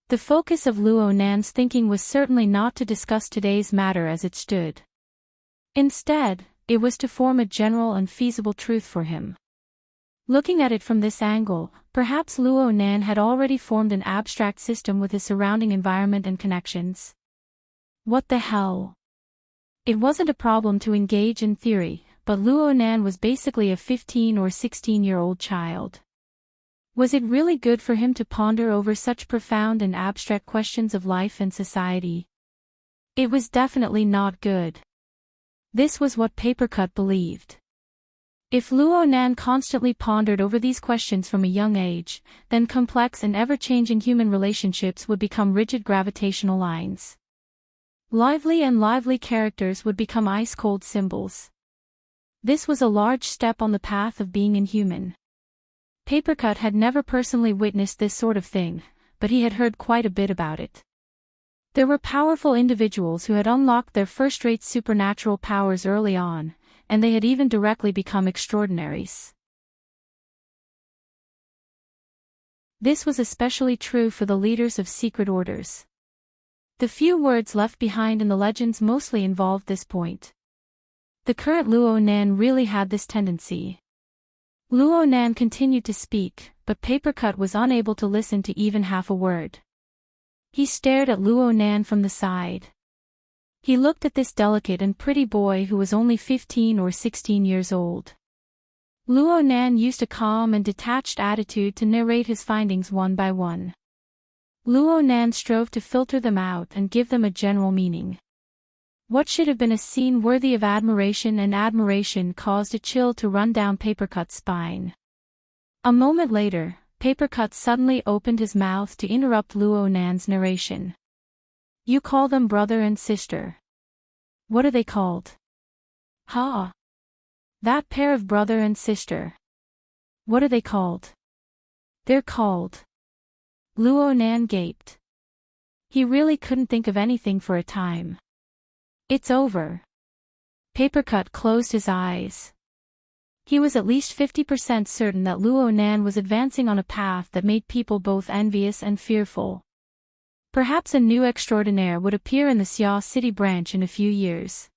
The focus of Luo Nan's thinking was certainly not to discuss today's matter as it stood. Instead, it was to form a general and feasible truth for him. Looking at it from this angle, perhaps Luo Nan had already formed an abstract system with his surrounding environment and connections. What the hell? It wasn't a problem to engage in theory, but Luo Nan was basically a 15 or 16-year-old child. Was it really good for him to ponder over such profound and abstract questions of life and society? It was definitely not good. This was what Papercut believed. If Luo Nan constantly pondered over these questions from a young age, then complex and ever-changing human relationships would become rigid gravitational lines. Lively characters would become ice-cold symbols. This was a large step on the path of being inhuman. Papercut had never personally witnessed this sort of thing, but he had heard quite a bit about it. There were powerful individuals who had unlocked their first-rate supernatural powers early on, and they had even directly become extraordinaries. This was especially true for the leaders of secret orders. The few words left behind in the legends mostly involved this point. The current Luo Nan really had this tendency. Luo Nan continued to speak, but Papercut was unable to listen to even half a word. He stared at Luo Nan from the side. He looked at this delicate and pretty boy who was only 15 or 16 years old. Luo Nan used a calm and detached attitude to narrate his findings one by one. Luo Nan strove to filter them out and give them a general meaning. What should have been a scene worthy of admiration and admiration caused a chill to run down Papercut's spine. A moment later, Papercut suddenly opened his mouth to interrupt Luo Nan's narration. You call them brother and sister. What are they called? Ha! That pair of brother and sister. What are they called? They're called. Luo Nan gaped. He really couldn't think of anything for a time. It's over. Papercut closed his eyes. He was at least 50% certain that Luo Nan was advancing on a path that made people both envious and fearful. Perhaps a new extraordinaire would appear in the Xia City branch in a few years.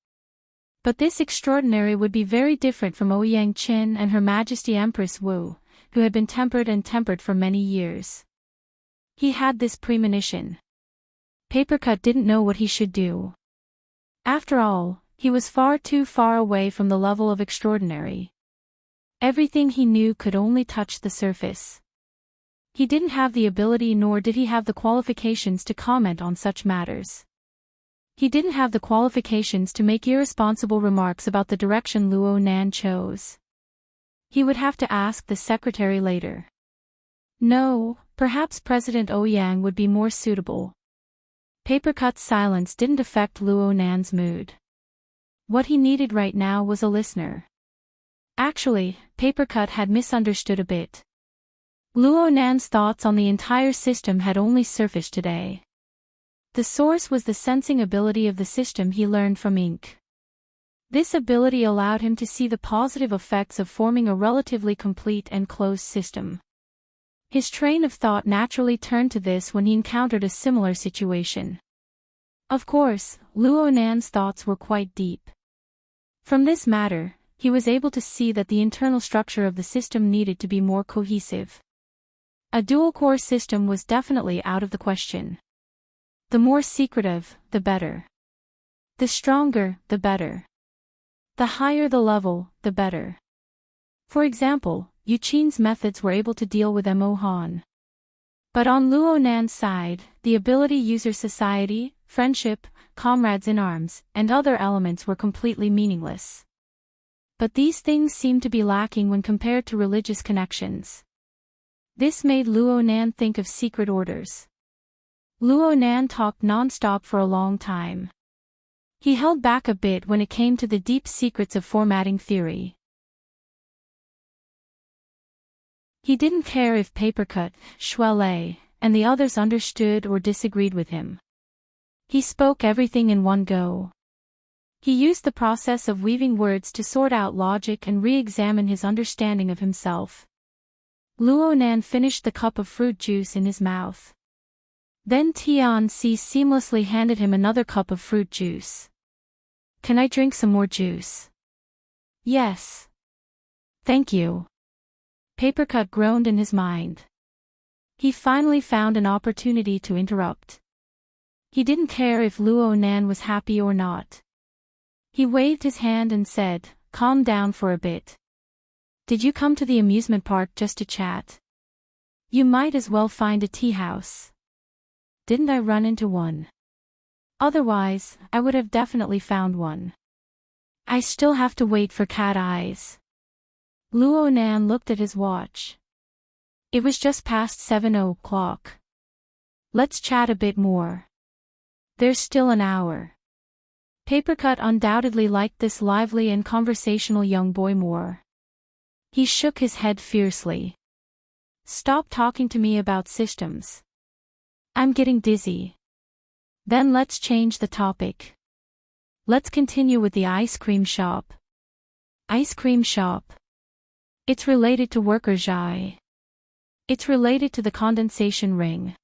But this extraordinary would be very different from Ouyang Qin and Her Majesty Empress Wu, who had been tempered for many years. He had this premonition. Papercut didn't know what he should do. After all, he was far too far away from the level of extraordinary. Everything he knew could only touch the surface. He didn't have the ability nor did he have the qualifications to comment on such matters. He didn't have the qualifications to make irresponsible remarks about the direction Luo Nan chose. He would have to ask the secretary later. No, perhaps President Ouyang would be more suitable. Papercut's silence didn't affect Luo Nan's mood. What he needed right now was a listener. Actually, Papercut had misunderstood a bit. Luo Nan's thoughts on the entire system had only surfaced today. The source was the sensing ability of the system he learned from Ink. This ability allowed him to see the positive effects of forming a relatively complete and closed system. His train of thought naturally turned to this when he encountered a similar situation. Of course, Luo Nan's thoughts were quite deep. From this matter, he was able to see that the internal structure of the system needed to be more cohesive. A dual-core system was definitely out of the question. The more secretive, the better. The stronger, the better. The higher the level, the better. For example, Yu Qin's methods were able to deal with Mo Han. But on Luo Nan's side, the ability user society, friendship, comrades in arms, and other elements were completely meaningless. But these things seemed to be lacking when compared to religious connections. This made Luo Nan think of secret orders. Luo Nan talked non-stop for a long time. He held back a bit when it came to the deep secrets of formatting theory. He didn't care if Papercut, Shuele, and the others understood or disagreed with him. He spoke everything in one go. He used the process of weaving words to sort out logic and re-examine his understanding of himself. Luo Nan finished the cup of fruit juice in his mouth. Then Tian-Si seamlessly handed him another cup of fruit juice. Can I drink some more juice? Yes. Thank you. Papercut groaned in his mind. He finally found an opportunity to interrupt. He didn't care if Luo Nan was happy or not. He waved his hand and said, "Calm down for a bit. Did you come to the amusement park just to chat? You might as well find a tea house. Didn't I run into one? Otherwise, I would have definitely found one. I still have to wait for cat eyes." Luo Nan looked at his watch. It was just past 7 o'clock. Let's chat a bit more. There's still an hour. Papercut undoubtedly liked this lively and conversational young boy more. He shook his head fiercely. Stop talking to me about systems. I'm getting dizzy. Then let's change the topic. Let's continue with the ice cream shop. Ice cream shop. It's related to worker Zhai. It's related to the condensation ring.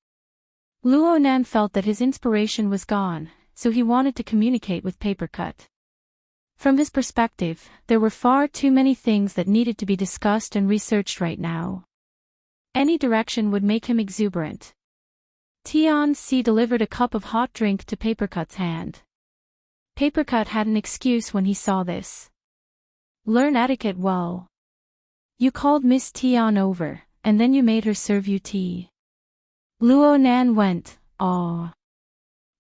Luo Nan felt that his inspiration was gone, so he wanted to communicate with Papercut. From his perspective, there were far too many things that needed to be discussed and researched right now. Any direction would make him exuberant. Tian-Si delivered a cup of hot drink to Papercut's hand. Papercut had an excuse when he saw this. Learn etiquette well. You called Miss Tian over, and then you made her serve you tea. Luo Nan went, "Aw."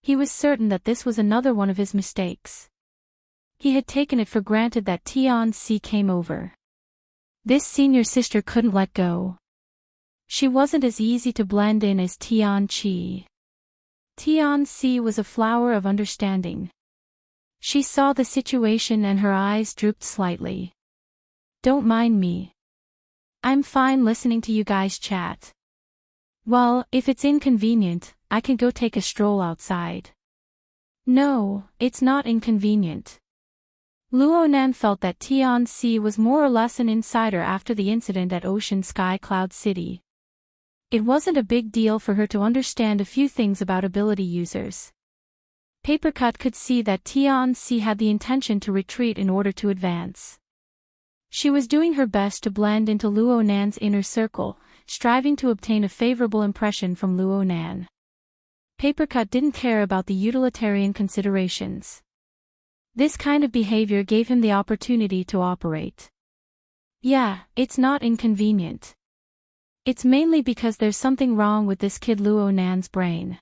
He was certain that this was another one of his mistakes. He had taken it for granted that Tian-Si came over. This senior sister couldn't let go. She wasn't as easy to blend in as Tian-Chi. Tian-Si was a flower of understanding. She saw the situation and her eyes drooped slightly. Don't mind me. I'm fine listening to you guys chat. Well, if it's inconvenient, I can go take a stroll outside. No, it's not inconvenient. Luo Nan felt that Tian-Si was more or less an insider after the incident at Ocean Sky Cloud City. It wasn't a big deal for her to understand a few things about ability users. Papercut could see that Tian-Si had the intention to retreat in order to advance. She was doing her best to blend into Luo Nan's inner circle, striving to obtain a favorable impression from Luo Nan. Papercut didn't care about the utilitarian considerations. This kind of behavior gave him the opportunity to operate. Yeah, it's not inconvenient. It's mainly because there's something wrong with this kid Luo Nan's brain.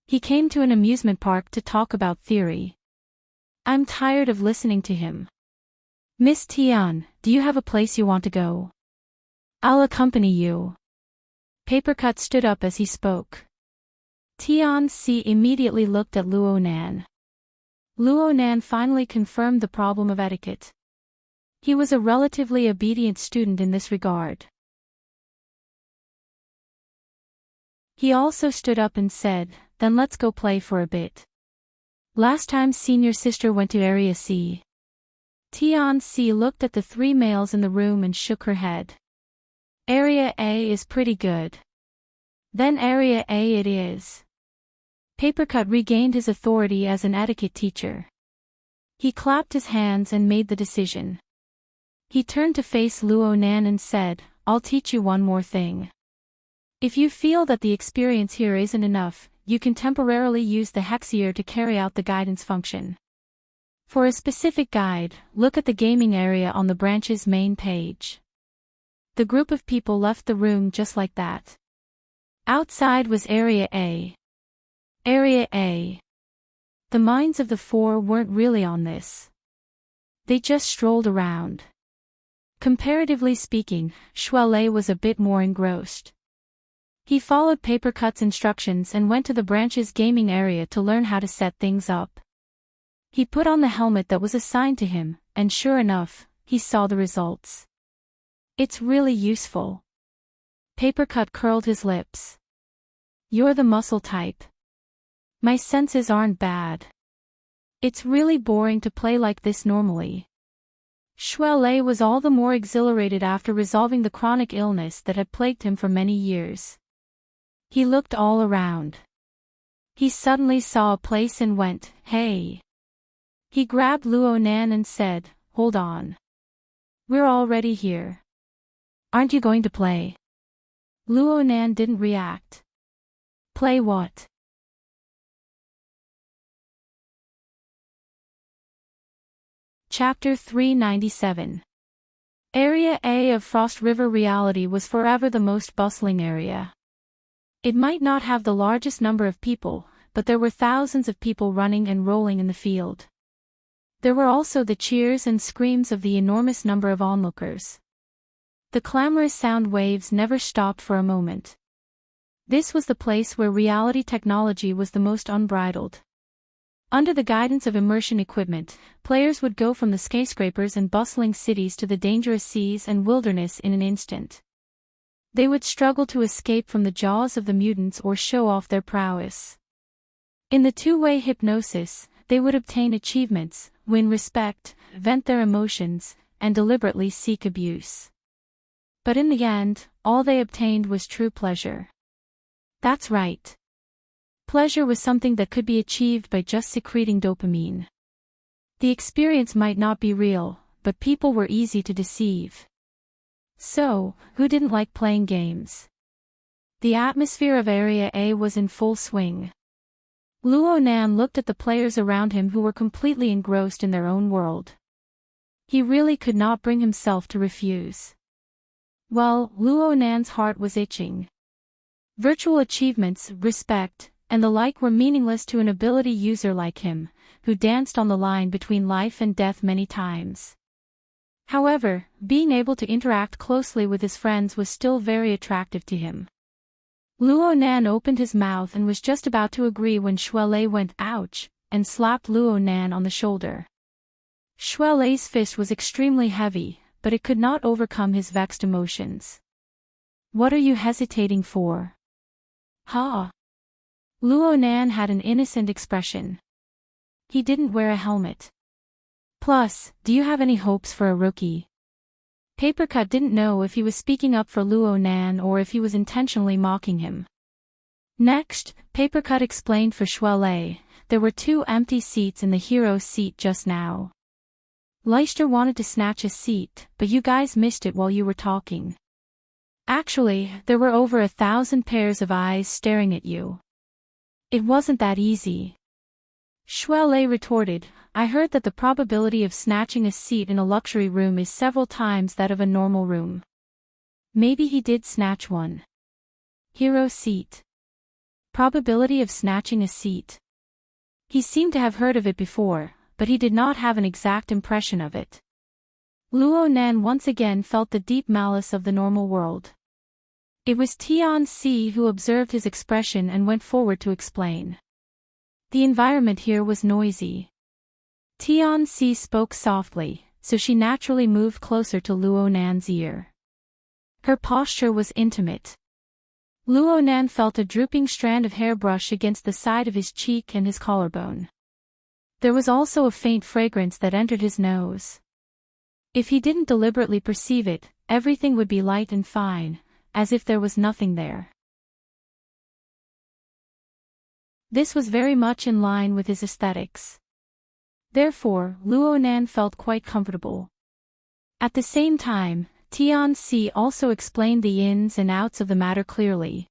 He came to an amusement park to talk about theory. I'm tired of listening to him. Miss Tian, do you have a place you want to go? I'll accompany you. Papercut stood up as he spoke. Tian-Si immediately looked at Luo Nan. Luo Nan finally confirmed the problem of etiquette. He was a relatively obedient student in this regard. He also stood up and said, then let's go play for a bit. Last time senior sister went to Area C. Tian-Si looked at the three males in the room and shook her head. Area A is pretty good. Then Area A it is. Papercut regained his authority as an etiquette teacher. He clapped his hands and made the decision. He turned to face Luo Nan and said, I'll teach you one more thing. If you feel that the experience here isn't enough, you can temporarily use the Hexier to carry out the guidance function. For a specific guide, look at the gaming area on the branch's main page. The group of people left the room just like that. Outside was Area A. Area A. The minds of the four weren't really on this. They just strolled around. Comparatively speaking, Shualei was a bit more engrossed. He followed Papercut's instructions and went to the branch's gaming area to learn how to set things up. He put on the helmet that was assigned to him, and sure enough, he saw the results. It's really useful. Papercut curled his lips. You're the muscle type. My senses aren't bad. It's really boring to play like this normally. Shualei was all the more exhilarated after resolving the chronic illness that had plagued him for many years. He looked all around. He suddenly saw a place and went, "Hey." He grabbed Luo Nan and said, "Hold on. We're already here. Aren't you going to play?" Luo Nan didn't react. Play what? Chapter 397. Area A of Frost River reality was forever the most bustling area. It might not have the largest number of people, but there were thousands of people running and rolling in the field. There were also the cheers and screams of the enormous number of onlookers. The clamorous sound waves never stopped for a moment. This was the place where reality technology was the most unbridled. Under the guidance of immersion equipment, players would go from the skyscrapers and bustling cities to the dangerous seas and wilderness in an instant. They would struggle to escape from the jaws of the mutants or show off their prowess. In the two-way hypnosis, they would obtain achievements, win respect, vent their emotions, and deliberately seek abuse. But in the end, all they obtained was true pleasure. That's right. Pleasure was something that could be achieved by just secreting dopamine. The experience might not be real, but people were easy to deceive. So, who didn't like playing games? The atmosphere of Area A was in full swing. Luo Nan looked at the players around him who were completely engrossed in their own world. He really could not bring himself to refuse. Well, Luo Nan's heart was itching. Virtual achievements, respect, and the like were meaningless to an ability user like him, who danced on the line between life and death many times. However, being able to interact closely with his friends was still very attractive to him. Luo Nan opened his mouth and was just about to agree when Shualei went "ouch" and slapped Luo Nan on the shoulder. Shualei's fist was extremely heavy, but it could not overcome his vexed emotions. "What are you hesitating for?" "Ha!" Luo Nan had an innocent expression. He didn't wear a helmet. Plus, do you have any hopes for a rookie? Papercut didn't know if he was speaking up for Luo Nan or if he was intentionally mocking him. Next, Papercut explained for Shualei, there were 2 empty seats in the hero's seat just now. Leicester wanted to snatch a seat, but you guys missed it while you were talking. Actually, there were over 1,000 pairs of eyes staring at you. It wasn't that easy. Shualei retorted, I heard that the probability of snatching a seat in a luxury room is several times that of a normal room. Maybe he did snatch one. Hero seat. Probability of snatching a seat. He seemed to have heard of it before, but he did not have an exact impression of it. Luo Nan once again felt the deep malice of the normal world. It was Tian-Si who observed his expression and went forward to explain. The environment here was noisy. Tian-Si spoke softly, so she naturally moved closer to Luo Nan's ear. Her posture was intimate. Luo Nan felt a drooping strand of hair brush against the side of his cheek and his collarbone. There was also a faint fragrance that entered his nose. If he didn't deliberately perceive it, everything would be light and fine, as if there was nothing there. This was very much in line with his aesthetics. Therefore, Luo Nan felt quite comfortable. At the same time, Tian-Si also explained the ins and outs of the matter clearly.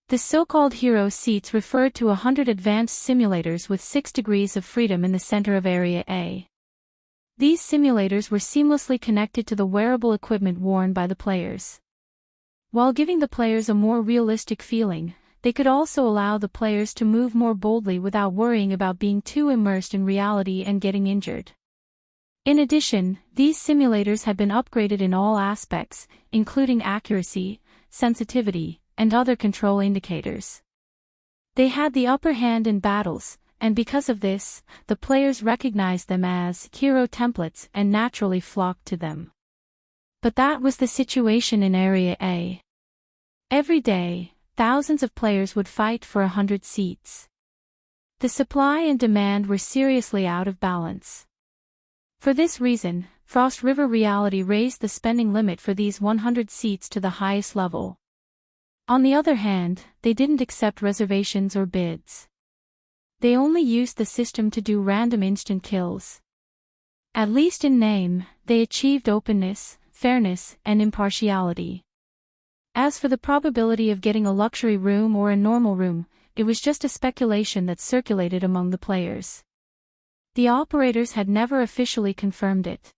The so-called hero seats referred to 100 advanced simulators with 6 degrees of freedom in the center of Area A. These simulators were seamlessly connected to the wearable equipment worn by the players. While giving the players a more realistic feeling, they could also allow the players to move more boldly without worrying about being too immersed in reality and getting injured. In addition, these simulators had been upgraded in all aspects, including accuracy, sensitivity, and other control indicators. They had the upper hand in battles, and because of this, the players recognized them as hero templates and naturally flocked to them. But that was the situation in Area A. Every day, thousands of players would fight for 100 seats. The supply and demand were seriously out of balance. For this reason, Frost River Reality raised the spending limit for these 100 seats to the highest level. On the other hand, they didn't accept reservations or bids. They only used the system to do random instant kills. At least in name, they achieved openness, fairness, and impartiality. As for the probability of getting a luxury room or a normal room, it was just a speculation that circulated among the players. The operators had never officially confirmed it.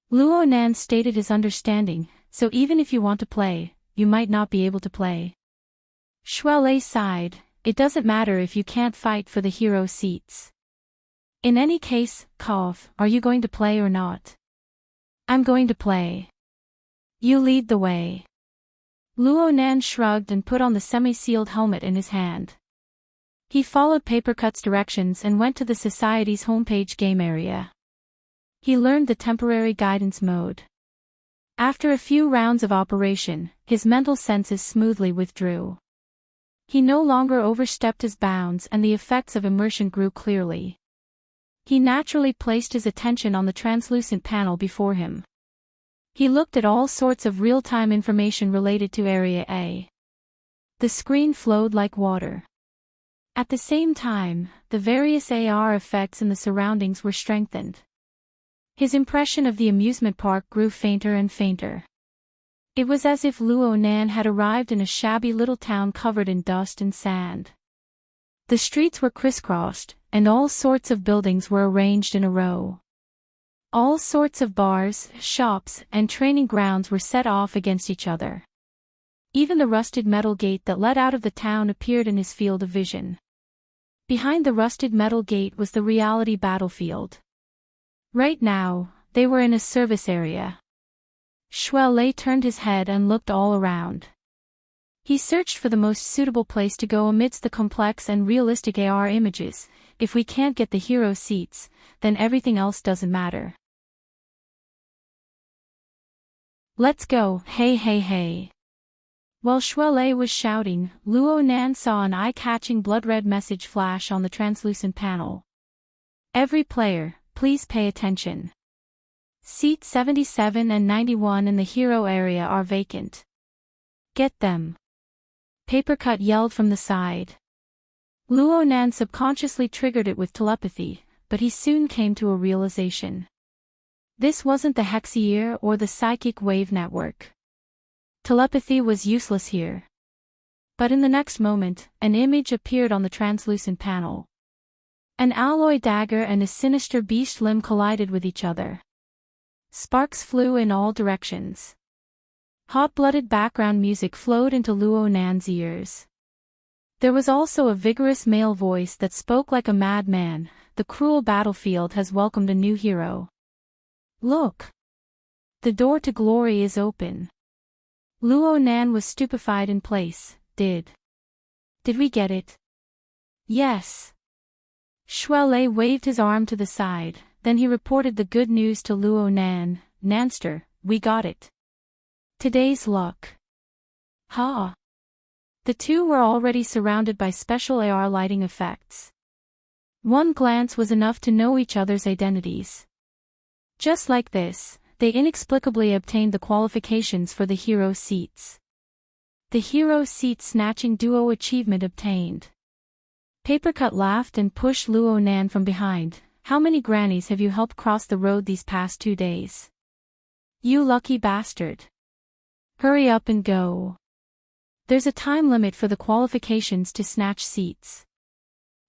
Luo Nan stated his understanding, so even if you want to play, you might not be able to play. Shuelei sighed, it doesn't matter if you can't fight for the hero seats. In any case, are you going to play or not? I'm going to play. You lead the way. Luo Nan shrugged and put on the semi-sealed helmet in his hand. He followed Papercut's directions and went to the Society's homepage game area. He learned the temporary guidance mode. After a few rounds of operation, his mental senses smoothly withdrew. He no longer overstepped his bounds and the effects of immersion grew clearly. He naturally placed his attention on the translucent panel before him. He looked at all sorts of real-time information related to Area A. The screen flowed like water. At the same time, the various AR effects in the surroundings were strengthened. His impression of the amusement park grew fainter and fainter. It was as if Luo Nan had arrived in a shabby little town covered in dust and sand. The streets were crisscrossed, and all sorts of buildings were arranged in a row. All sorts of bars, shops, and training grounds were set off against each other. Even the rusted metal gate that led out of the town appeared in his field of vision. Behind the rusted metal gate was the reality battlefield. Right now, they were in a service area. Shuelei turned his head and looked all around. He searched for the most suitable place to go amidst the complex and realistic AR images. If we can't get the hero seats, then everything else doesn't matter. Let's go, hey hey hey. While Shuelei was shouting, Luo Nan saw an eye-catching blood-red message flash on the translucent panel. Every player, please pay attention. Seats 77 and 91 in the hero area are vacant. Get them. Papercut yelled from the side. Luo Nan subconsciously triggered it with telepathy, but he soon came to a realization. This wasn't the Hexier or the psychic wave network. Telepathy was useless here. But in the next moment, an image appeared on the translucent panel. An alloy dagger and a sinister beast limb collided with each other. Sparks flew in all directions. Hot-blooded background music flowed into Luo Nan's ears. There was also a vigorous male voice that spoke like a madman. The cruel battlefield has welcomed a new hero. Look! The door to glory is open. Luo Nan was stupefied in place. Did we get it? Yes. Shuelei waved his arm to the side, then he reported the good news to Luo Nan. Nanster, we got it. Today's luck. Ha! The two were already surrounded by special AR lighting effects. One glance was enough to know each other's identities. Just like this, they inexplicably obtained the qualifications for the hero seats. The hero seat snatching duo achievement obtained. Papercut laughed and pushed Luo Nan from behind. How many grannies have you helped cross the road these past 2 days? You lucky bastard. Hurry up and go. There's a time limit for the qualifications to snatch seats.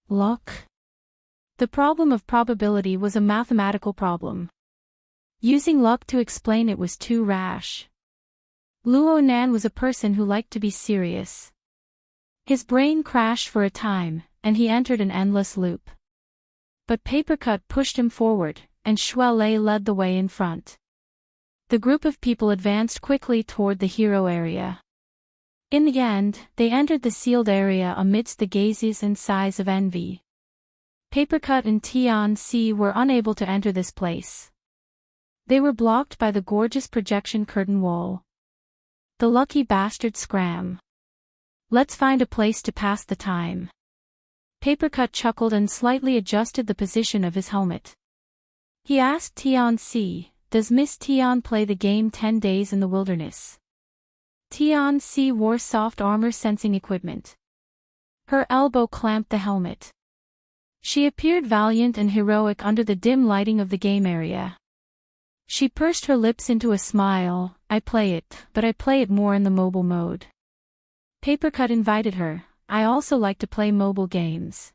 Luck? The problem of probability was a mathematical problem. Using luck to explain it was too rash. Luo Nan was a person who liked to be serious. His brain crashed for a time, and he entered an endless loop. But Papercut pushed him forward. and Shuelei led the way in front. The group of people advanced quickly toward the hero area. In the end, they entered the sealed area amidst the gazes and sighs of envy. Papercut and Tian-Si were unable to enter this place. They were blocked by the gorgeous projection curtain wall. The lucky bastard scram. Let's find a place to pass the time. Papercut chuckled and slightly adjusted the position of his helmet. He asked Tian-Si, "Does Miss Tian play the game 10 Days in the Wilderness?" Tian-Si wore soft armor sensing equipment. Her elbow clamped the helmet. She appeared valiant and heroic under the dim lighting of the game area. She pursed her lips into a smile. "I play it, but I play it more in the mobile mode." Papercut invited her. "I also like to play mobile games.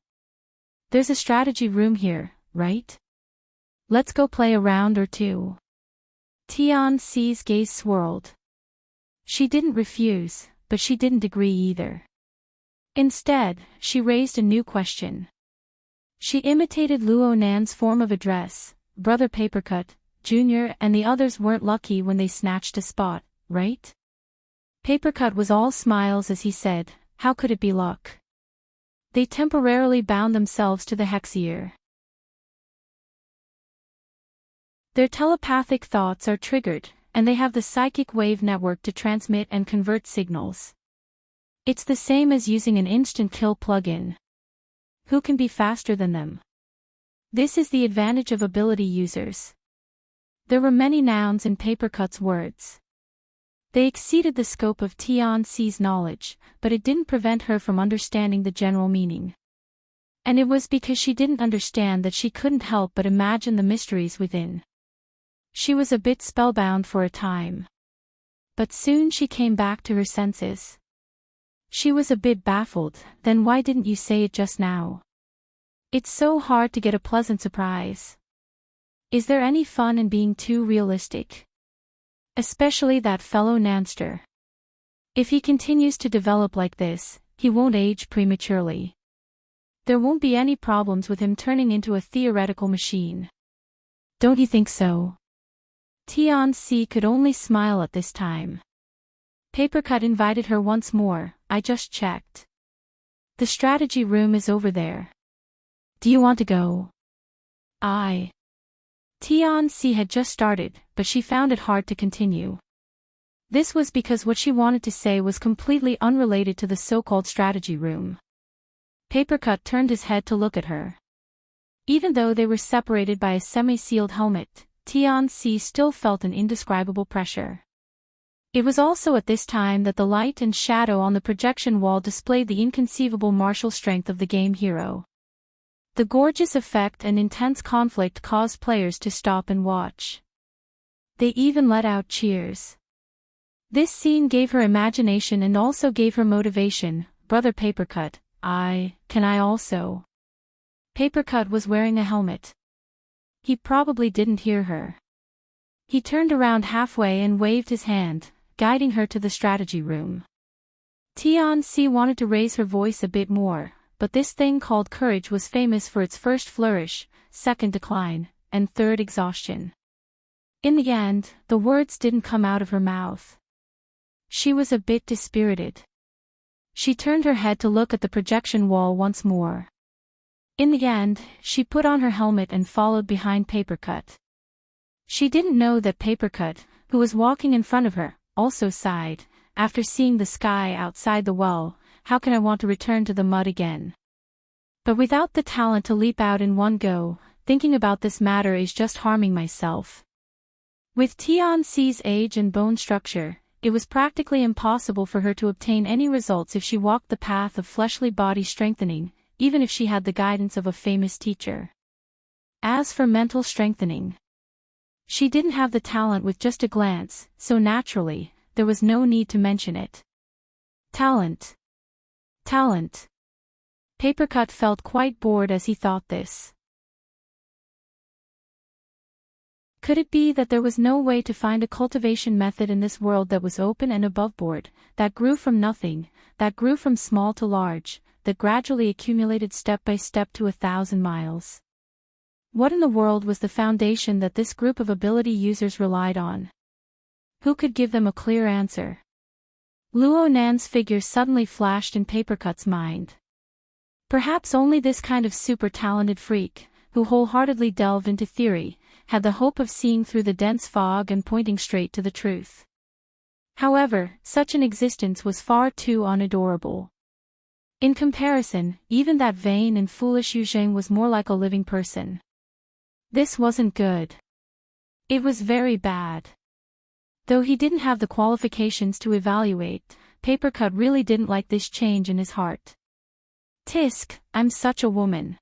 There's a strategy room here, right? Let's go play a round or two." Tian-Si's gaze swirled. She didn't refuse, but she didn't agree either. Instead, she raised a new question. She imitated Luo Nan's form of address. "Brother Papercut, Jr. and the others weren't lucky when they snatched a spot, right?" Papercut was all smiles as he said, "How could it be luck? They temporarily bound themselves to the hexier. Their telepathic thoughts are triggered, and they have the psychic wave network to transmit and convert signals. It's the same as using an instant kill plugin. Who can be faster than them? This is the advantage of ability users." There were many nouns in Papercut's words. They exceeded the scope of Tian-Si's knowledge, but it didn't prevent her from understanding the general meaning. And it was because she didn't understand that she couldn't help but imagine the mysteries within. She was a bit spellbound for a time. But soon she came back to her senses. She was a bit baffled. "Then why didn't you say it just now? It's so hard to get a pleasant surprise. Is there any fun in being too realistic? Especially that fellow Nanster. If he continues to develop like this, he won't age prematurely. There won't be any problems with him turning into a theoretical machine. Don't you think so?" Tian-Si could only smile at this time. Papercut invited her once more. "I just checked. The strategy room is over there. Do you want to go?" Tian-Si had just started, but she found it hard to continue. This was because what she wanted to say was completely unrelated to the so-called strategy room. Papercut turned his head to look at her. Even though they were separated by a semi-sealed helmet, Tian-Si still felt an indescribable pressure. It was also at this time that the light and shadow on the projection wall displayed the inconceivable martial strength of the game hero. The gorgeous effect and intense conflict caused players to stop and watch. They even let out cheers. This scene gave her imagination and also gave her motivation. "Brother Papercut, can I also?" Papercut was wearing a helmet. He probably didn't hear her. He turned around halfway and waved his hand, guiding her to the strategy room. Tian-Si wanted to raise her voice a bit more, but this thing called courage was famous for its first flourish, second decline, and third exhaustion. In the end, the words didn't come out of her mouth. She was a bit dispirited. She turned her head to look at the projection wall once more. In the end, she put on her helmet and followed behind Papercut. She didn't know that Papercut, who was walking in front of her, also sighed. After seeing the sky outside the well, how can I want to return to the mud again? But without the talent to leap out in one go, thinking about this matter is just harming myself. With Tian-Si's age and bone structure, it was practically impossible for her to obtain any results if she walked the path of fleshly body strengthening, even if she had the guidance of a famous teacher. As for mental strengthening, she didn't have the talent with just a glance, so naturally, there was no need to mention it. Talent. Talent. Papercut felt quite bored as he thought this. Could it be that there was no way to find a cultivation method in this world that was open and aboveboard, that grew from nothing, that grew from small to large, that gradually accumulated step by step to 1,000 miles? What in the world was the foundation that this group of ability users relied on? Who could give them a clear answer? Luo Nan's figure suddenly flashed in Papercut's mind. Perhaps only this kind of super-talented freak, who wholeheartedly delved into theory, had the hope of seeing through the dense fog and pointing straight to the truth. However, such an existence was far too unadorable. In comparison, even that vain and foolish Yu Zheng was more like a living person. This wasn't good. It was very bad. Though he didn't have the qualifications to evaluate, Papercut really didn't like this change in his heart. Tisk, I'm such a woman.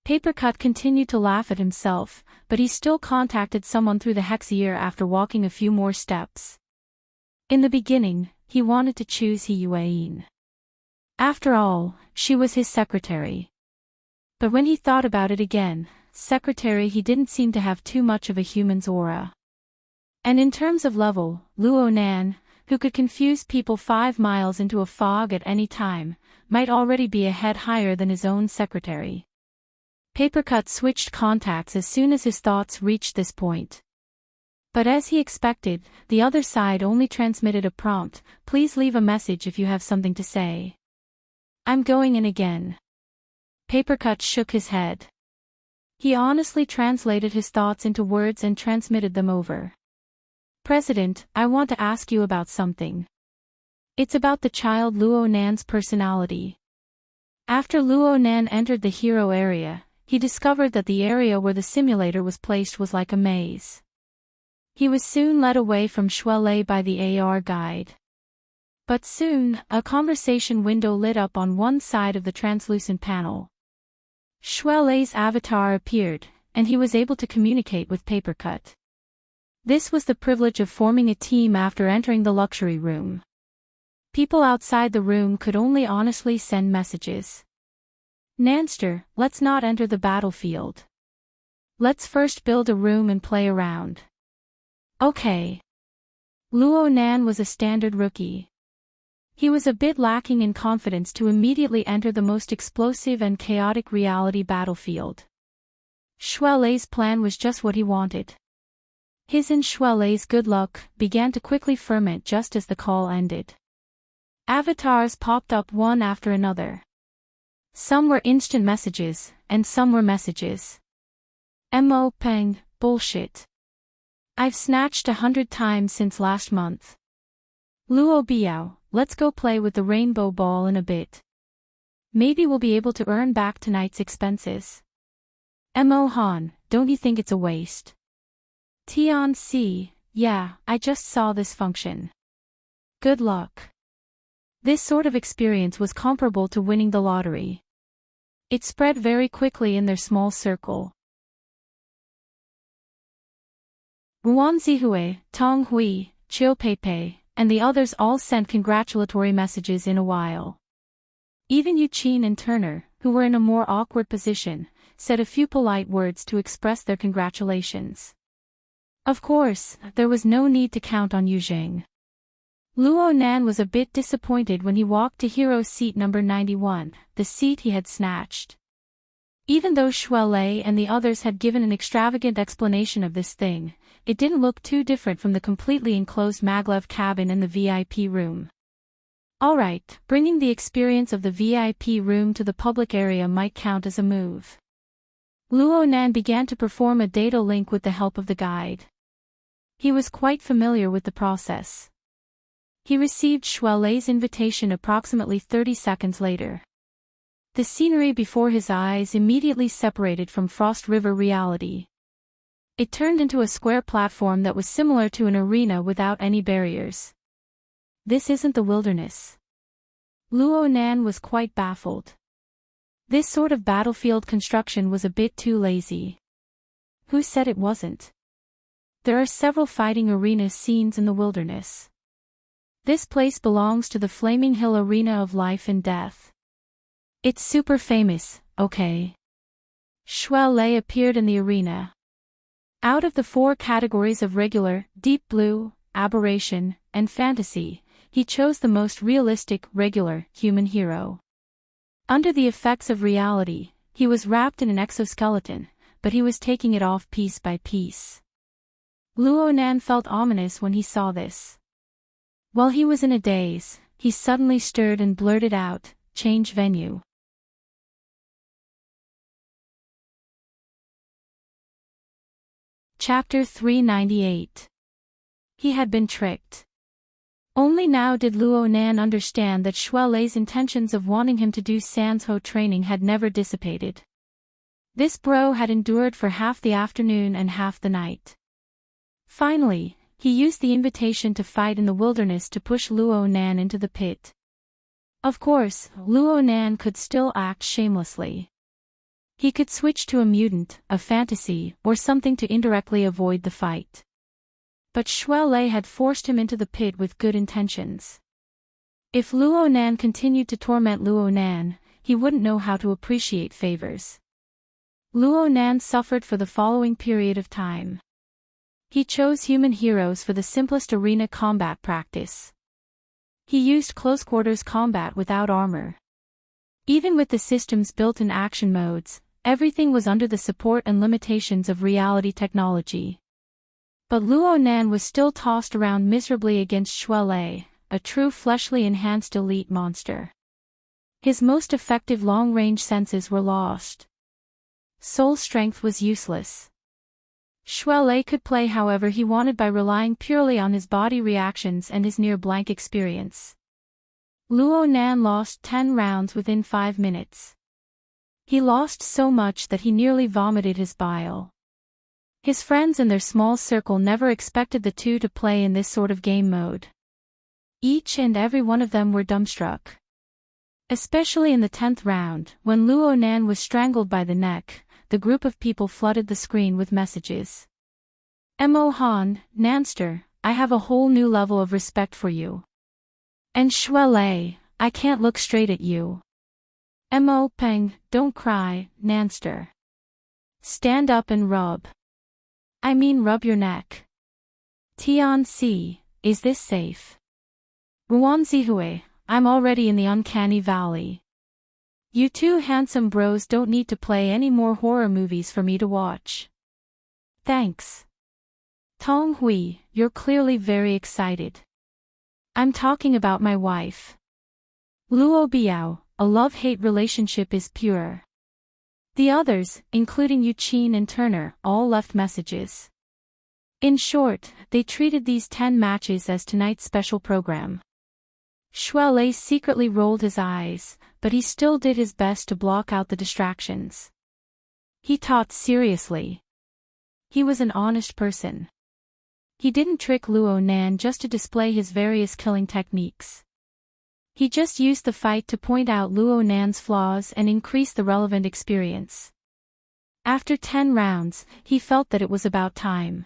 Papercut continued to laugh at himself, but he still contacted someone through the Hexier after walking a few more steps. In the beginning, he wanted to choose He Yueyin. After all, she was his secretary. But when he thought about it again, secretary he didn't seem to have too much of a human's aura. And in terms of level, Luo Nan, who could confuse people 5 miles into a fog at any time, might already be a head higher than his own secretary. Papercut switched contacts as soon as his thoughts reached this point. But as he expected, the other side only transmitted a prompt, "Please leave a message if you have something to say." "I'm going in again." Papercut shook his head. He honestly translated his thoughts into words and transmitted them over. "President, I want to ask you about something. It's about the child Luo Nan's personality." After Luo Nan entered the hero area, he discovered that the area where the simulator was placed was like a maze. He was soon led away from Shuelei by the AR guide. But soon, a conversation window lit up on one side of the translucent panel. Shuelei's avatar appeared, and he was able to communicate with Papercut. This was the privilege of forming a team after entering the luxury room. People outside the room could only honestly send messages. "Nanster, let's not enter the battlefield. Let's first build a room and play around." "Okay." Luo Nan was a standard rookie. He was a bit lacking in confidence to immediately enter the most explosive and chaotic reality battlefield. Shuelei's plan was just what he wanted. His and Shuelei's good luck began to quickly ferment just as the call ended. Avatars popped up one after another. Some were instant messages, and some were messages. "Mo Peng, bullshit. I've snatched 100 times since last month. Luo Biao, let's go play with the rainbow ball in a bit. Maybe we'll be able to earn back tonight's expenses. Mo Han, don't you think it's a waste? Tian Si, yeah, I just saw this function. Good luck." This sort of experience was comparable to winning the lottery. It spread very quickly in their small circle. Ruan Zihue, Tong Hui, Chiu Peipei, and the others all sent congratulatory messages in a while. Even Yu Qin and Turner, who were in a more awkward position, said a few polite words to express their congratulations. Of course, there was no need to count on Yu Zheng. Luo Nan was a bit disappointed when he walked to hero seat number 91, the seat he had snatched. Even though Shuelei and the others had given an extravagant explanation of this thing, it didn't look too different from the completely enclosed maglev cabin in the VIP room. Alright, bringing the experience of the VIP room to the public area might count as a move. Luo Nan began to perform a data link with the help of the guide. He was quite familiar with the process. He received Shuelei's invitation approximately 30 seconds later. The scenery before his eyes immediately separated from Frost River reality. It turned into a square platform that was similar to an arena without any barriers. This isn't the wilderness. Luo Nan was quite baffled. This sort of battlefield construction was a bit too lazy. Who said it wasn't? There are several fighting arena scenes in the wilderness. This place belongs to the Flaming Hill Arena of Life and Death. It's super famous, okay? Shuelei appeared in the arena. Out of the 4 categories of regular, deep blue, aberration, and fantasy, he chose the most realistic, regular, human hero. Under the effects of reality, he was wrapped in an exoskeleton, but he was taking it off piece by piece. Luo Nan felt ominous when he saw this. While he was in a daze, he suddenly stirred and blurted out, "Change venue." Chapter 398. He had been tricked. Only now did Luo Nan understand that Shui Lei's intentions of wanting him to do Sanzhou training had never dissipated. This bro had endured for half the afternoon and half the night. Finally, he used the invitation to fight in the wilderness to push Luo Nan into the pit. Of course, Luo Nan could still act shamelessly. He could switch to a mutant, a fantasy, or something to indirectly avoid the fight. But Shui Lei had forced him into the pit with good intentions. If Luo Nan continued to torment Luo Nan, he wouldn't know how to appreciate favors. Luo Nan suffered for the following period of time. He chose human heroes for the simplest arena combat practice. He used close-quarters combat without armor. Even with the system's built-in action modes, everything was under the support and limitations of reality technology. But Luo Nan was still tossed around miserably against Shui Lei, a true fleshly enhanced elite monster. His most effective long-range senses were lost. Soul strength was useless. Shui Lei could play however he wanted by relying purely on his body reactions and his near-blank experience. Luo Nan lost 10 rounds within 5 minutes. He lost so much that he nearly vomited his bile. His friends and their small circle never expected the two to play in this sort of game mode. Each and every one of them were dumbstruck. Especially in the 10th round, when Luo Nan was strangled by the neck, the group of people flooded the screen with messages. "Mo Han, Nanster, I have a whole new level of respect for you." And "Shui Lei, I can't look straight at you." "Mo Peng, don't cry, Nanster. Stand up and rub. I mean rub your neck." "Tian Si, is this safe?" "Ruan Zihui, I'm already in the uncanny valley. You two handsome bros don't need to play any more horror movies for me to watch." "Thanks. Tong Hui, you're clearly very excited." "I'm talking about my wife. Luo Biao, a love-hate relationship is pure." The others, including Yuqin and Turner, all left messages. In short, they treated these 10 matches as tonight's special program. Shui Lei secretly rolled his eyes, but he still did his best to block out the distractions. He taught seriously. He was an honest person. He didn't trick Luo Nan just to display his various killing techniques. He just used the fight to point out Luo Nan's flaws and increase the relevant experience. After 10 rounds, he felt that it was about time.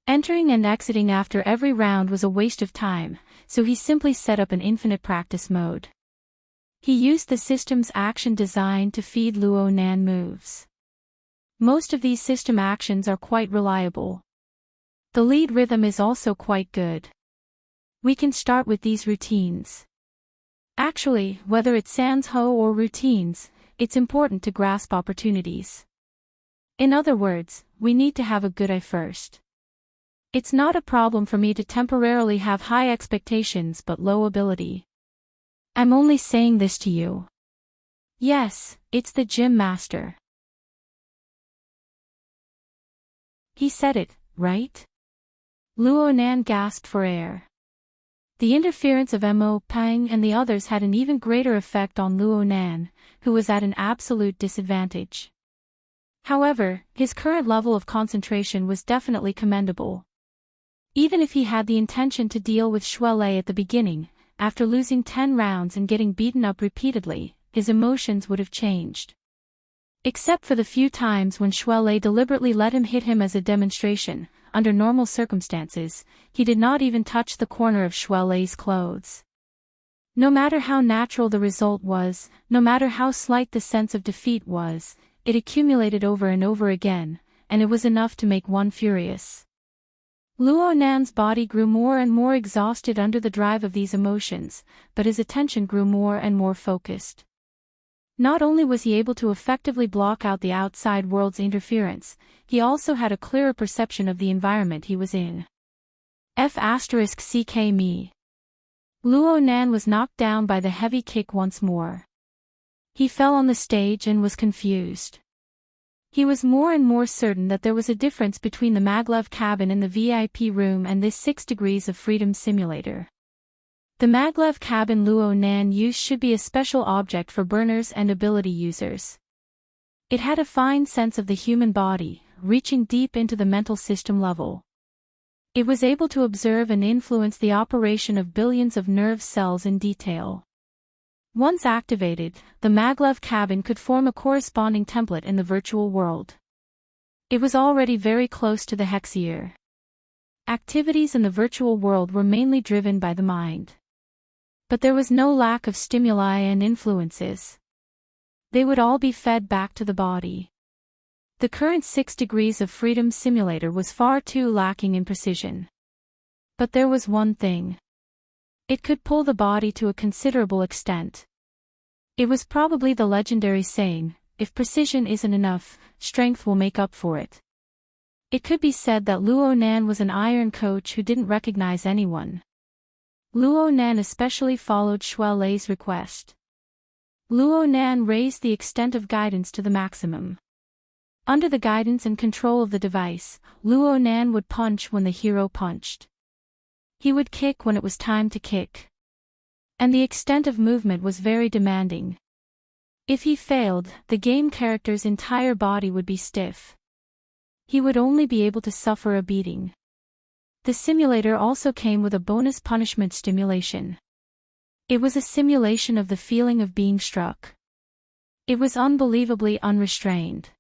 Entering and exiting after every round was a waste of time, so he simply set up an infinite practice mode. He used the system's action design to feed Luo Nan moves. Most of these system actions are quite reliable. The lead rhythm is also quite good. We can start with these routines. Actually, whether it's Sanzhou or routines, it's important to grasp opportunities. In other words, we need to have a good eye first. It's not a problem for me to temporarily have high expectations but low ability. I'm only saying this to you. Yes, it's the gym master. He said it, right? Luo Nan gasped for air. The interference of Mo Pang and the others had an even greater effect on Luo Nan, who was at an absolute disadvantage. However, his current level of concentration was definitely commendable. Even if he had the intention to deal with Shui Lei at the beginning, after losing 10 rounds and getting beaten up repeatedly, his emotions would have changed. Except for the few times when Shui Lei deliberately let him hit him as a demonstration, under normal circumstances, he did not even touch the corner of Shui Lei's clothes. No matter how natural the result was, no matter how slight the sense of defeat was, it accumulated over and over again, and it was enough to make one furious. Luo Nan's body grew more and more exhausted under the drive of these emotions, but his attention grew more and more focused. Not only was he able to effectively block out the outside world's interference, he also had a clearer perception of the environment he was in. F*ck me. Luo Nan was knocked down by the heavy kick once more. He fell on the stage and was confused. He was more and more certain that there was a difference between the maglev cabin in the VIP room and this 6 degrees of freedom simulator. The maglev cabin Luo Nan used should be a special object for burners and ability users. It had a fine sense of the human body, reaching deep into the mental system level. It was able to observe and influence the operation of billions of nerve cells in detail. Once activated, the maglev cabin could form a corresponding template in the virtual world. It was already very close to the hexier. Activities in the virtual world were mainly driven by the mind. But there was no lack of stimuli and influences. They would all be fed back to the body. The current 6 degrees of freedom simulator was far too lacking in precision. But there was one thing. It could pull the body to a considerable extent. It was probably the legendary saying, if precision isn't enough, strength will make up for it. It could be said that Luo Nan was an iron coach who didn't recognize anyone. Luo Nan especially followed Shui Lei's request. Luo Nan raised the extent of guidance to the maximum. Under the guidance and control of the device, Luo Nan would punch when the hero punched. He would kick when it was time to kick. And the extent of movement was very demanding. If he failed, the game character's entire body would be stiff. He would only be able to suffer a beating. The simulator also came with a bonus punishment stimulation. It was a simulation of the feeling of being struck. It was unbelievably unrestrained.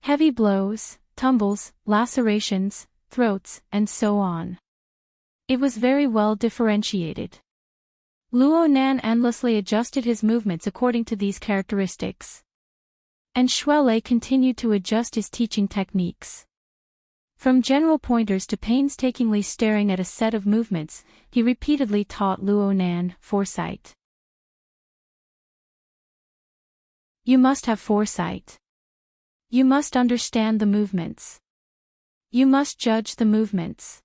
Heavy blows, tumbles, lacerations, throats, and so on. It was very well differentiated. Luo Nan endlessly adjusted his movements according to these characteristics. And Shui Lei continued to adjust his teaching techniques. From general pointers to painstakingly staring at a set of movements, he repeatedly taught Luo Nan foresight. You must have foresight. You must understand the movements. You must judge the movements.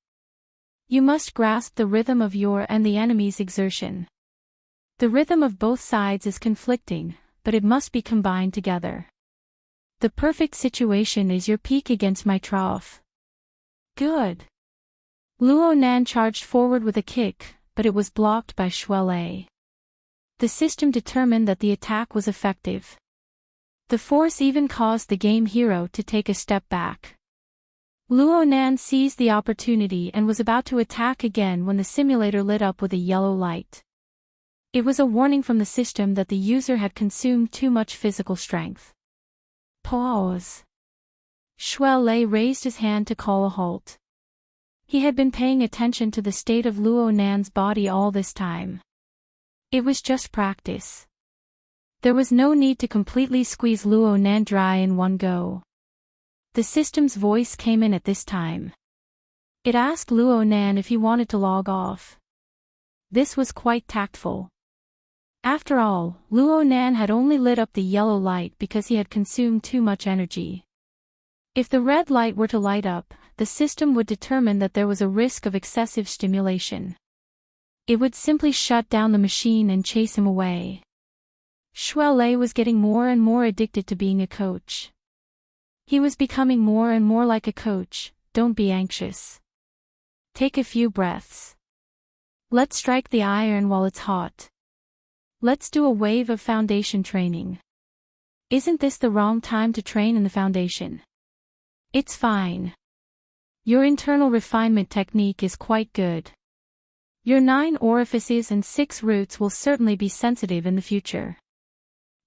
You must grasp the rhythm of your and the enemy's exertion. The rhythm of both sides is conflicting, but it must be combined together. The perfect situation is your peak against my trough. Good. Luo Nan charged forward with a kick, but it was blocked by Shui Lei. The system determined that the attack was effective. The force even caused the game hero to take a step back. Luo Nan seized the opportunity and was about to attack again when the simulator lit up with a yellow light. It was a warning from the system that the user had consumed too much physical strength. Pause. Shui Lei raised his hand to call a halt. He had been paying attention to the state of Luo Nan's body all this time. It was just practice. There was no need to completely squeeze Luo Nan dry in one go. The system's voice came in at this time. It asked Luo Nan if he wanted to log off. This was quite tactful. After all, Luo Nan had only lit up the yellow light because he had consumed too much energy. If the red light were to light up, the system would determine that there was a risk of excessive stimulation. It would simply shut down the machine and chase him away. Shui Lei was getting more and more addicted to being a coach. He was becoming more and more like a coach. Don't be anxious. Take a few breaths. Let's strike the iron while it's hot. Let's do a wave of foundation training. Isn't this the wrong time to train in the foundation? It's fine. Your internal refinement technique is quite good. Your 9 orifices and 6 roots will certainly be sensitive in the future.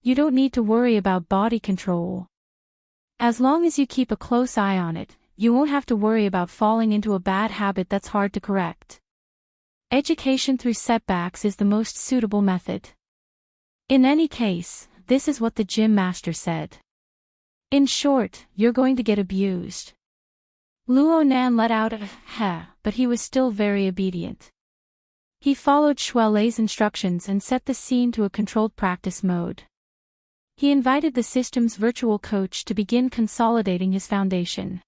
You don't need to worry about body control. As long as you keep a close eye on it, you won't have to worry about falling into a bad habit that's hard to correct. Education through setbacks is the most suitable method. In any case, this is what the gym master said. In short, you're going to get abused. Luo Nan let out a heh, but he was still very obedient. He followed Shui Lei's instructions and set the scene to a controlled practice mode. He invited the system's virtual coach to begin consolidating his foundation.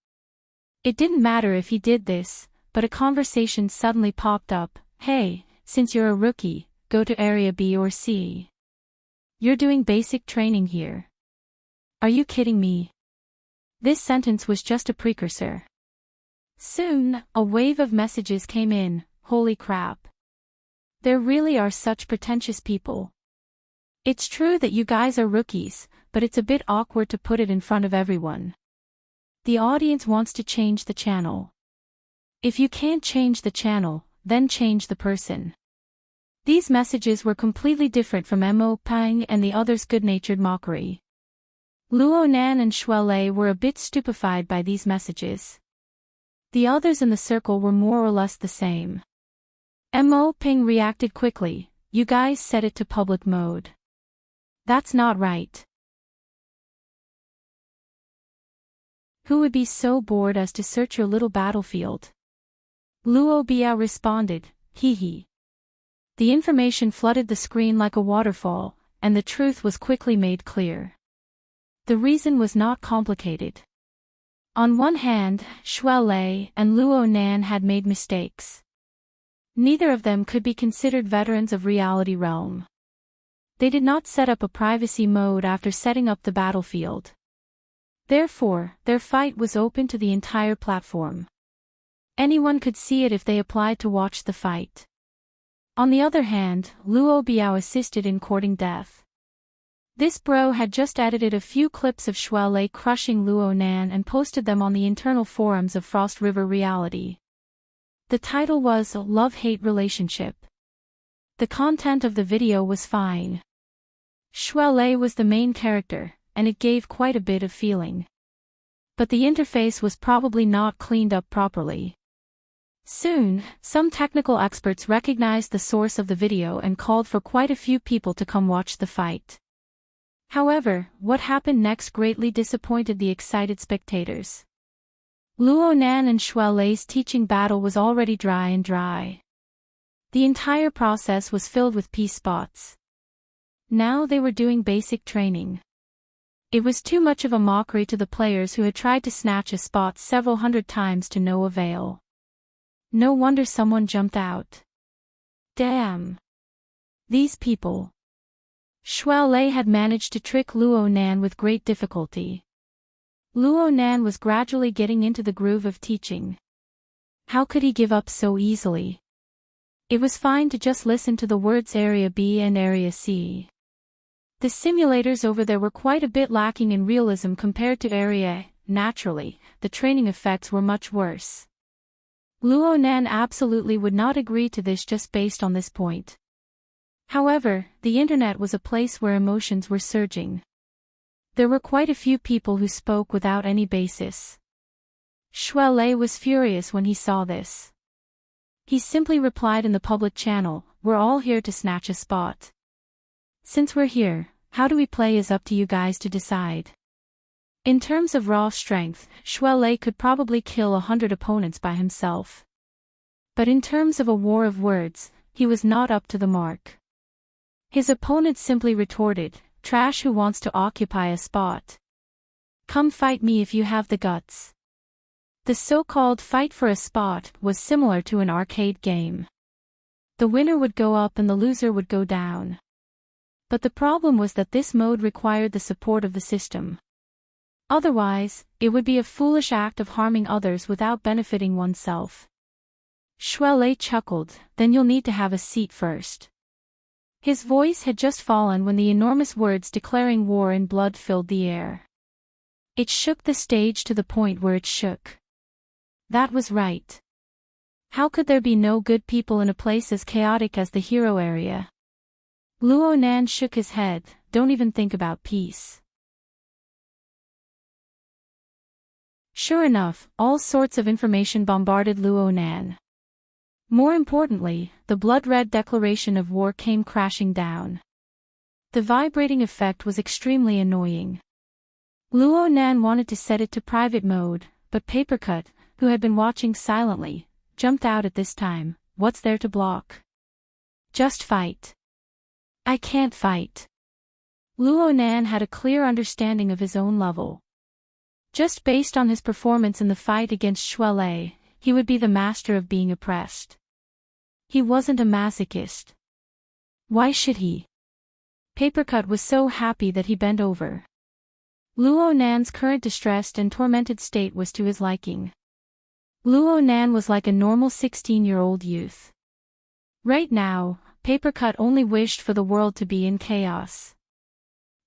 It didn't matter if he did this, but a conversation suddenly popped up. Hey, since you're a rookie, go to Area B or C. You're doing basic training here. Are you kidding me? This sentence was just a precursor. Soon, a wave of messages came in. Holy crap. There really are such pretentious people. It's true that you guys are rookies, but it's a bit awkward to put it in front of everyone. The audience wants to change the channel. If you can't change the channel, then change the person. These messages were completely different from Mo Pang and the others' good-natured mockery. Luo Nan and Shuai Lei were a bit stupefied by these messages. The others in the circle were more or less the same. Mo Ping reacted quickly. You guys set it to public mode. That's not right. Who would be so bored as to search your little battlefield? Luo Biao responded, hee hee. The information flooded the screen like a waterfall, and the truth was quickly made clear. The reason was not complicated. On one hand, Shuai Lei and Luo Nan had made mistakes. Neither of them could be considered veterans of reality realm. They did not set up a privacy mode after setting up the battlefield. Therefore, their fight was open to the entire platform. Anyone could see it if they applied to watch the fight. On the other hand, Luo Biao assisted in courting death. This bro had just edited a few clips of Shuai Lei crushing Luo Nan and posted them on the internal forums of Frost River Reality. The title was Love-Hate Relationship. The content of the video was fine. Shuai Lei was the main character, and it gave quite a bit of feeling. But the interface was probably not cleaned up properly. Soon, some technical experts recognized the source of the video and called for quite a few people to come watch the fight. However, what happened next greatly disappointed the excited spectators. Luo Nan and Shuai Lei's teaching battle was already dry. The entire process was filled with P spots. Now they were doing basic training. It was too much of a mockery to the players who had tried to snatch a spot several hundred times to no avail. No wonder someone jumped out. Damn. These people. Shuai Lei had managed to trick Luo Nan with great difficulty. Luo Nan was gradually getting into the groove of teaching. How could he give up so easily? It was fine to just listen to the words Area B and Area C. The simulators over there were quite a bit lacking in realism compared to Area A. Naturally, the training effects were much worse. Luo Nan absolutely would not agree to this just based on this point. However, the internet was a place where emotions were surging. There were quite a few people who spoke without any basis. Shuai Lei was furious when he saw this. He simply replied in the public channel, "We're all here to snatch a spot. Since we're here, how do we play is up to you guys to decide." In terms of raw strength, Shuai Lei could probably kill 100 opponents by himself. But in terms of a war of words, he was not up to the mark. His opponent simply retorted, "Trash who wants to occupy a spot. Come fight me if you have the guts." The so-called fight for a spot was similar to an arcade game. The winner would go up and the loser would go down. But the problem was that this mode required the support of the system. Otherwise, it would be a foolish act of harming others without benefiting oneself. Shuai Lei chuckled, "Then you'll need to have a seat first." His voice had just fallen when the enormous words declaring war and blood filled the air. It shook the stage to the point where it shook. That was right. How could there be no good people in a place as chaotic as the hero area? Luo Nan shook his head, "Don't even think about peace." Sure enough, all sorts of information bombarded Luo Nan. More importantly, the blood-red declaration of war came crashing down. The vibrating effect was extremely annoying. Luo Nan wanted to set it to private mode, but Papercut, who had been watching silently, jumped out at this time. "What's there to block? Just fight." "I can't fight." Luo Nan had a clear understanding of his own level. Just based on his performance in the fight against Shuelei, he would be the master of being oppressed. He wasn't a masochist. Why should he? Papercut was so happy that he bent over. Luo Nan's current distressed and tormented state was to his liking. Luo Nan was like a normal 16-year-old youth. Right now, Papercut only wished for the world to be in chaos.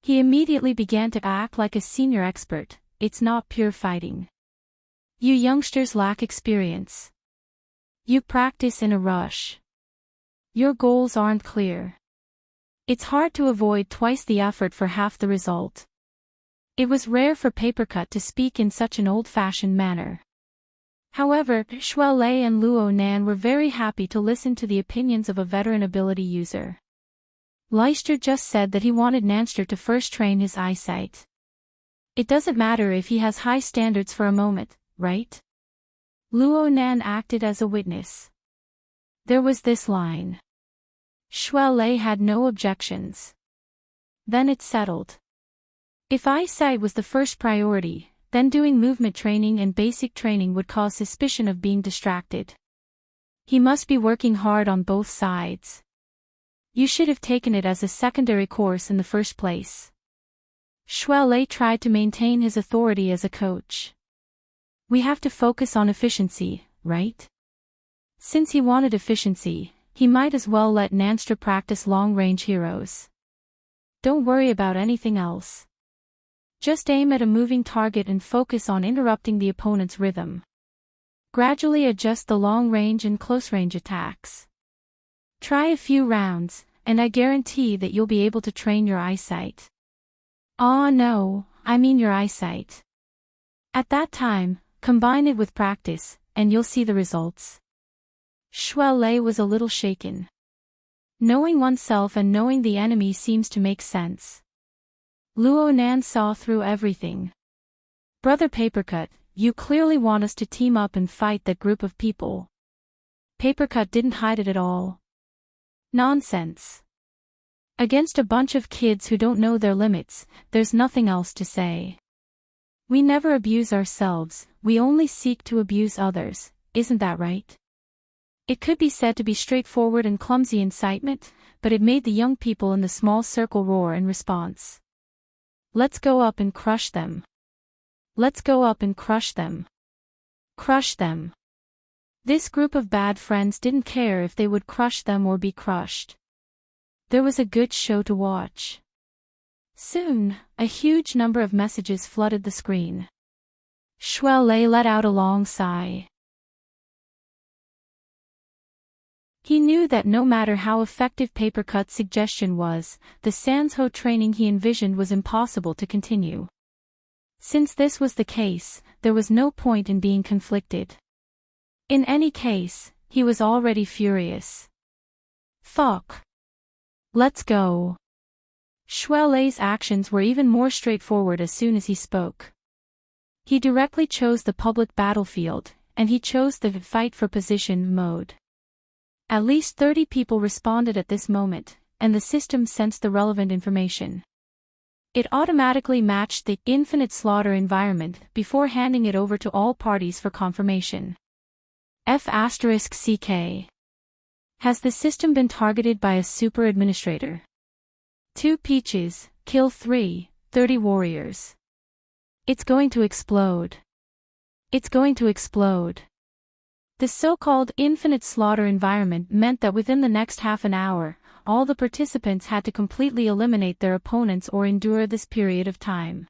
He immediately began to act like a senior expert. It's not pure fighting. You youngsters lack experience. You practice in a rush. Your goals aren't clear. It's hard to avoid twice the effort for half the result. It was rare for Papercut to speak in such an old-fashioned manner. However, Shuelei and Luo Nan were very happy to listen to the opinions of a veteran ability user. Leicester just said that he wanted Nanster to first train his eyesight. It doesn't matter if he has high standards for a moment, right? Luo Nan acted as a witness. There was this line. Shuelei had no objections. Then it settled. If eyesight was the first priority, then doing movement training and basic training would cause suspicion of being distracted. He must be working hard on both sides. You should have taken it as a secondary course in the first place. Shuelei tried to maintain his authority as a coach. We have to focus on efficiency, right? Since he wanted efficiency, he might as well let Nanster practice long-range heroes. Don't worry about anything else. Just aim at a moving target and focus on interrupting the opponent's rhythm. Gradually adjust the long-range and close-range attacks. Try a few rounds, and I guarantee that you'll be able to train your eyesight. No, I mean your eyesight. At that time, combine it with practice, and you'll see the results. Shuelei was a little shaken. Knowing oneself and knowing the enemy seems to make sense. Luo Nan saw through everything. Brother Papercut, you clearly want us to team up and fight that group of people. Papercut didn't hide it at all. Nonsense. Against a bunch of kids who don't know their limits, there's nothing else to say. We never abuse ourselves, we only seek to abuse others, isn't that right? It could be said to be straightforward and clumsy incitement, but it made the young people in the small circle roar in response. Let's go up and crush them. Let's go up and crush them. Crush them. This group of bad friends didn't care if they would crush them or be crushed. There was a good show to watch. Soon, a huge number of messages flooded the screen. Shuelei let out a long sigh. He knew that no matter how effective Papercut's suggestion was, the Sansho training he envisioned was impossible to continue. Since this was the case, there was no point in being conflicted. In any case, he was already furious. Fuck. Let's go. Shuelei's actions were even more straightforward as soon as he spoke. He directly chose the public battlefield, and he chose the fight for position mode. At least 30 people responded at this moment, and the system sensed the relevant information. It automatically matched the infinite slaughter environment before handing it over to all parties for confirmation. F***CK. Has the system been targeted by a super administrator? 2 peaches, kill 3, 30 warriors. It's going to explode. It's going to explode. The so-called infinite slaughter environment meant that within the next half an hour, all the participants had to completely eliminate their opponents or endure this period of time.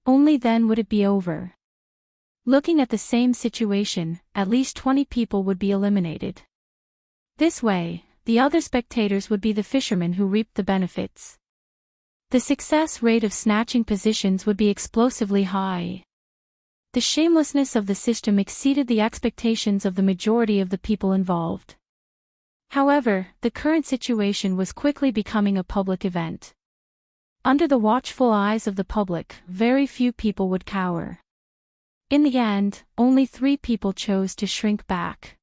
Only then would it be over. Looking at the same situation, at least 20 people would be eliminated. This way, the other spectators would be the fishermen who reaped the benefits. The success rate of snatching positions would be explosively high. The shamelessness of the system exceeded the expectations of the majority of the people involved. However, the current situation was quickly becoming a public event. Under the watchful eyes of the public, very few people would cower. In the end, only 3 people chose to shrink back.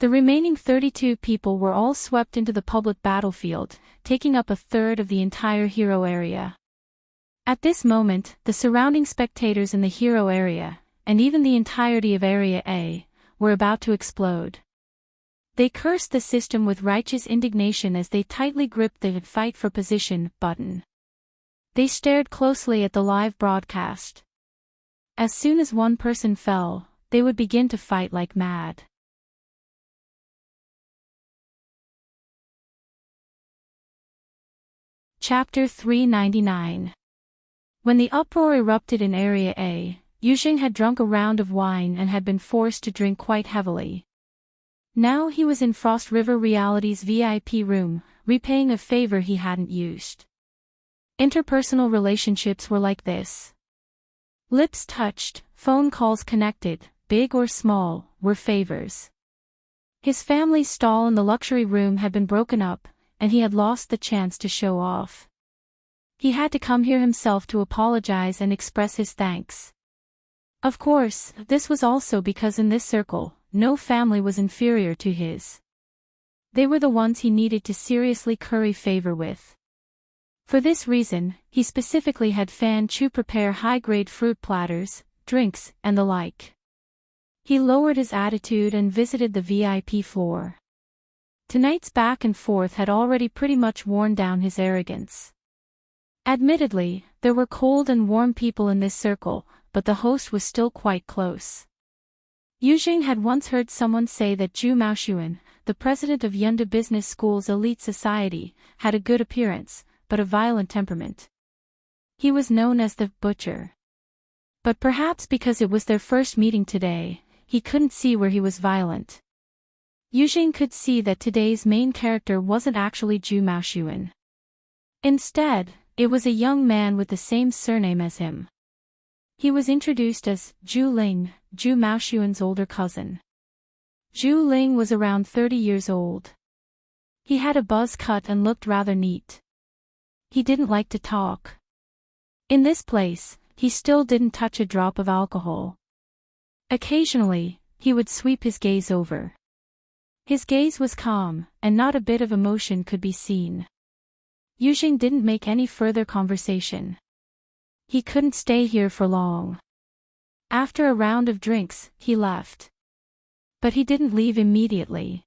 The remaining 32 people were all swept into the public battlefield, taking up a third of the entire hero area. At this moment, the surrounding spectators in the hero area, and even the entirety of Area A, were about to explode. They cursed the system with righteous indignation as they tightly gripped the "Fight for Position" button. They stared closely at the live broadcast. As soon as one person fell, they would begin to fight like mad. Chapter 399. When the uproar erupted in Area A, Yuzheng had drunk a round of wine and had been forced to drink quite heavily. Now he was in Frost River Reality's VIP room, repaying a favor he hadn't used. Interpersonal relationships were like this. Lips touched, phone calls connected, big or small, were favors. His family's stall in the luxury room had been broken up, and he had lost the chance to show off. He had to come here himself to apologize and express his thanks. Of course, this was also because in this circle, no family was inferior to his. They were the ones he needed to seriously curry favor with. For this reason, he specifically had Fan Chu prepare high-grade fruit platters, drinks, and the like. He lowered his attitude and visited the VIP floor. Tonight's back and forth had already pretty much worn down his arrogance. Admittedly, there were cold and warm people in this circle, but the host was still quite close. Yuzheng had once heard someone say that Zhu Maoxuan, the president of Yunde Business School's elite society, had a good appearance, but a violent temperament. He was known as the Butcher. But perhaps because it was their first meeting today, he couldn't see where he was violent. Yuzheng could see that today's main character wasn't actually Zhu Maoxuan. Instead, it was a young man with the same surname as him. He was introduced as Zhu Ling, Zhu Maoxuan's older cousin. Zhu Ling was around 30 years old. He had a buzz cut and looked rather neat. He didn't like to talk. In this place, he still didn't touch a drop of alcohol. Occasionally, he would sweep his gaze over. His gaze was calm, and not a bit of emotion could be seen. Yuzheng didn't make any further conversation. He couldn't stay here for long. After a round of drinks, he left. But he didn't leave immediately.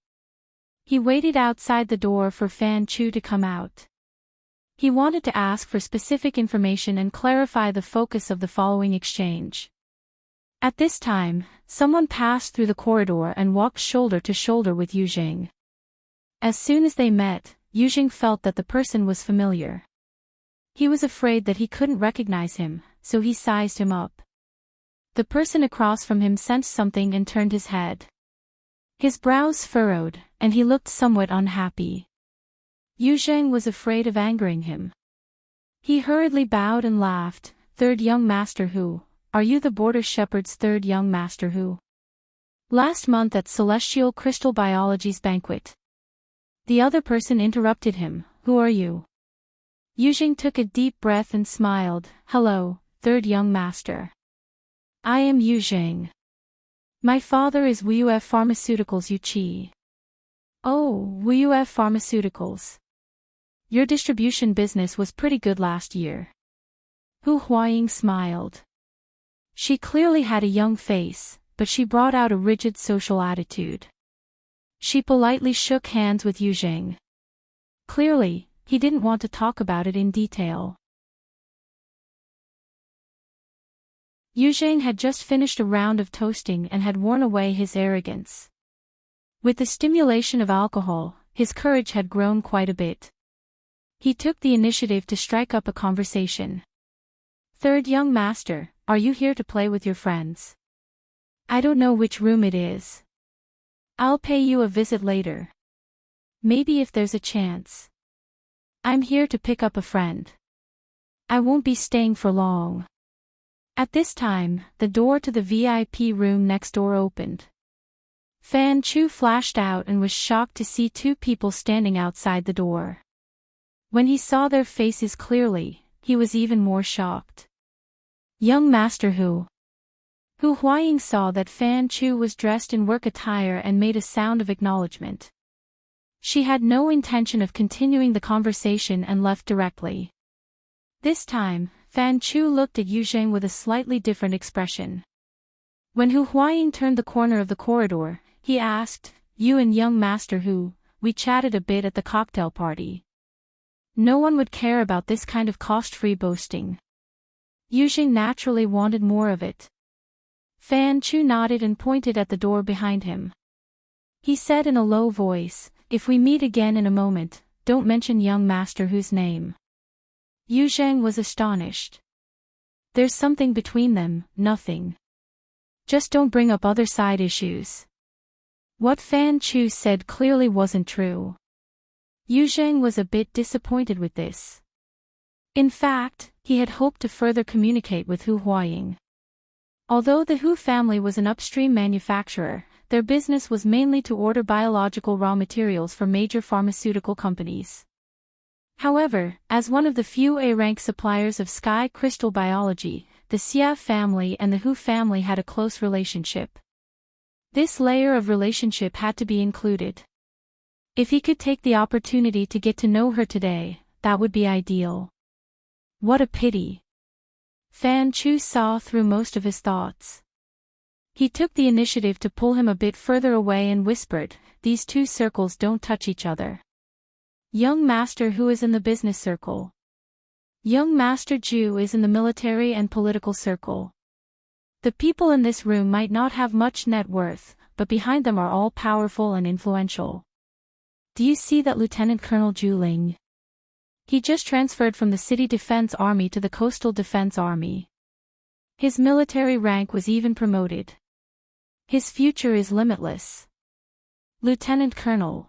He waited outside the door for Fan Chu to come out. He wanted to ask for specific information and clarify the focus of the following exchange. At this time, someone passed through the corridor and walked shoulder to shoulder with Yuzheng. As soon as they met, Yuzheng felt that the person was familiar. He was afraid that he couldn't recognize him, so he sized him up. The person across from him sensed something and turned his head. His brows furrowed, and he looked somewhat unhappy. Yuzheng was afraid of angering him. He hurriedly bowed and laughed. "Third young master who? Are you the border shepherd's third young master who? Last month at Celestial Crystal Biology's banquet." The other person interrupted him. "Who are you?" Yuzheng took a deep breath and smiled. "Hello, third young master. I am Yuzheng. My father is Wuyuf Pharmaceuticals Yuqi." "Oh, Wuyuf Pharmaceuticals. Your distribution business was pretty good last year." Hu Huaying smiled. She clearly had a young face, but she brought out a rigid social attitude. She politely shook hands with Yuzheng. Clearly, he didn't want to talk about it in detail. Yuzheng had just finished a round of toasting and had worn away his arrogance. With the stimulation of alcohol, his courage had grown quite a bit. He took the initiative to strike up a conversation. "Third young master, are you here to play with your friends? I don't know which room it is. I'll pay you a visit later. Maybe if there's a chance. I'm here to pick up a friend. I won't be staying for long." At this time, the door to the VIP room next door opened. Fan Chu flashed out and was shocked to see two people standing outside the door. When he saw their faces clearly, he was even more shocked. "Young master Hu. Hu Huaying saw that Fan Chu was dressed in work attire and made a sound of acknowledgement. She had no intention of continuing the conversation and left directly. This time, Fan Chu looked at Yu Zheng with a slightly different expression. When Hu Huaying turned the corner of the corridor, he asked, "You and young Master Hu, we chatted a bit at the cocktail party. No one would care about this kind of cost-free boasting." Yu Zheng naturally wanted more of it. Fan Chu nodded and pointed at the door behind him. He said in a low voice, "If we meet again in a moment, don't mention young Master Hu's name." Yu Zheng was astonished. "There's something between them." "Nothing. Just don't bring up other side issues." What Fan Chu said clearly wasn't true. Yu Zheng was a bit disappointed with this. In fact, he had hoped to further communicate with Hu Huaying. Although the Hu family was an upstream manufacturer, their business was mainly to order biological raw materials for major pharmaceutical companies. However, as one of the few A-rank suppliers of sky crystal biology, the Xia family and the Hu family had a close relationship. This layer of relationship had to be included. If he could take the opportunity to get to know her today, that would be ideal. What a pity. Fan Chu saw through most of his thoughts. He took the initiative to pull him a bit further away and whispered, "These two circles don't touch each other. Young Master Hu is in the business circle. Young Master Ju is in the military and political circle. The people in this room might not have much net worth, but behind them are all powerful and influential. Do you see that Lieutenant Colonel Zhu Ling? He just transferred from the City Defense Army to the Coastal Defense Army. His military rank was even promoted. His future is limitless. Lieutenant Colonel."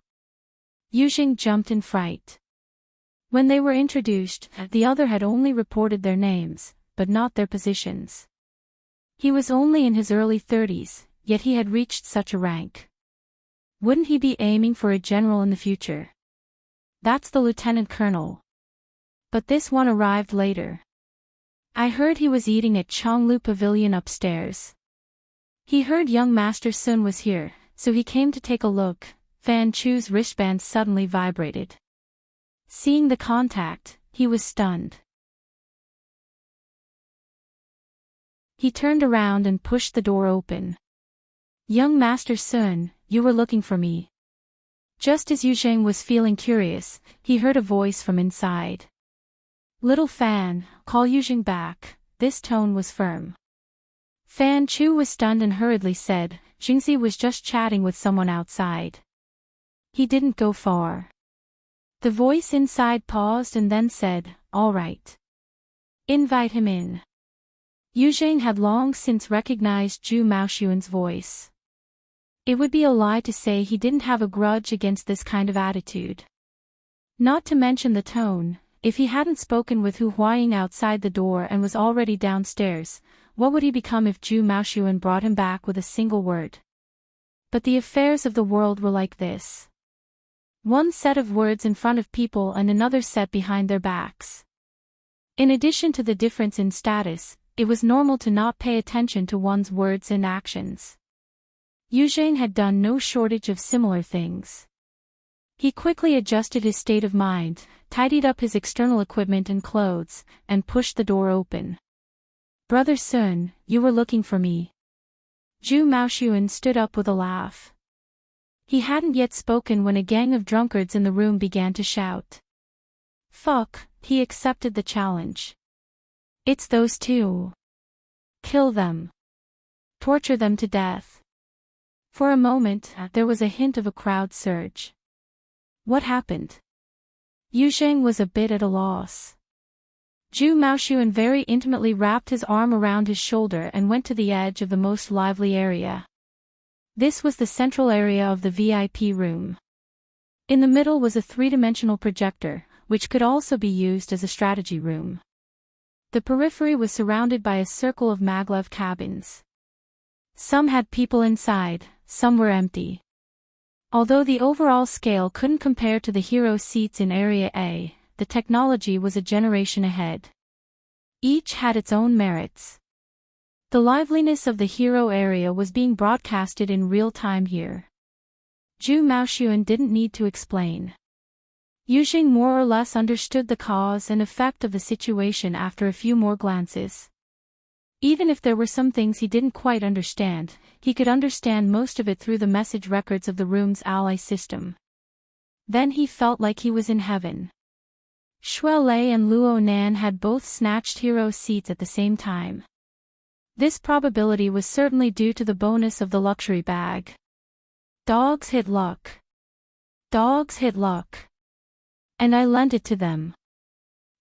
Yu Zheng jumped in fright. When they were introduced, the other had only reported their names, but not their positions. He was only in his early 30s, yet he had reached such a rank. Wouldn't he be aiming for a general in the future? That's the Lieutenant Colonel. But this one arrived later. I heard he was eating at Chonglu Pavilion upstairs. He heard young Master Sun was here, so he came to take a look. Fan Chu's wristband suddenly vibrated. Seeing the contact, he was stunned. He turned around and pushed the door open. "Young Master Sun, you were looking for me." Just as Yu Zheng was feeling curious, he heard a voice from inside. "Little Fan, call Yu Zheng back." This tone was firm. Fan Chu was stunned and hurriedly said, "Jingzi was just chatting with someone outside. He didn't go far." The voice inside paused and then said, "All right. Invite him in." Yu Zheng had long since recognized Zhu Maoxuan's voice. It would be a lie to say he didn't have a grudge against this kind of attitude. Not to mention the tone, if he hadn't spoken with Hu Huaying outside the door and was already downstairs, what would he become if Zhu Maoxuan brought him back with a single word? But the affairs of the world were like this. One set of words in front of people and another set behind their backs. In addition to the difference in status, it was normal to not pay attention to one's words and actions. Yu Zheng had done no shortage of similar things. He quickly adjusted his state of mind, tidied up his external equipment and clothes, and pushed the door open. "Brother Sun, you were looking for me." Zhu Maoxuan stood up with a laugh. He hadn't yet spoken when a gang of drunkards in the room began to shout. "Fuck," he accepted the challenge. "It's those two. Kill them. Torture them to death." For a moment, there was a hint of a crowd surge. What happened? Yu Zheng was a bit at a loss. Zhu Maoxuan very intimately wrapped his arm around his shoulder and went to the edge of the most lively area. This was the central area of the VIP room. In the middle was a three-dimensional projector, which could also be used as a strategy room. The periphery was surrounded by a circle of maglev cabins. Some had people inside, some were empty. Although the overall scale couldn't compare to the hero seats in Area A, the technology was a generation ahead. Each had its own merits. The liveliness of the hero area was being broadcasted in real time here. Zhu Maoxuan didn't need to explain. Yujing more or less understood the cause and effect of the situation after a few more glances. Even if there were some things he didn't quite understand, he could understand most of it through the message records of the room's ally system. Then he felt like he was in heaven. Shui Lei and Luo Nan had both snatched hero seats at the same time. This probability was certainly due to the bonus of the luxury bag. Dogs hit luck. Dogs hit luck. And I lent it to them.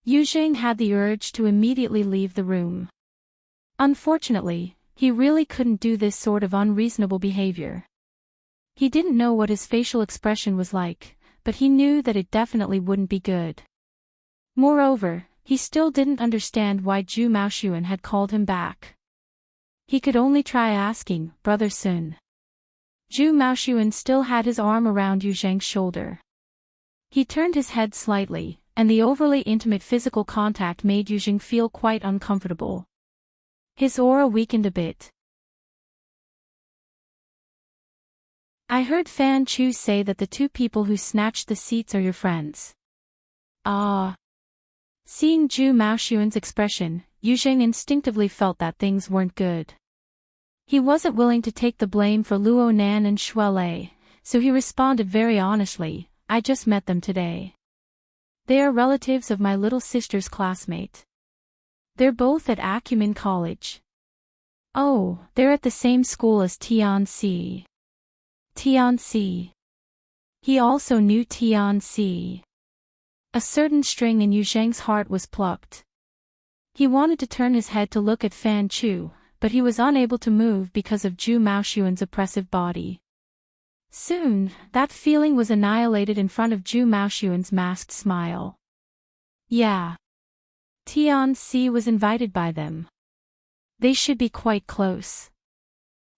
Yujing had the urge to immediately leave the room. Unfortunately, he really couldn't do this sort of unreasonable behavior. He didn't know what his facial expression was like, but he knew that it definitely wouldn't be good. Moreover, he still didn't understand why Zhu Maoxuan had called him back. He could only try asking, "Brother Sun." Zhu Maoxuan still had his arm around Yu Zheng's shoulder. He turned his head slightly, and the overly intimate physical contact made Yu Zheng feel quite uncomfortable. His aura weakened a bit. "I heard Fan Chu say that the two people who snatched the seats are your friends." Ah. Seeing Zhu Maoxuan's expression, Yu Zheng instinctively felt that things weren't good. He wasn't willing to take the blame for Luo Nan and Shui Lei, so he responded very honestly, "I just met them today. They are relatives of my little sister's classmate. They're both at Acumen College." "Oh, they're at the same school as Tianxi." Tianxi. He also knew Tianxi. A certain string in Yu Zheng's heart was plucked. He wanted to turn his head to look at Fan Chu, but he was unable to move because of Zhu Maoxuan's oppressive body. Soon, that feeling was annihilated in front of Zhu Maoxuan's masked smile. Yeah. Tianxi was invited by them. They should be quite close.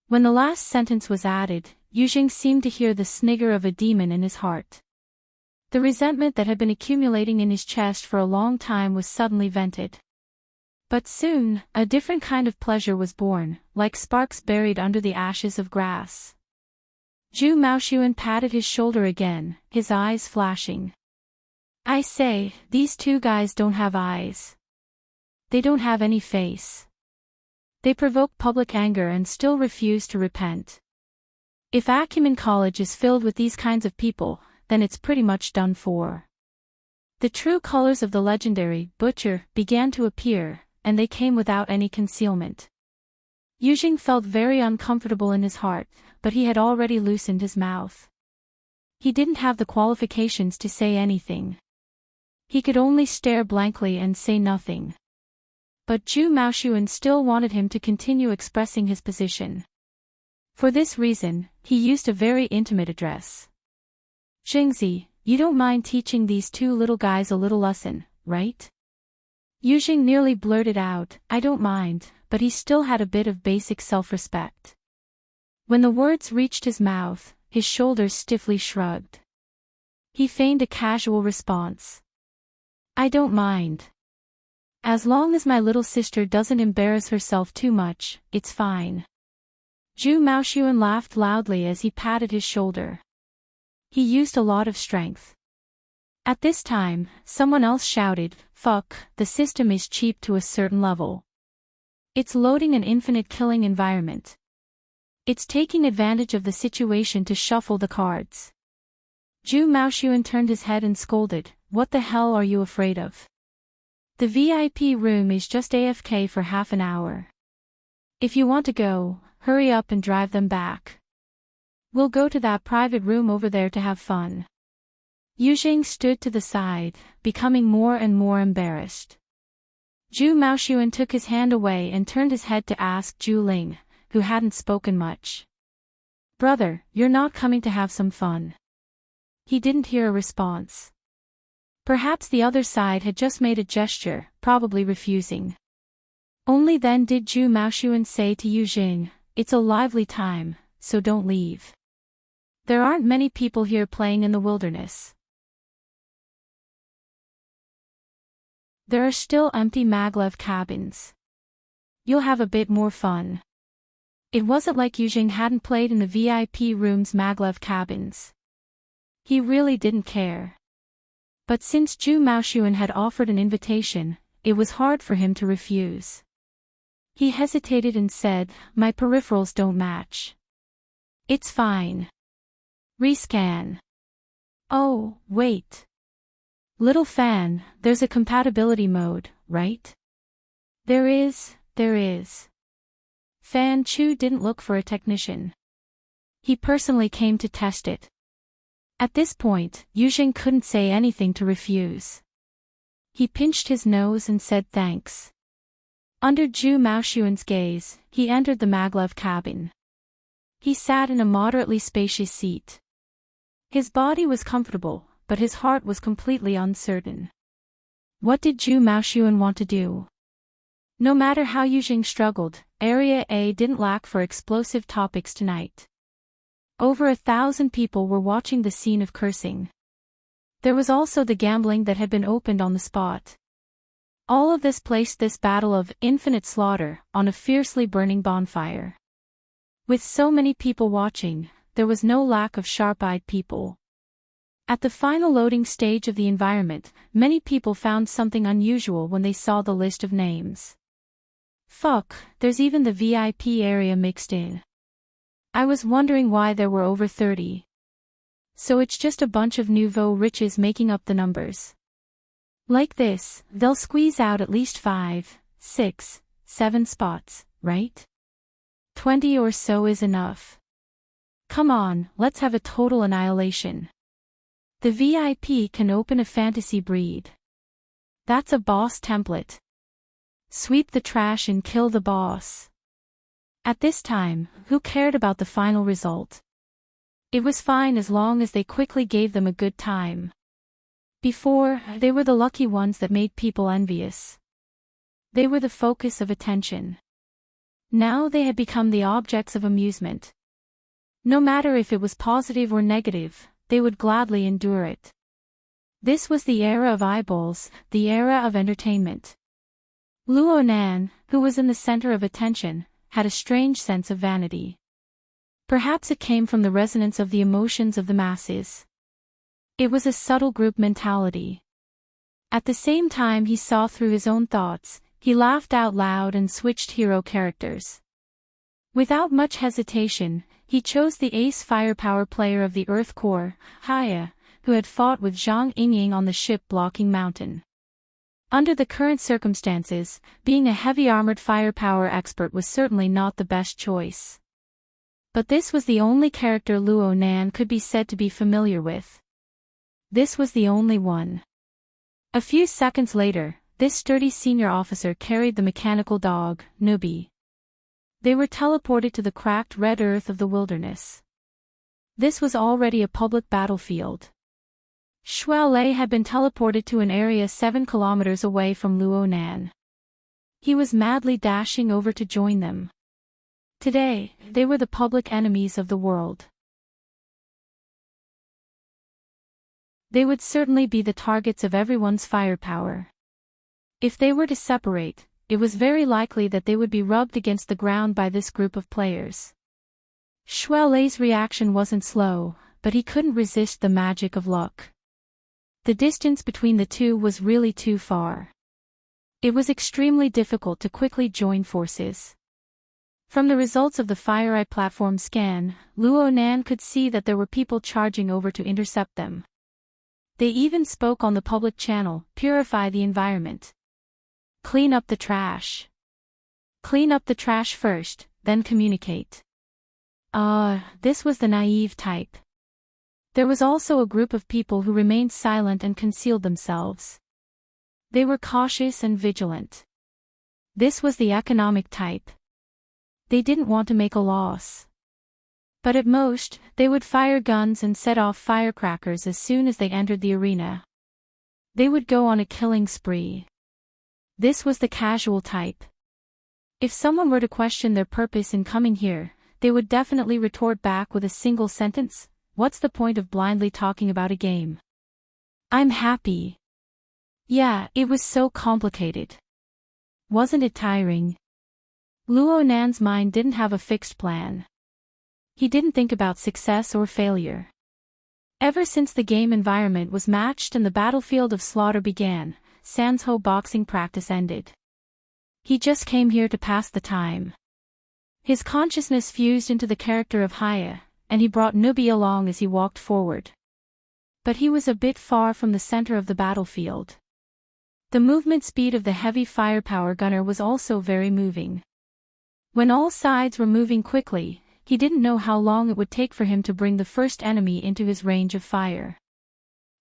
When the last sentence was added, Yu Zheng seemed to hear the snigger of a demon in his heart. The resentment that had been accumulating in his chest for a long time was suddenly vented. But soon, a different kind of pleasure was born, like sparks buried under the ashes of grass. Zhu Maoxuan patted his shoulder again, his eyes flashing. "I say, these two guys don't have eyes. They don't have any face. They provoke public anger and still refuse to repent. If Acumen College is filled with these kinds of people, then it's pretty much done for." The true colors of the legendary Butcher began to appear, and they came without any concealment. Yu Zheng felt very uncomfortable in his heart, but he had already loosened his mouth. He didn't have the qualifications to say anything. He could only stare blankly and say nothing. But Zhu Maoxuan still wanted him to continue expressing his position. For this reason, he used a very intimate address. "Zhengzi, you don't mind teaching these two little guys a little lesson, right?" Yu Zheng nearly blurted out, "I don't mind," but he still had a bit of basic self-respect. When the words reached his mouth, his shoulders stiffly shrugged. He feigned a casual response. "I don't mind. As long as my little sister doesn't embarrass herself too much, it's fine." Zhu Maoxuan laughed loudly as he patted his shoulder. He used a lot of strength. At this time, someone else shouted, "Fuck, the system is cheap to a certain level. It's loading an infinite killing environment. It's taking advantage of the situation to shuffle the cards." Zhu Maoxuan turned his head and scolded, "What the hell are you afraid of? The VIP room is just AFK for half an hour. If you want to go, hurry up and drive them back. We'll go to that private room over there to have fun." Yu Zheng stood to the side, becoming more and more embarrassed. Zhu Maoxuan took his hand away and turned his head to ask Zhu Ling, who hadn't spoken much. "Brother, you're not coming to have some fun?" He didn't hear a response. Perhaps the other side had just made a gesture, probably refusing. Only then did Zhu Maoxuan say to Yu Zheng, "It's a lively time, so don't leave. There aren't many people here playing in the wilderness. There are still empty maglev cabins. You'll have a bit more fun. It wasn't like Yujing hadn't played in the VIP room's maglev cabins. He really didn't care. But since Zhu Maoxuan had offered an invitation, it was hard for him to refuse. He hesitated and said, "My peripherals don't match." "It's fine. Rescan." "Oh, wait. Little fan, there's a compatibility mode, right?" There is. Fan Chu didn't look for a technician. He personally came to test it. At this point, Yujing couldn't say anything to refuse. He pinched his nose and said thanks. Under Zhu Maoxuan's gaze, he entered the maglev cabin. He sat in a moderately spacious seat. His body was comfortable, but his heart was completely uncertain. What did Zhu Maoxuan want to do? No matter how Yujing struggled, Area A didn't lack for explosive topics tonight. Over 1,000 people were watching the scene of cursing. There was also the gambling that had been opened on the spot. All of this placed this battle of infinite slaughter on a fiercely burning bonfire. With so many people watching, there was no lack of sharp-eyed people. At the final loading stage of the environment, many people found something unusual when they saw the list of names. Fuck, there's even the VIP area mixed in. I was wondering why there were over 30. So it's just a bunch of nouveau riches making up the numbers. Like this, they'll squeeze out at least 5, 6, 7 spots, right? 20 or so is enough. Come on, let's have a total annihilation. The VIP can open a fantasy breed. That's a boss template. Sweep the trash and kill the boss. At this time, who cared about the final result? It was fine as long as they quickly gave them a good time. Before, they were the lucky ones that made people envious. They were the focus of attention. Now they had become the objects of amusement. No matter if it was positive or negative, they would gladly endure it. This was the era of eyeballs, the era of entertainment. Luo Nan, who was in the center of attention, had a strange sense of vanity. Perhaps it came from the resonance of the emotions of the masses. It was a subtle group mentality. At the same time he saw through his own thoughts, he laughed out loud and switched hero characters. Without much hesitation, he chose the ace firepower player of the Earth Corps, Haya, who had fought with Zhang Yingying on the ship blocking mountain. Under the current circumstances, being a heavy-armored firepower expert was certainly not the best choice. But this was the only character Luo Nan could be said to be familiar with. This was the only one. A few seconds later, this sturdy senior officer carried the mechanical dog, Nubi. They were teleported to the cracked red earth of the wilderness. This was already a public battlefield. Shuaolei had been teleported to an area 7 kilometers away from Luo Nan. He was madly dashing over to join them. Today, they were the public enemies of the world. They would certainly be the targets of everyone's firepower. If they were to separate, it was very likely that they would be rubbed against the ground by this group of players. Shuaolei's reaction wasn't slow, but he couldn't resist the magic of luck. The distance between the two was really too far. It was extremely difficult to quickly join forces. From the results of the FireEye platform scan, Luo Nan could see that there were people charging over to intercept them. They even spoke on the public channel, "Purify the environment. Clean up the trash. Clean up the trash first, then communicate." This was the naive type. There was also a group of people who remained silent and concealed themselves. They were cautious and vigilant. This was the economic type. They didn't want to make a loss. But at most, they would fire guns and set off firecrackers as soon as they entered the arena. They would go on a killing spree. This was the casual type. If someone were to question their purpose in coming here, they would definitely retort back with a single sentence: "What's the point of blindly talking about a game? I'm happy." Yeah, it was so complicated. Wasn't it tiring? Luo Nan's mind didn't have a fixed plan. He didn't think about success or failure. Ever since the game environment was matched and the battlefield of slaughter began, Sanzho boxing practice ended. He just came here to pass the time. His consciousness fused into the character of Haya, and he brought Nubi along as he walked forward. But he was a bit far from the center of the battlefield. The movement speed of the heavy firepower gunner was also very moving. When all sides were moving quickly, he didn't know how long it would take for him to bring the first enemy into his range of fire.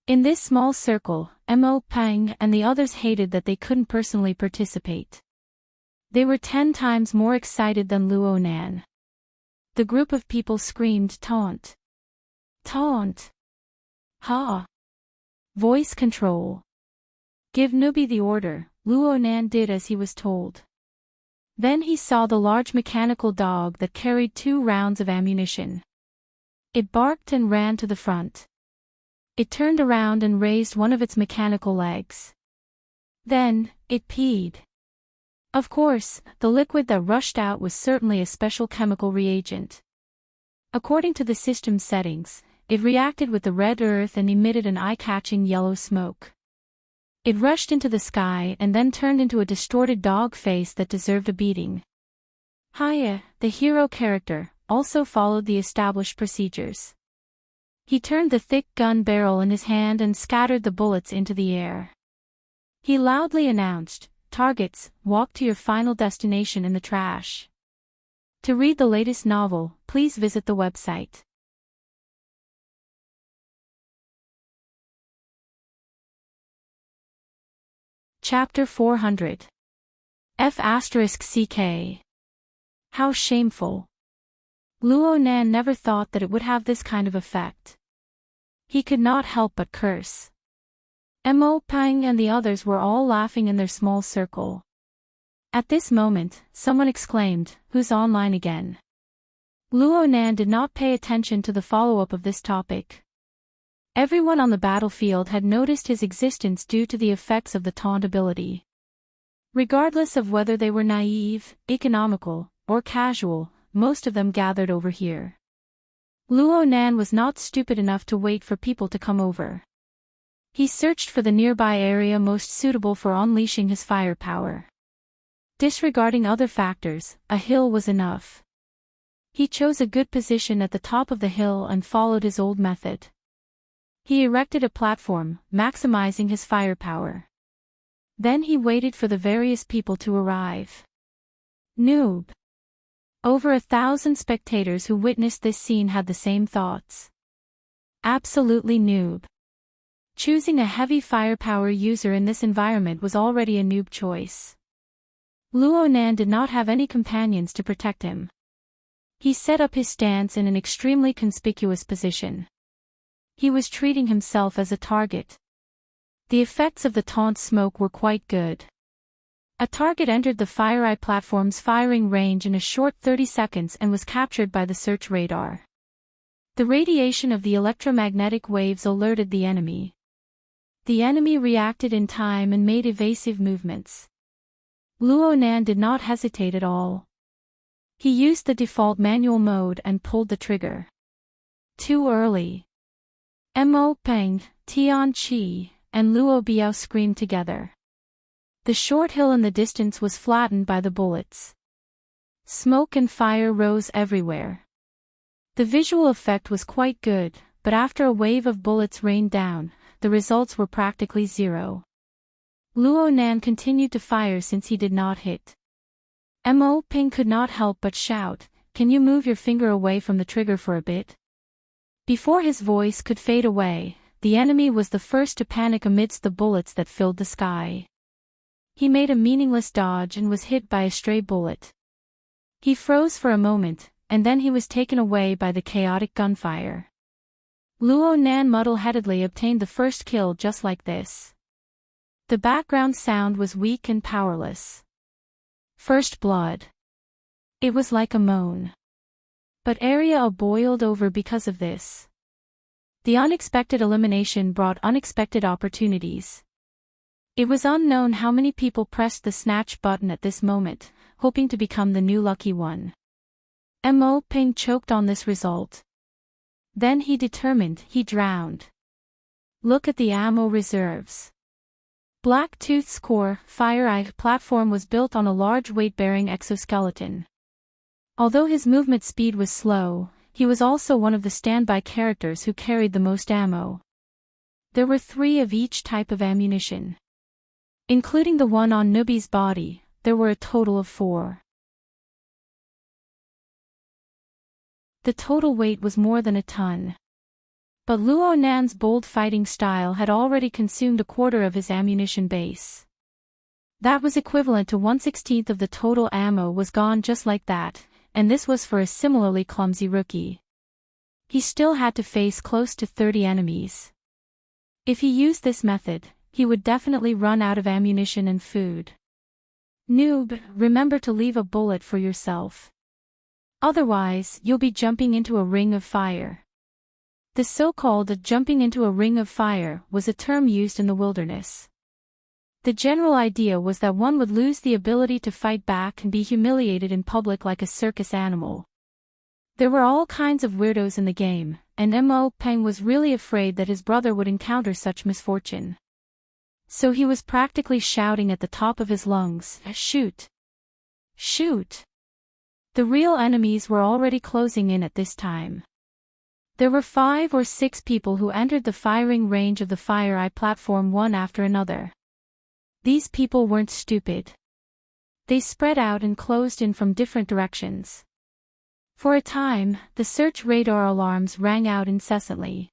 In this small circle, Mo Pang and the others hated that they couldn't personally participate. They were 10 times more excited than Luo Nan. The group of people screamed taunt. Taunt. Ha. Voice control. Give Nubi the order. Luo Nan did as he was told. Then he saw the large mechanical dog that carried 2 rounds of ammunition. It barked and ran to the front. It turned around and raised one of its mechanical legs. Then, it peed. Of course, the liquid that rushed out was certainly a special chemical reagent. According to the system settings, it reacted with the red earth and emitted an eye-catching yellow smoke. It rushed into the sky and then turned into a distorted dog face that deserved a beating. Haya, the hero character, also followed the established procedures. He turned the thick gun barrel in his hand and scattered the bullets into the air. He loudly announced, "Targets, walk to your final destination in the trash." To read the latest novel, please visit the website. Chapter 400. F***CK. How shameful. Luo Nan never thought that it would have this kind of effect. He could not help but curse. Mo Pang and the others were all laughing in their small circle. At this moment, someone exclaimed, "Who's online again?" Luo Nan did not pay attention to the follow-up of this topic. Everyone on the battlefield had noticed his existence due to the effects of the taunt ability. Regardless of whether they were naive, economical, or casual, most of them gathered over here. Luo Nan was not stupid enough to wait for people to come over. He searched for the nearby area most suitable for unleashing his firepower. Disregarding other factors, a hill was enough. He chose a good position at the top of the hill and followed his old method. He erected a platform, maximizing his firepower. Then he waited for the various people to arrive. Noob. Over 1,000 spectators who witnessed this scene had the same thoughts. Absolutely noob. Choosing a heavy firepower user in this environment was already a noob choice. Luo Nan did not have any companions to protect him. He set up his stance in an extremely conspicuous position. He was treating himself as a target. The effects of the taunt smoke were quite good. A target entered the FireEye platform's firing range in a short 30 seconds and was captured by the search radar. The radiation of the electromagnetic waves alerted the enemy. The enemy reacted in time and made evasive movements. Luo Nan did not hesitate at all. He used the default manual mode and pulled the trigger. Too early. Mo Peng, Tian Qi, and Luo Biao screamed together. The short hill in the distance was flattened by the bullets. Smoke and fire rose everywhere. The visual effect was quite good, but after a wave of bullets rained down, the results were practically zero. Luo Nan continued to fire since he did not hit. Mo Peng could not help but shout, "Can you move your finger away from the trigger for a bit?" Before his voice could fade away, the enemy was the first to panic amidst the bullets that filled the sky. He made a meaningless dodge and was hit by a stray bullet. He froze for a moment, and then he was taken away by the chaotic gunfire. Luo Nan muddle-headedly obtained the first kill just like this. The background sound was weak and powerless. First blood. It was like a moan. But area boiled over because of this. The unexpected elimination brought unexpected opportunities. It was unknown how many people pressed the snatch button at this moment, hoping to become the new lucky one. Mo Ping choked on this result. Then he determined he drowned. Look at the ammo reserves. Blacktooth's core, Fire Eye platform was built on a large weight-bearing exoskeleton. Although his movement speed was slow, he was also one of the standby characters who carried the most ammo. There were 3 of each type of ammunition. Including the one on Newbie's body, there were a total of 4. The total weight was more than a ton. But Luo Nan's bold fighting style had already consumed a quarter of his ammunition base. That was equivalent to 1/16 of the total ammo was gone just like that, and this was for a similarly clumsy rookie. He still had to face close to 30 enemies. If he used this method, he would definitely run out of ammunition and food. Noob, remember to leave a bullet for yourself. Otherwise, you'll be jumping into a ring of fire. The so-called jumping into a ring of fire was a term used in the wilderness. The general idea was that one would lose the ability to fight back and be humiliated in public like a circus animal. There were all kinds of weirdos in the game, and Mo Peng was really afraid that his brother would encounter such misfortune. So he was practically shouting at the top of his lungs, "Shoot! Shoot!" The real enemies were already closing in at this time. There were 5 or 6 people who entered the firing range of the Fire Eye platform one after another. These people weren't stupid. They spread out and closed in from different directions. For a time, the search radar alarms rang out incessantly.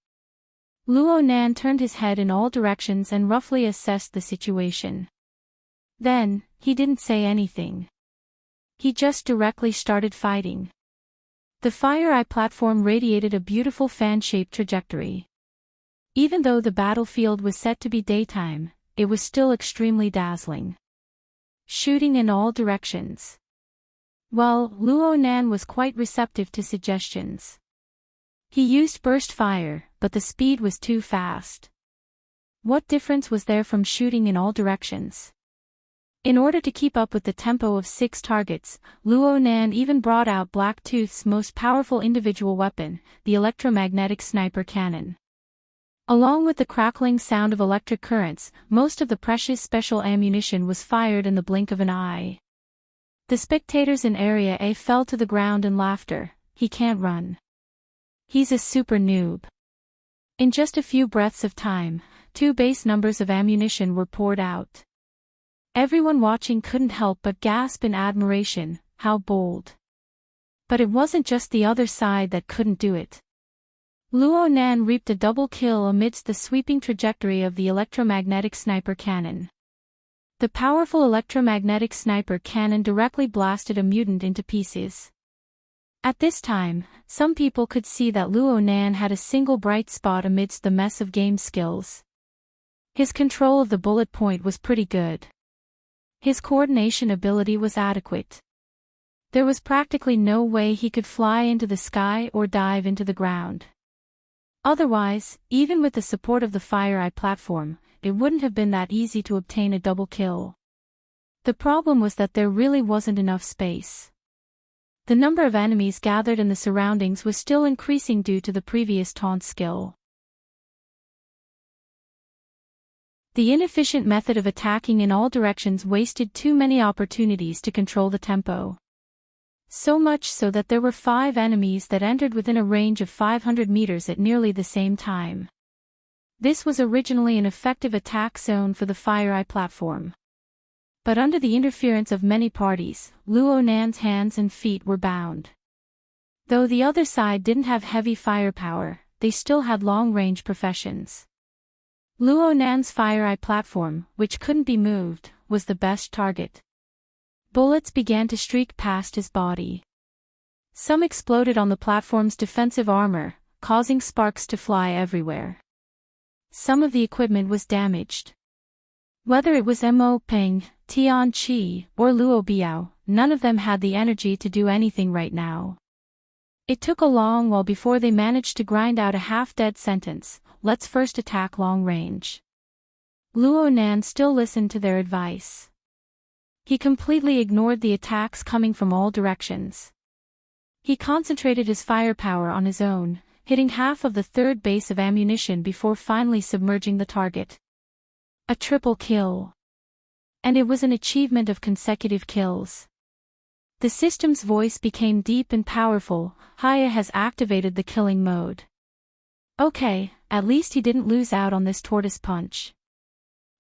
Luo Nan turned his head in all directions and roughly assessed the situation. Then, he didn't say anything. He just directly started fighting. The Fire Eye platform radiated a beautiful fan-shaped trajectory. Even though the battlefield was set to be daytime, it was still extremely dazzling. Shooting in all directions. Well, Luo Nan was quite receptive to suggestions. He used burst fire, but the speed was too fast. What difference was there from shooting in all directions? In order to keep up with the tempo of 6 targets, Luo Nan even brought out Blacktooth's most powerful individual weapon, the electromagnetic sniper cannon. Along with the crackling sound of electric currents, most of the precious special ammunition was fired in the blink of an eye. The spectators in Area A fell to the ground in laughter. He can't run. He's a super noob. In just a few breaths of time, 2 base numbers of ammunition were poured out. Everyone watching couldn't help but gasp in admiration, how bold. But it wasn't just the other side that couldn't do it. Luo Nan reaped a double kill amidst the sweeping trajectory of the electromagnetic sniper cannon. The powerful electromagnetic sniper cannon directly blasted a mutant into pieces. At this time, some people could see that Luo Nan had a single bright spot amidst the mess of game skills. His control of the bullet point was pretty good. His coordination ability was adequate. There was practically no way he could fly into the sky or dive into the ground. Otherwise, even with the support of the Fire Eye platform, it wouldn't have been that easy to obtain a double kill. The problem was that there really wasn't enough space. The number of enemies gathered in the surroundings was still increasing due to the previous taunt skill. The inefficient method of attacking in all directions wasted too many opportunities to control the tempo. So much so that there were 5 enemies that entered within a range of 500 meters at nearly the same time. This was originally an effective attack zone for the Fire Eye platform. But under the interference of many parties, Luo Nan's hands and feet were bound. Though the other side didn't have heavy firepower, they still had long-range professions. Luo Nan's Fire Eye platform, which couldn't be moved, was the best target. Bullets began to streak past his body. Some exploded on the platform's defensive armor, causing sparks to fly everywhere. Some of the equipment was damaged. Whether it was Mo Peng, Tian Qi, or Luo Biao, none of them had the energy to do anything right now. It took a long while before they managed to grind out a half-dead sentence, "Let's first attack long range." Luo Nan still listened to their advice. He completely ignored the attacks coming from all directions. He concentrated his firepower on his own, hitting half of the third base of ammunition before finally submerging the target. A triple kill. And it was an achievement of consecutive kills. The system's voice became deep and powerful. Haya has activated the killing mode. Okay, at least he didn't lose out on this tortoise punch.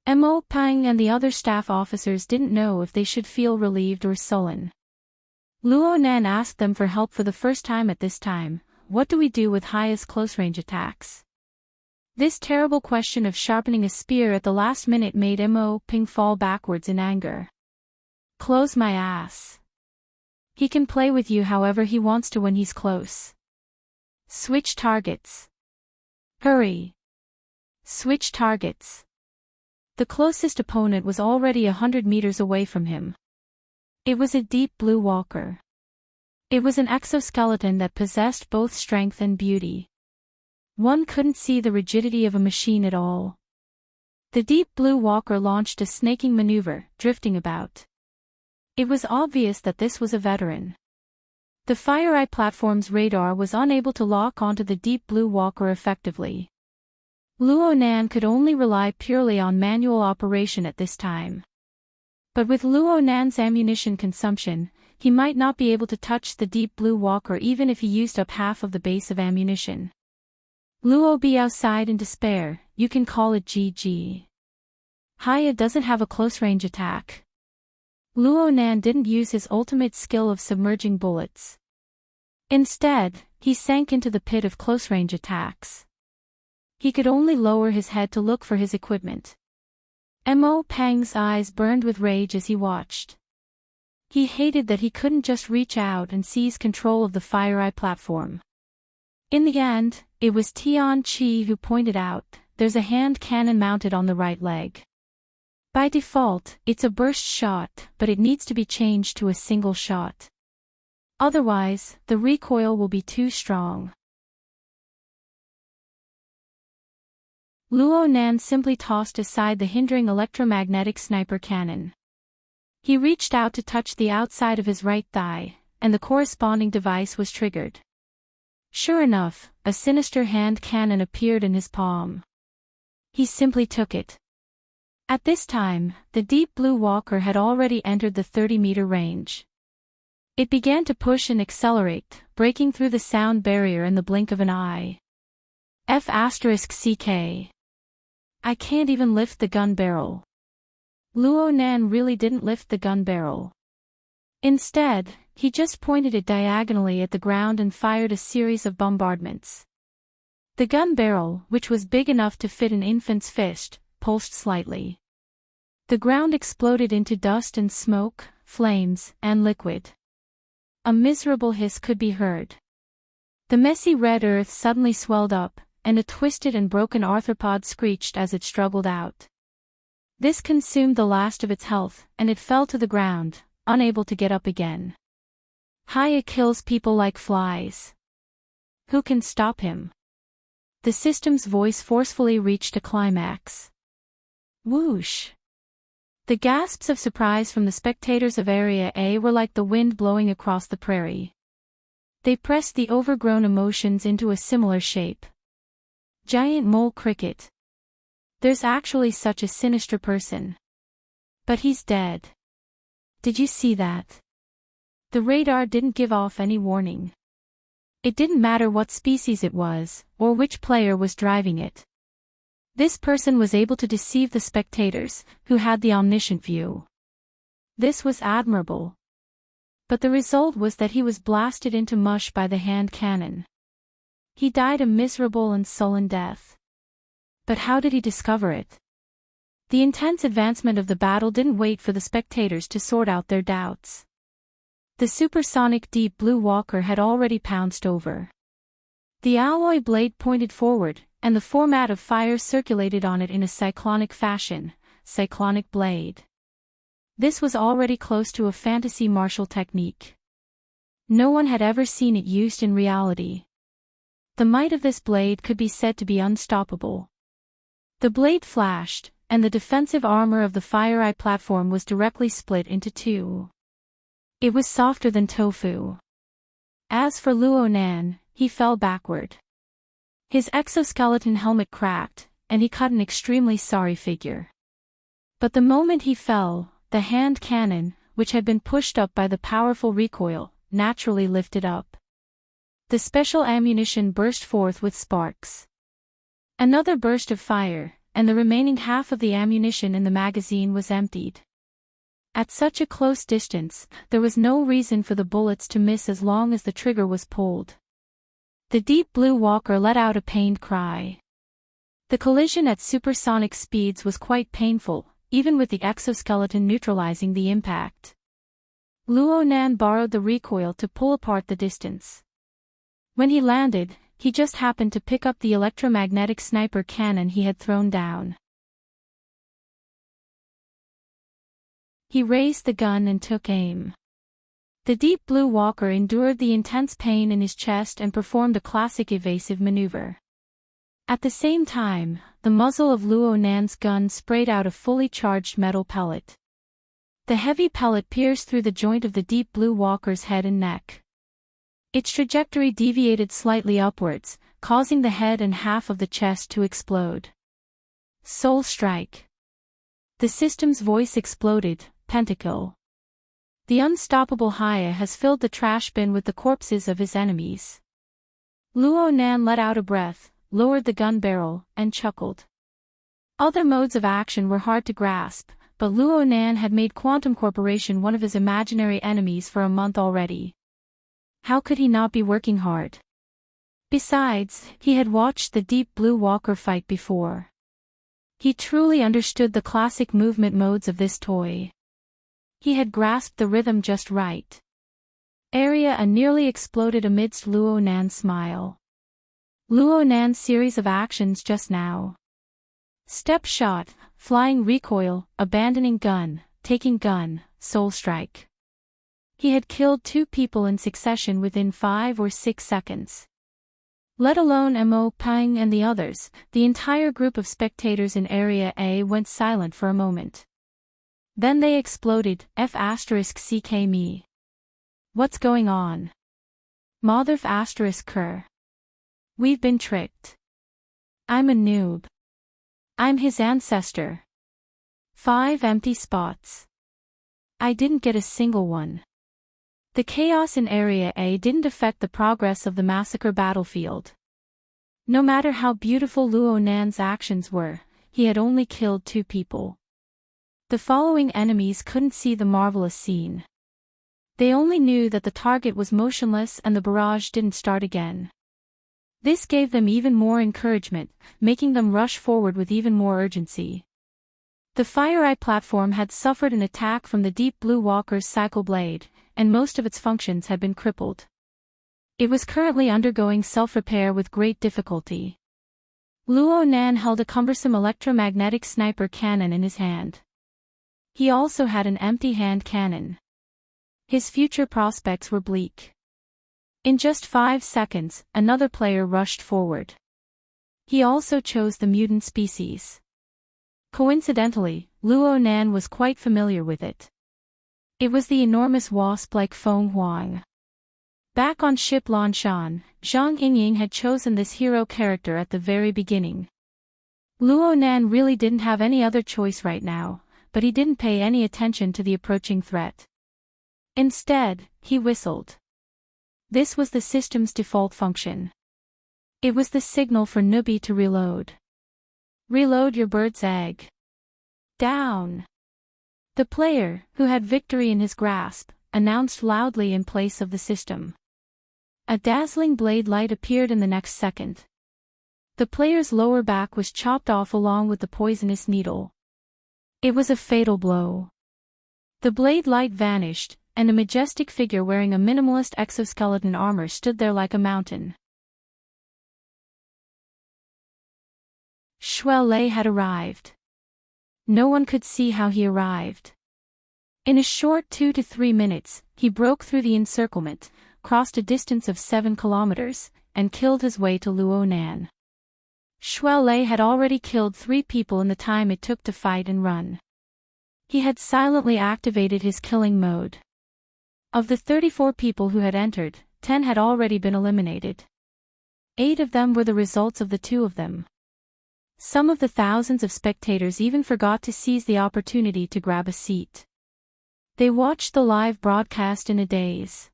Mo Pang and the other staff officers didn't know if they should feel relieved or sullen. Luo Nan asked them for help for the first time at this time. What do we do with Haya's close-range attacks? This terrible question of sharpening a spear at the last minute made Mo Ping fall backwards in anger. Close my ass. He can play with you however he wants to when he's close. Switch targets. Hurry. Switch targets. The closest opponent was already 100 meters away from him. It was a deep blue walker. It was an exoskeleton that possessed both strength and beauty. One couldn't see the rigidity of a machine at all. The deep blue walker launched a snaking maneuver, drifting about. It was obvious that this was a veteran. The FireEye platform's radar was unable to lock onto the deep blue walker effectively. Luo Nan could only rely purely on manual operation at this time. But with Luo Nan's ammunition consumption, he might not be able to touch the deep blue walker even if he used up half of the base of ammunition. Luo Biao sighed in despair. You can call it GG. Haya doesn't have a close-range attack. Luo Nan didn't use his ultimate skill of submerging bullets. Instead, he sank into the pit of close-range attacks. He could only lower his head to look for his equipment. Mo Pang's eyes burned with rage as he watched. He hated that he couldn't just reach out and seize control of the FireEye platform. In the end, it was Tian Chi who pointed out, there's a hand cannon mounted on the right leg. By default, it's a burst shot, but it needs to be changed to a single shot. Otherwise, the recoil will be too strong. Luo Nan simply tossed aside the hindering electromagnetic sniper cannon. He reached out to touch the outside of his right thigh, and the corresponding device was triggered. Sure enough, a sinister hand cannon appeared in his palm. He simply took it. At this time, the deep blue walker had already entered the 30-meter range. It began to push and accelerate, breaking through the sound barrier in the blink of an eye. F***CK. I can't even lift the gun barrel. Luo Nan really didn't lift the gun barrel. Instead, he just pointed it diagonally at the ground and fired a series of bombardments. The gun barrel, which was big enough to fit an infant's fist, pulsed slightly. The ground exploded into dust and smoke, flames, and liquid. A miserable hiss could be heard. The messy red earth suddenly swelled up, and a twisted and broken arthropod screeched as it struggled out. This consumed the last of its health, and it fell to the ground, unable to get up again. Haya kills people like flies. Who can stop him? The system's voice forcefully reached a climax. Whoosh! The gasps of surprise from the spectators of Area A were like the wind blowing across the prairie. They pressed the overgrown emotions into a similar shape. Giant mole cricket. There's actually such a sinister person. But he's dead. Did you see that? The radar didn't give off any warning. It didn't matter what species it was, or which player was driving it. This person was able to deceive the spectators, who had the omniscient view. This was admirable. But the result was that he was blasted into mush by the hand cannon. He died a miserable and sullen death. But how did he discover it? The intense advancement of the battle didn't wait for the spectators to sort out their doubts. The supersonic deep blue walker had already pounced over. The alloy blade pointed forward, and the format of fire circulated on it in a cyclonic fashion, cyclonic blade. This was already close to a fantasy martial technique. No one had ever seen it used in reality. The might of this blade could be said to be unstoppable. The blade flashed, and the defensive armor of the FireEye platform was directly split into two. It was softer than tofu. As for Luo Nan, he fell backward. His exoskeleton helmet cracked, and he cut an extremely sorry figure. But the moment he fell, the hand cannon, which had been pushed up by the powerful recoil, naturally lifted up. The special ammunition burst forth with sparks. Another burst of fire, and the remaining half of the ammunition in the magazine was emptied. At such a close distance, there was no reason for the bullets to miss as long as the trigger was pulled. The deep blue walker let out a pained cry. The collision at supersonic speeds was quite painful, even with the exoskeleton neutralizing the impact. Luo Nan borrowed the recoil to pull apart the distance. When he landed, he just happened to pick up the electromagnetic sniper cannon he had thrown down. He raised the gun and took aim. The deep blue walker endured the intense pain in his chest and performed a classic evasive maneuver. At the same time, the muzzle of Luo Nan's gun sprayed out a fully charged metal pellet. The heavy pellet pierced through the joint of the deep blue walker's head and neck. Its trajectory deviated slightly upwards, causing the head and half of the chest to explode. Soul strike. The system's voice exploded, pentakill. The unstoppable Haya has filled the trash bin with the corpses of his enemies. Luo Nan let out a breath, lowered the gun barrel, and chuckled. Other modes of action were hard to grasp, but Luo Nan had made Quantum Corporation one of his imaginary enemies for a month already. How could he not be working hard? Besides, he had watched the deep blue walker fight before. He truly understood the classic movement modes of this toy. He had grasped the rhythm just right. Area A nearly exploded amidst Luo Nan's smile. Luo Nan's series of actions just now. Step shot, flying recoil, abandoning gun, taking gun, soul strike. He had killed 2 people in succession within 5 or 6 seconds. Let alone Mo Pang and the others, the entire group of spectators in Area A went silent for a moment. Then they exploded, F***ck me. What's going on? Motherf***ker. We've been tricked. I'm a noob. I'm his ancestor. 5 empty spots. I didn't get a single one. The chaos in Area A didn't affect the progress of the massacre battlefield. No matter how beautiful Luo Nan's actions were, he had only killed 2 people. The following enemies couldn't see the marvelous scene. They only knew that the target was motionless and the barrage didn't start again. This gave them even more encouragement, making them rush forward with even more urgency. The FireEye platform had suffered an attack from the deep blue walker's cycle blade, and most of its functions had been crippled. It was currently undergoing self-repair with great difficulty. Luo Nan held a cumbersome electromagnetic sniper cannon in his hand. He also had an empty hand cannon. His future prospects were bleak. In just 5 seconds, another player rushed forward. He also chose the mutant species. Coincidentally, Luo Nan was quite familiar with it. It was the enormous wasp like Feng Huang. Back on ship Lanshan, Zhang Yingying had chosen this hero character at the very beginning. Luo Nan really didn't have any other choice right now, but he didn't pay any attention to the approaching threat. Instead, he whistled. This was the system's default function. It was the signal for Nubi to reload. Reload your bird's egg. Down. The player, who had victory in his grasp, announced loudly in place of the system. A dazzling blade light appeared in the next second. The player's lower back was chopped off along with the poisonous needle. It was a fatal blow. The blade light vanished, and a majestic figure wearing a minimalist exoskeleton armor stood there like a mountain. Shuai Lei had arrived. No one could see how he arrived. In a short 2 to 3 minutes, he broke through the encirclement, crossed a distance of 7 kilometers, and killed his way to Luo Nan. Shuai had already killed 3 people in the time it took to fight and run. He had silently activated his killing mode. Of the 34 people who had entered, 10 had already been eliminated. 8 of them were the results of the 2 of them. Some of the thousands of spectators even forgot to seize the opportunity to grab a seat. They watched the live broadcast in a daze.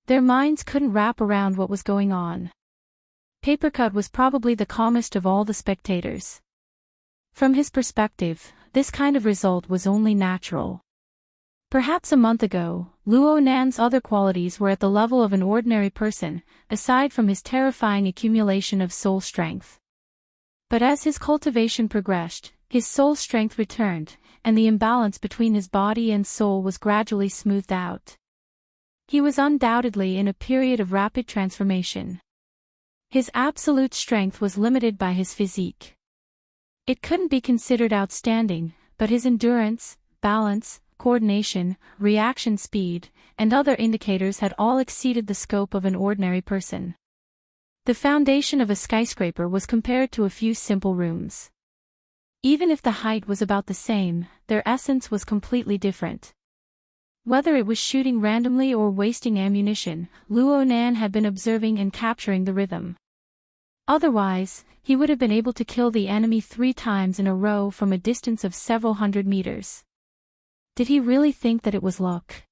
Their minds couldn't wrap around what was going on. Papercut was probably the calmest of all the spectators. From his perspective, this kind of result was only natural. Perhaps a month ago, Luo Nan's other qualities were at the level of an ordinary person, aside from his terrifying accumulation of soul strength. But as his cultivation progressed, his soul strength returned, and the imbalance between his body and soul was gradually smoothed out. He was undoubtedly in a period of rapid transformation. His absolute strength was limited by his physique. It couldn't be considered outstanding, but his endurance, balance, coordination, reaction speed, and other indicators had all exceeded the scope of an ordinary person. The foundation of a skyscraper was compared to a few simple rooms. Even if the height was about the same, their essence was completely different. Whether it was shooting randomly or wasting ammunition, Luo Nan had been observing and capturing the rhythm. Otherwise, he would have been able to kill the enemy 3 times in a row from a distance of several hundred meters. Did he really think that it was luck?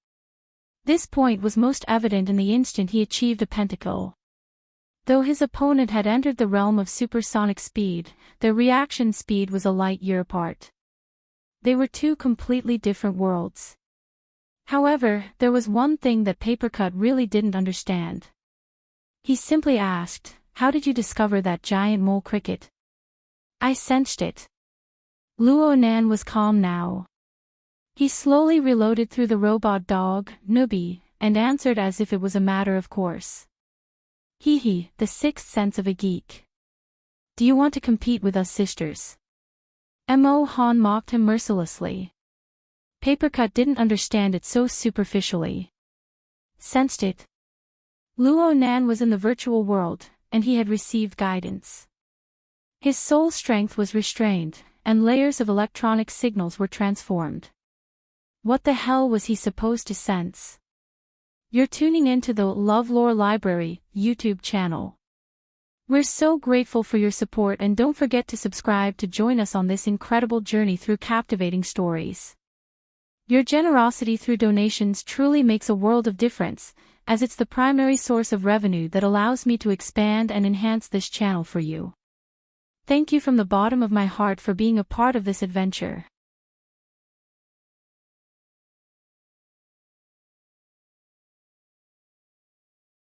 This point was most evident in the instant he achieved a pentakill. Though his opponent had entered the realm of supersonic speed, their reaction speed was a light year apart. They were 2 completely different worlds. However, there was one thing that Papercut really didn't understand. He simply asked, "How did you discover that giant mole cricket?" "I sensed it." Luo Nan was calm now. He slowly reloaded through the robot dog, Nubi, and answered as if it was a matter of course. "Hee, the 6th sense of a geek. Do you want to compete with us sisters?" Mo Han mocked him mercilessly. Papercut didn't understand it so superficially. Sensed it. Luo Nan was in the virtual world, and he had received guidance. His soul strength was restrained, and layers of electronic signals were transformed. What the hell was he supposed to sense? You're tuning into the LoveLore Library YouTube channel. We're so grateful for your support, and don't forget to subscribe to join us on this incredible journey through captivating stories. Your generosity through donations truly makes a world of difference, as it's the primary source of revenue that allows me to expand and enhance this channel for you. Thank you from the bottom of my heart for being a part of this adventure.